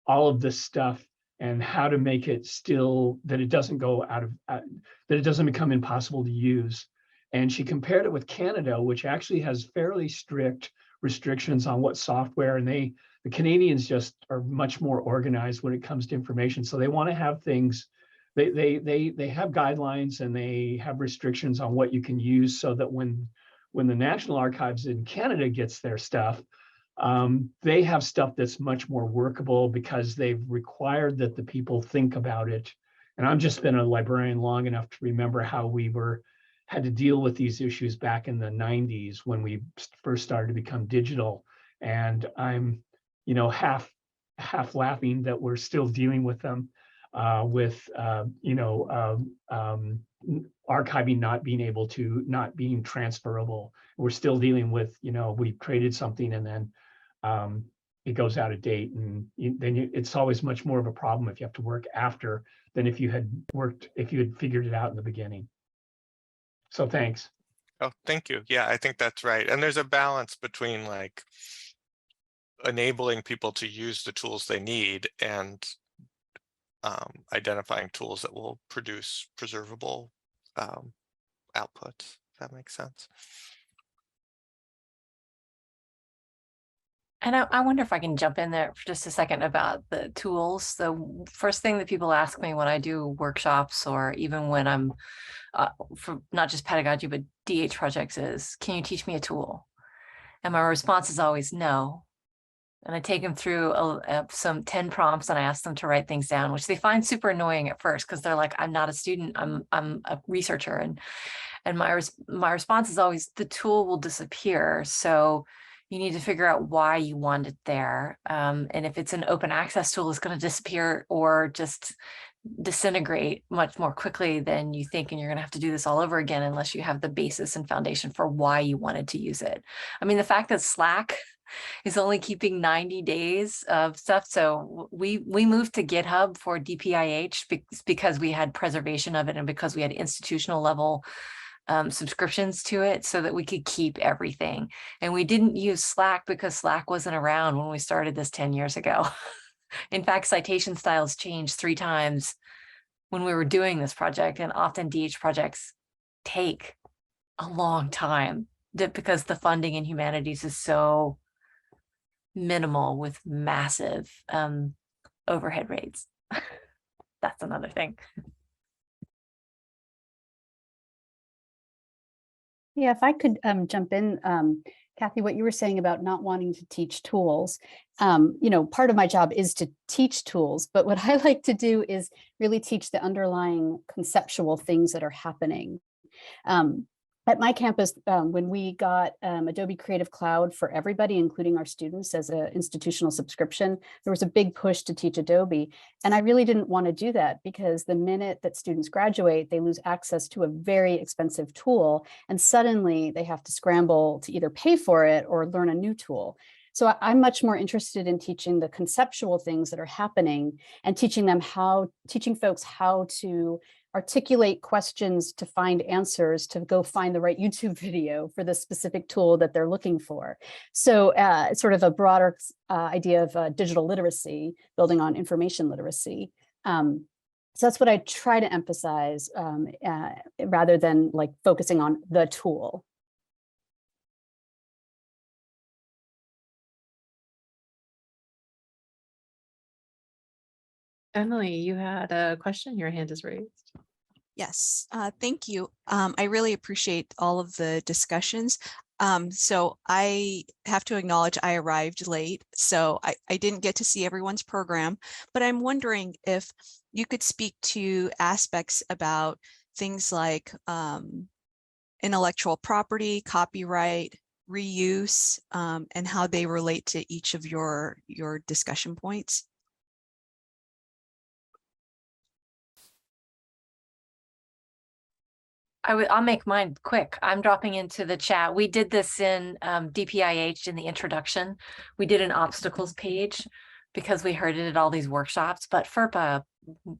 all of this stuff and how to make it still that it doesn't go that it doesn't become impossible to use. And she compared it with Canada, which actually has fairly strict restrictions on what software, and the Canadians just are much more organized when it comes to information. So they want to have things, they have guidelines and they have restrictions on what you can use, so that when the National Archives in Canada gets their stuff, they have stuff that's much more workable because they've required that the people think about it. And I've just been a librarian long enough to remember how we had to deal with these issues back in the 90s when we first started to become digital. And I'm, you know, half laughing that we're still dealing with them, archiving not being transferable. We're still dealing with, you know, we created something and then it goes out of date, and it's always much more of a problem if you have to work after than if you had figured it out in the beginning. So thanks. Oh, thank you. Yeah, I think that's right. And there's a balance between like enabling people to use the tools they need and identifying tools that will produce preservable outputs, if that makes sense. And I wonder if I can jump in there for just a second about the tools. The first thing that people ask me when I do workshops, or even when I'm for not just pedagogy, but DH projects, is, can you teach me a tool? And my response is always no. And I take them through some 10 prompts and I ask them to write things down, which they find super annoying at first because they're like, I'm not a student, I'm a researcher. And my response is always, the tool will disappear. So you need to figure out why you want it there. And if it's an open access tool, it's going to disappear or just disintegrate much more quickly than you think. And you're going to have to do this all over again unless you have the basis and foundation for why you wanted to use it. I mean, the fact that Slack is only keeping 90 days of stuff. So we moved to GitHub for DPIH because we had preservation of it and because we had institutional level subscriptions to it so that we could keep everything. And we didn't use Slack because Slack wasn't around when we started this 10 years ago. In fact, citation styles changed 3 times when we were doing this project, and often DH projects take a long time because the funding in humanities is so minimal with massive overhead rates. That's another thing. Yeah, if I could jump in, Kathy, what you were saying about not wanting to teach tools, part of my job is to teach tools, but what I like to do is really teach the underlying conceptual things that are happening. At my campus, when we got Adobe Creative Cloud for everybody, including our students as an institutional subscription, there was a big push to teach Adobe. And I really didn't want to do that because the minute that students graduate, they lose access to a very expensive tool. And suddenly they have to scramble to either pay for it or learn a new tool. So I'm much more interested in teaching the conceptual things that are happening and teaching folks how to articulate questions to find answers, to go find the right YouTube video for the specific tool that they're looking for. So sort of a broader idea of digital literacy, building on information literacy. So that's what I try to emphasize rather than like focusing on the tool. Emily, you had a question, your hand is raised. Yes, thank you. I really appreciate all of the discussions. So I have to acknowledge I arrived late, so I didn't get to see everyone's program, but I'm wondering if you could speak to aspects about things like intellectual property, copyright, reuse, and how they relate to each of your discussion points. I'll make mine quick. I'm dropping into the chat. We did this in DPIH in the introduction. We did an obstacles page because we heard it at all these workshops, but FERPA,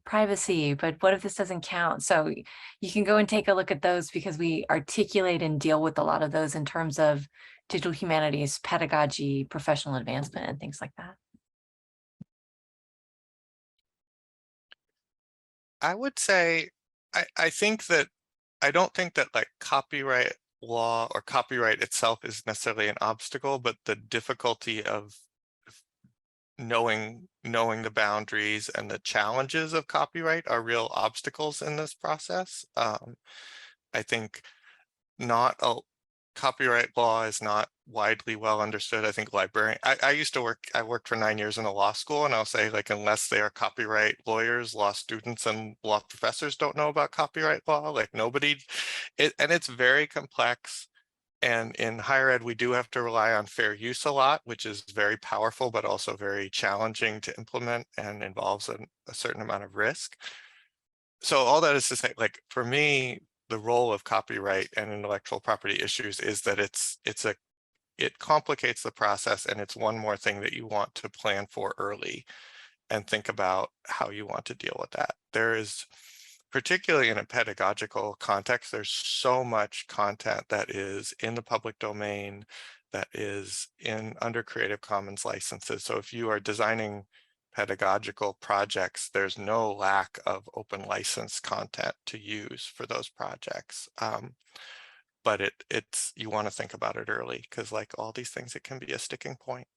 privacy, but what if this doesn't count? So you can go and take a look at those because we articulate and deal with a lot of those in terms of digital humanities, pedagogy, professional advancement, and things like that. I would say, I don't think that like copyright law or copyright itself is necessarily an obstacle, but the difficulty of knowing the boundaries and the challenges of copyright are real obstacles in this process. I think copyright law is not widely well understood. I think I worked for 9 years in a law school, and I'll say, like, unless they are copyright lawyers, law students and law professors don't know about copyright law. Like and it's very complex. And in higher ed, we do have to rely on fair use a lot, which is very powerful, but also very challenging to implement and involves a certain amount of risk. So all that is to say, like, for me, the role of copyright and intellectual property issues is that it complicates the process, and it's one more thing that you want to plan for early and think about how you want to deal with that. There is, particularly in a pedagogical context, there's so much content that is in the public domain, that is under Creative Commons licenses. So if you are designing pedagogical projects, there's no lack of open license content to use for those projects. But you want to think about it early, because like all these things, it can be a sticking point.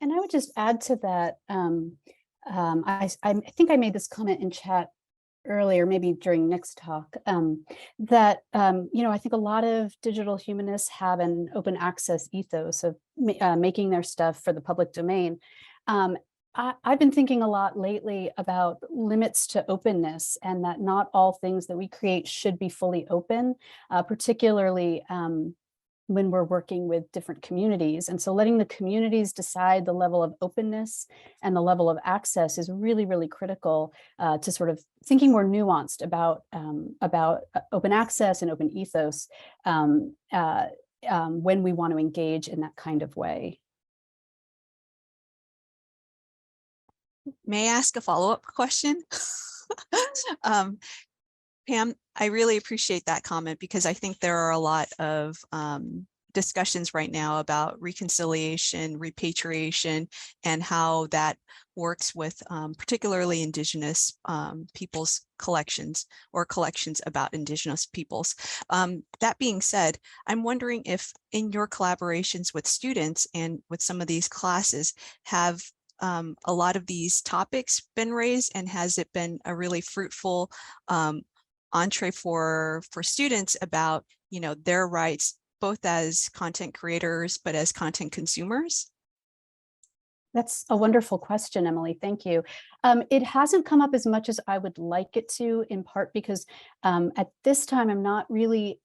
And I would just add to that, I think I made this comment in chat earlier, maybe during Nick's talk, that, I think a lot of digital humanists have an open access ethos of making their stuff for the public domain. I've been thinking a lot lately about limits to openness, and that not all things that we create should be fully open, particularly when we're working with different communities. And so letting the communities decide the level of openness and the level of access is really, really critical to sort of thinking more nuanced about open access and open ethos when we want to engage in that kind of way. May I ask a follow-up question? Pam, I really appreciate that comment, because I think there are a lot of discussions right now about reconciliation, repatriation, and how that works with particularly Indigenous peoples' collections, or collections about Indigenous peoples. That being said, I'm wondering if in your collaborations with students and with some of these classes, have a lot of these topics been raised, and has it been a really fruitful entree for students about, their rights, both as content creators, but as content consumers? That's a wonderful question, Emily. Thank you. It hasn't come up as much as I would like it to, in part because at this time, I'm not really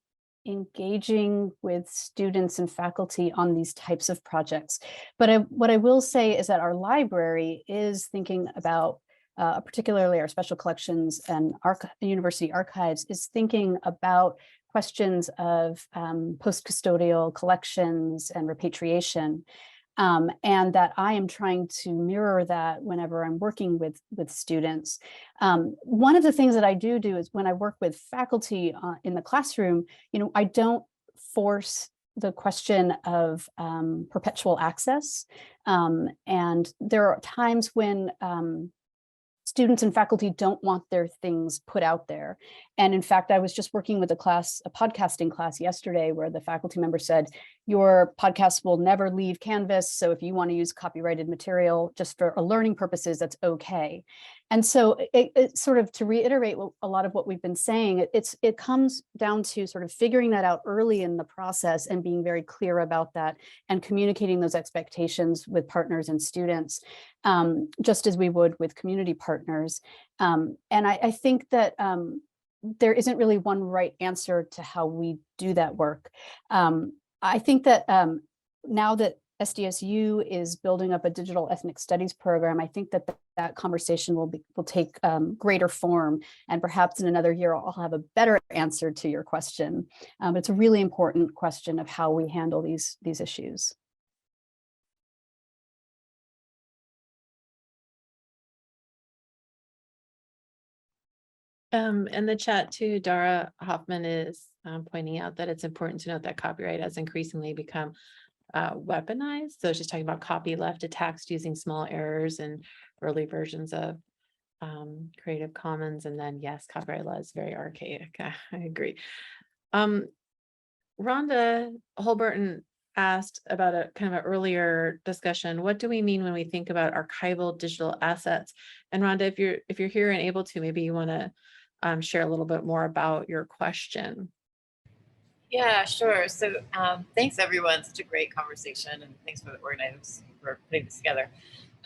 engaging with students and faculty on these types of projects. But what I will say is that our library is thinking about, particularly our special collections and university archives, is thinking about questions of post-custodial collections and repatriation. And that I am trying to mirror that whenever I'm working with students. One of the things that I do is when I work with faculty in the classroom, I don't force the question of perpetual access. And there are times when students and faculty don't want their things put out there. And in fact, I was just working with a podcasting class yesterday, where the faculty member said, your podcast will never leave Canvas. So if you want to use copyrighted material just for learning purposes, that's okay. And so it sort of, to reiterate a lot of what we've been saying, it comes down to sort of figuring that out early in the process and being very clear about that and communicating those expectations with partners and students, just as we would with community partners. And I think that there isn't really one right answer to how we do that work. I think that now that SDSU is building up a digital ethnic studies program, I think that that conversation will take greater form, and perhaps in another year I'll have a better answer to your question. It's a really important question of how we handle these issues. In the chat too, Dara Hoffman is pointing out that it's important to note that copyright has increasingly become weaponized. So she's talking about copyleft attacks using small errors and early versions of Creative Commons. And then yes, copyright law is very archaic. I agree. Rhonda Holberton asked about a kind of an earlier discussion. What do we mean when we think about archival digital assets? And Rhonda, if you're here and able to, maybe you want to share a little bit more about your question. Yeah, sure. So thanks everyone, such a great conversation, and thanks for the organizers for putting this together.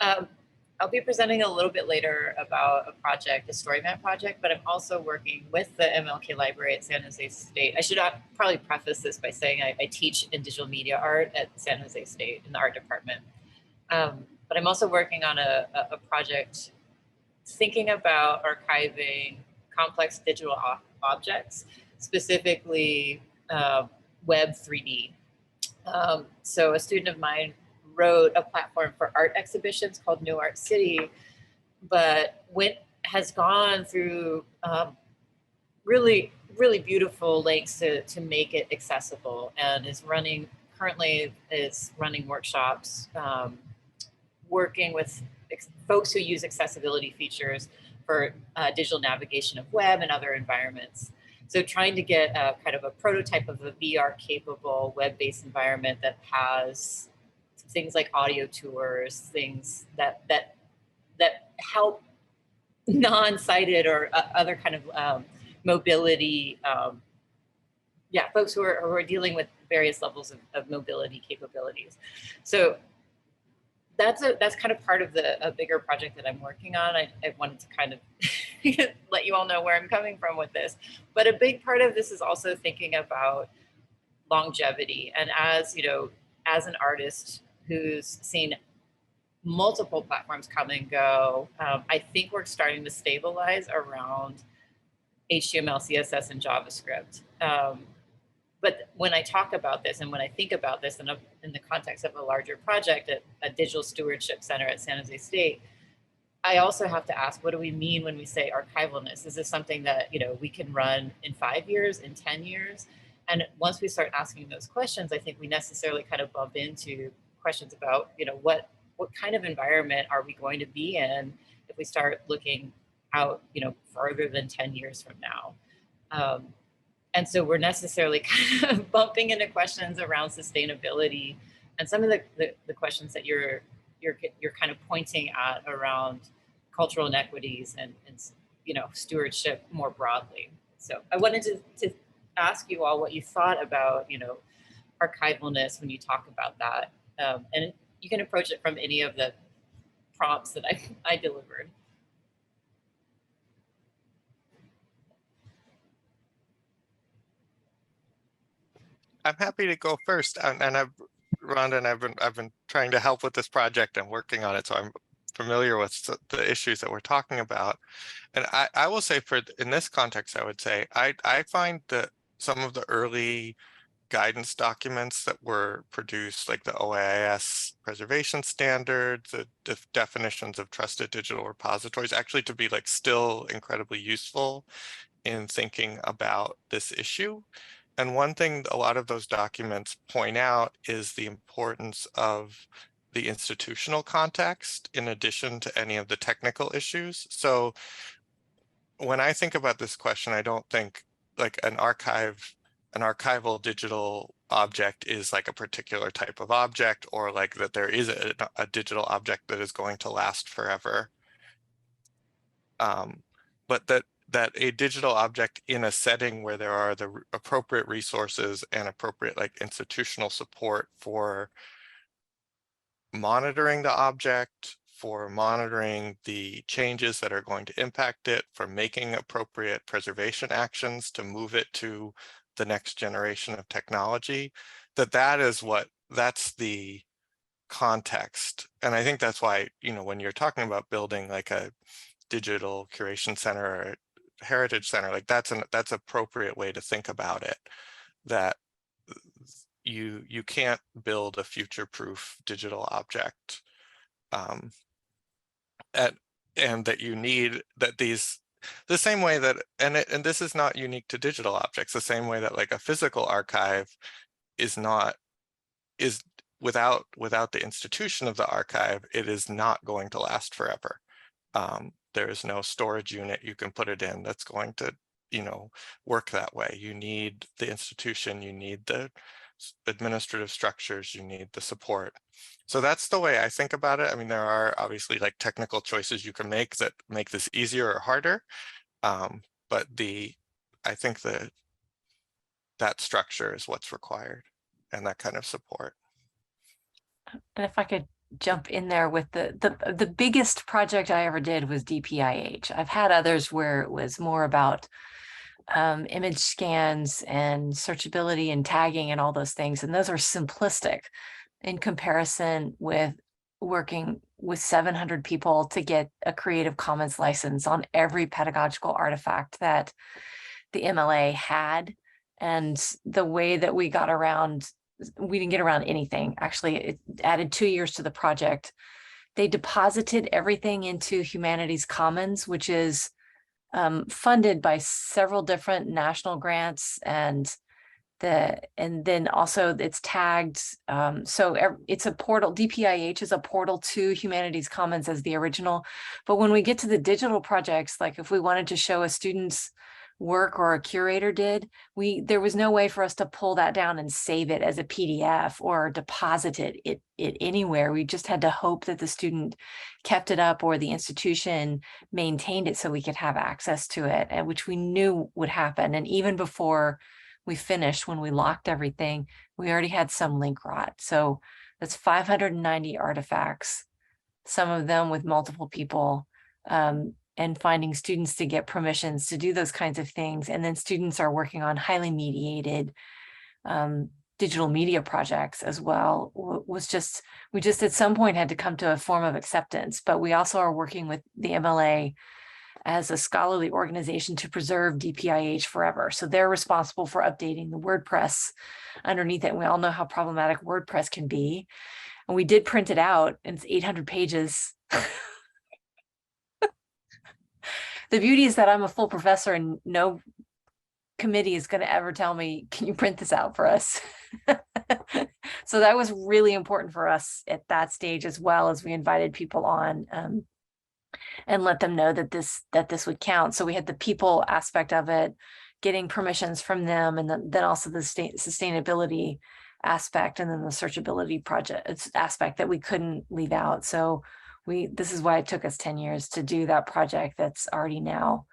I'll be presenting a little bit later about a project, a story map project, but I'm also working with the MLK Library at San Jose State. I should probably preface this by saying I teach in digital media art at San Jose State in the art department. But I'm also working on a project thinking about archiving complex digital objects, specifically Web 3D. So a student of mine wrote a platform for art exhibitions called New Art City, but has gone through really beautiful lengths to make it accessible, and currently is running workshops, working with folks who use accessibility features for digital navigation of web and other environments. So trying to get a kind of a prototype of a VR capable web-based environment that has things like audio tours, things that help non-sighted or other kind of mobility, folks who are dealing with various levels of mobility capabilities. So that's kind of part of a bigger project that I'm working on. I wanted to kind of let you all know where I'm coming from with this. But a big part of this is also thinking about longevity. And as, you know, as an artist who's seen multiple platforms come and go, I think we're starting to stabilize around HTML, CSS, and JavaScript. But when I talk about this and when I think about this in the context of a larger project at a digital stewardship center at San Jose State, I also have to ask, what do we mean when we say archivalness? Is this something that, you know, we can run in 5 years, in 10 years? And once we start asking those questions, I think we necessarily kind of bump into questions about, you know, what kind of environment are we going to be in if we start looking out, you know, further than 10 years from now? And so we're necessarily kind of bumping into questions around sustainability and some of the questions that you're kind of pointing at around cultural inequities and you know, stewardship more broadly. So I wanted to ask you all what you thought about, you know, archivalness when you talk about that, and you can approach it from any of the prompts that I delivered. I'm happy to go first, and Rhonda and I've been trying to help with this project and working on it, so I'm familiar with the issues that we're talking about. And I will say, in this context, I would say I find that some of the early guidance documents that were produced, like the OAIS preservation standards, the definitions of trusted digital repositories, actually to be like still incredibly useful in thinking about this issue. And one thing a lot of those documents point out is the importance of the institutional context in addition to any of the technical issues. So when I think about this question, I don't think like an archival digital object is like a particular type of object, or like that there is a digital object that is going to last forever. But that a digital object in a setting where there are the appropriate resources and appropriate like institutional support for monitoring the object, for monitoring the changes that are going to impact it, for making appropriate preservation actions to move it to the next generation of technology, that's the context. And I think that's why, you know, when you're talking about building like a digital curation center or a heritage center, like that's appropriate way to think about it, that you can't build a future-proof digital object, and that you need that the same way that, and this is not unique to digital objects, the same way that like a physical archive is without the institution of the archive, it is not going to last forever. There is no storage unit you can put it in that's going to, you know, work that way. You need the institution, you need the administrative structures, you need the support. So that's the way I think about it. I mean, there are obviously like technical choices you can make that make this easier or harder, but I think that structure is what's required, and that kind of support. And if I could jump in there with the biggest project I ever did was DPIH. I've had others where it was more about image scans and searchability and tagging and all those things. And those are simplistic in comparison with working with 700 people to get a Creative Commons license on every pedagogical artifact that the MLA had. And the way that we got around, we didn't get around anything. Actually, it added 2 years to the project. They deposited everything into Humanities Commons, which is funded by several different national grants, and then also it's tagged. So it's a portal. DPIH is a portal to Humanities Commons as the original. But when we get to the digital projects, like if we wanted to show a student's work or a curator did, there was no way for us to pull that down and save it as a PDF or deposit it anywhere. We just had to hope that the student kept it up or the institution maintained it so we could have access to it, and which we knew would happen. And even before we finished, when we locked everything, we already had some link rot. So that's 590 artifacts, some of them with multiple people, and finding students to get permissions to do those kinds of things. And then students are working on highly mediated digital media projects as well. We just at some point had to come to a form of acceptance, but we also are working with the MLA as a scholarly organization to preserve DPIH forever. So they're responsible for updating the WordPress underneath it. And we all know how problematic WordPress can be. And we did print it out, and it's 800 pages. The beauty is that I'm a full professor and no committee is going to ever tell me, can you print this out for us? So that was really important for us at that stage, as well as we invited people on and let them know that this would count. So we had the people aspect of it, getting permissions from them, and then also the sustainability aspect, and then the searchability project aspect that we couldn't leave out. So this is why it took us 10 years to do that project. That's already now,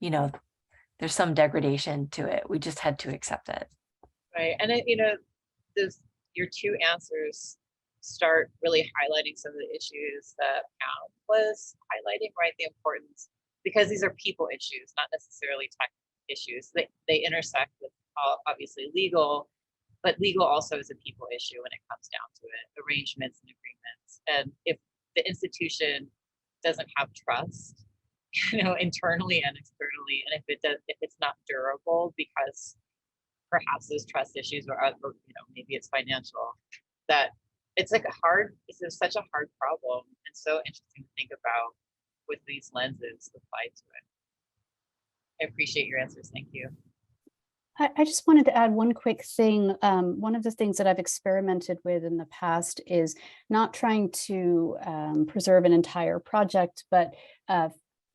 there's some degradation to it. We just had to accept it. Right. And your two answers start really highlighting some of the issues that Pam was highlighting, right? The importance, because these are people issues, not necessarily tech issues. They intersect with obviously legal, but legal also is a people issue when it comes down to it, arrangements and agreements. And if the institution doesn't have trust, internally and externally, and if it's not durable because perhaps those trust issues or maybe it's financial, that it's such a hard problem, and so interesting to think about with these lenses applied to it. I appreciate your answers. Thank you. I just wanted to add one quick thing. One of the things that I've experimented with in the past is not trying to preserve an entire project, but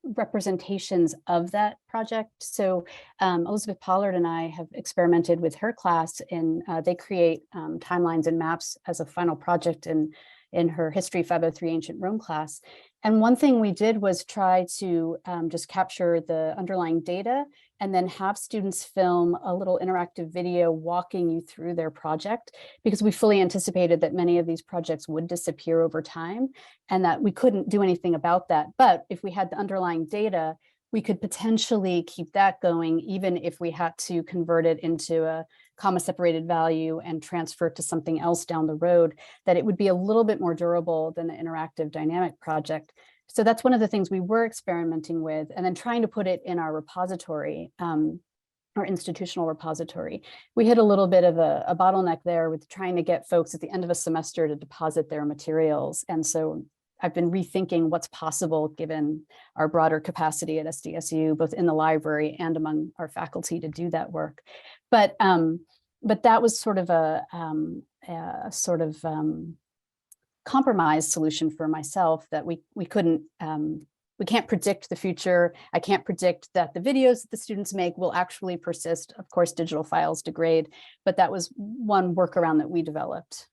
representations of that project. So Elizabeth Pollard and I have experimented with her class, and they create timelines and maps as a final project in her History 503 Ancient Rome class. And one thing we did was try to just capture the underlying data and then have students film a little interactive video walking you through their project, because we fully anticipated that many of these projects would disappear over time and that we couldn't do anything about that. But if we had the underlying data, we could potentially keep that going, even if we had to convert it into a comma separated value and transfer it to something else down the road, that it would be a little bit more durable than the interactive dynamic project. So that's one of the things we were experimenting with, and then trying to put it in our repository, our institutional repository. We hit a little bit of a bottleneck there with trying to get folks at the end of a semester to deposit their materials. And so I've been rethinking what's possible given our broader capacity at SDSU, both in the library and among our faculty, to do that work. But that was sort of a compromise solution for myself, that we can't predict the future. I can't predict that the videos that the students make will actually persist. Of course, digital files degrade, but that was one workaround that we developed.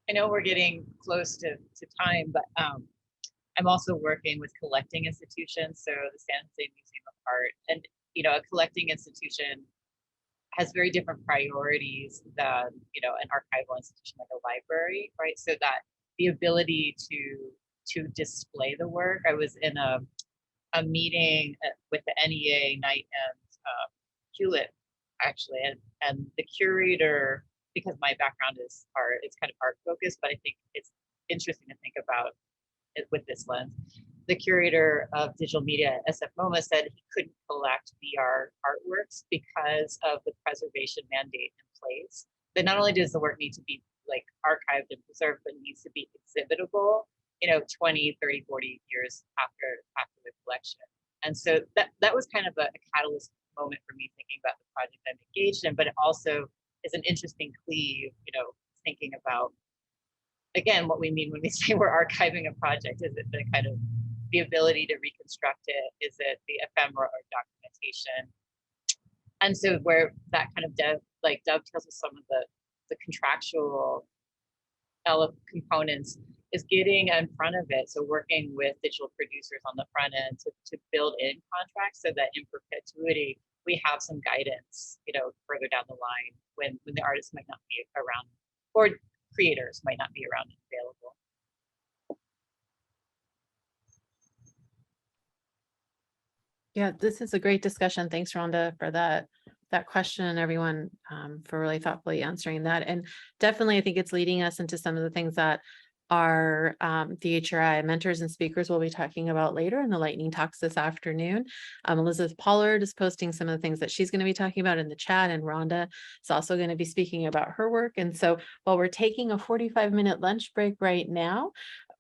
I know we're getting close to time, but I'm also working with collecting institutions. So the San Jose Museum of Art, and a collecting institution has very different priorities than an archival institution like a library, right? So that the ability to display the work. I was in a meeting with the NEA, Knight and Hewlett, actually, and the curator, because my background is art, it's kind of art focused, but I think it's interesting to think about it with this lens. The curator of digital media at SF MoMA said he couldn't collect VR artworks because of the preservation mandate in place. That not only does the work need to be like archived and preserved, but it needs to be exhibitable, 20, 30, 40 years after the collection. And so that was kind of a catalyst moment for me thinking about the project I'm engaged in, but it also is an interesting cleave, thinking about, again, what we mean when we say we're archiving a project. Is it the kind of the ability to reconstruct it? Is it the ephemera or documentation? And so where that kind of dovetails with some of the contractual components is getting in front of it. So working with digital producers on the front end to build in contracts so that in perpetuity, we have some guidance, further down the line when the artist might not be around or creators might not be around and available. Yeah, this is a great discussion. Thanks, Rhonda, for that question, and everyone for really thoughtfully answering that. And definitely, I think it's leading us into some of the things that our DHRI mentors and speakers will be talking about later in the lightning talks this afternoon. Elizabeth Pollard is posting some of the things that she's going to be talking about in the chat, and Rhonda is also going to be speaking about her work. And so while we're taking a 45-minute lunch break right now,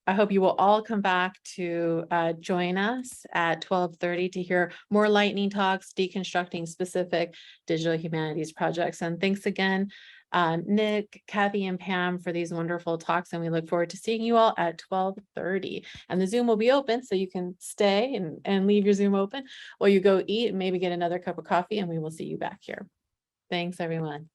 I hope you will all come back to join us at 12:30 to hear more lightning talks, deconstructing specific digital humanities projects. And thanks again, Nick, Kathy, and Pam for these wonderful talks. And we look forward to seeing you all at 12:30. And the Zoom will be open, so you can stay and leave your Zoom open, or you go eat and maybe get another cup of coffee, and we will see you back here. Thanks, everyone.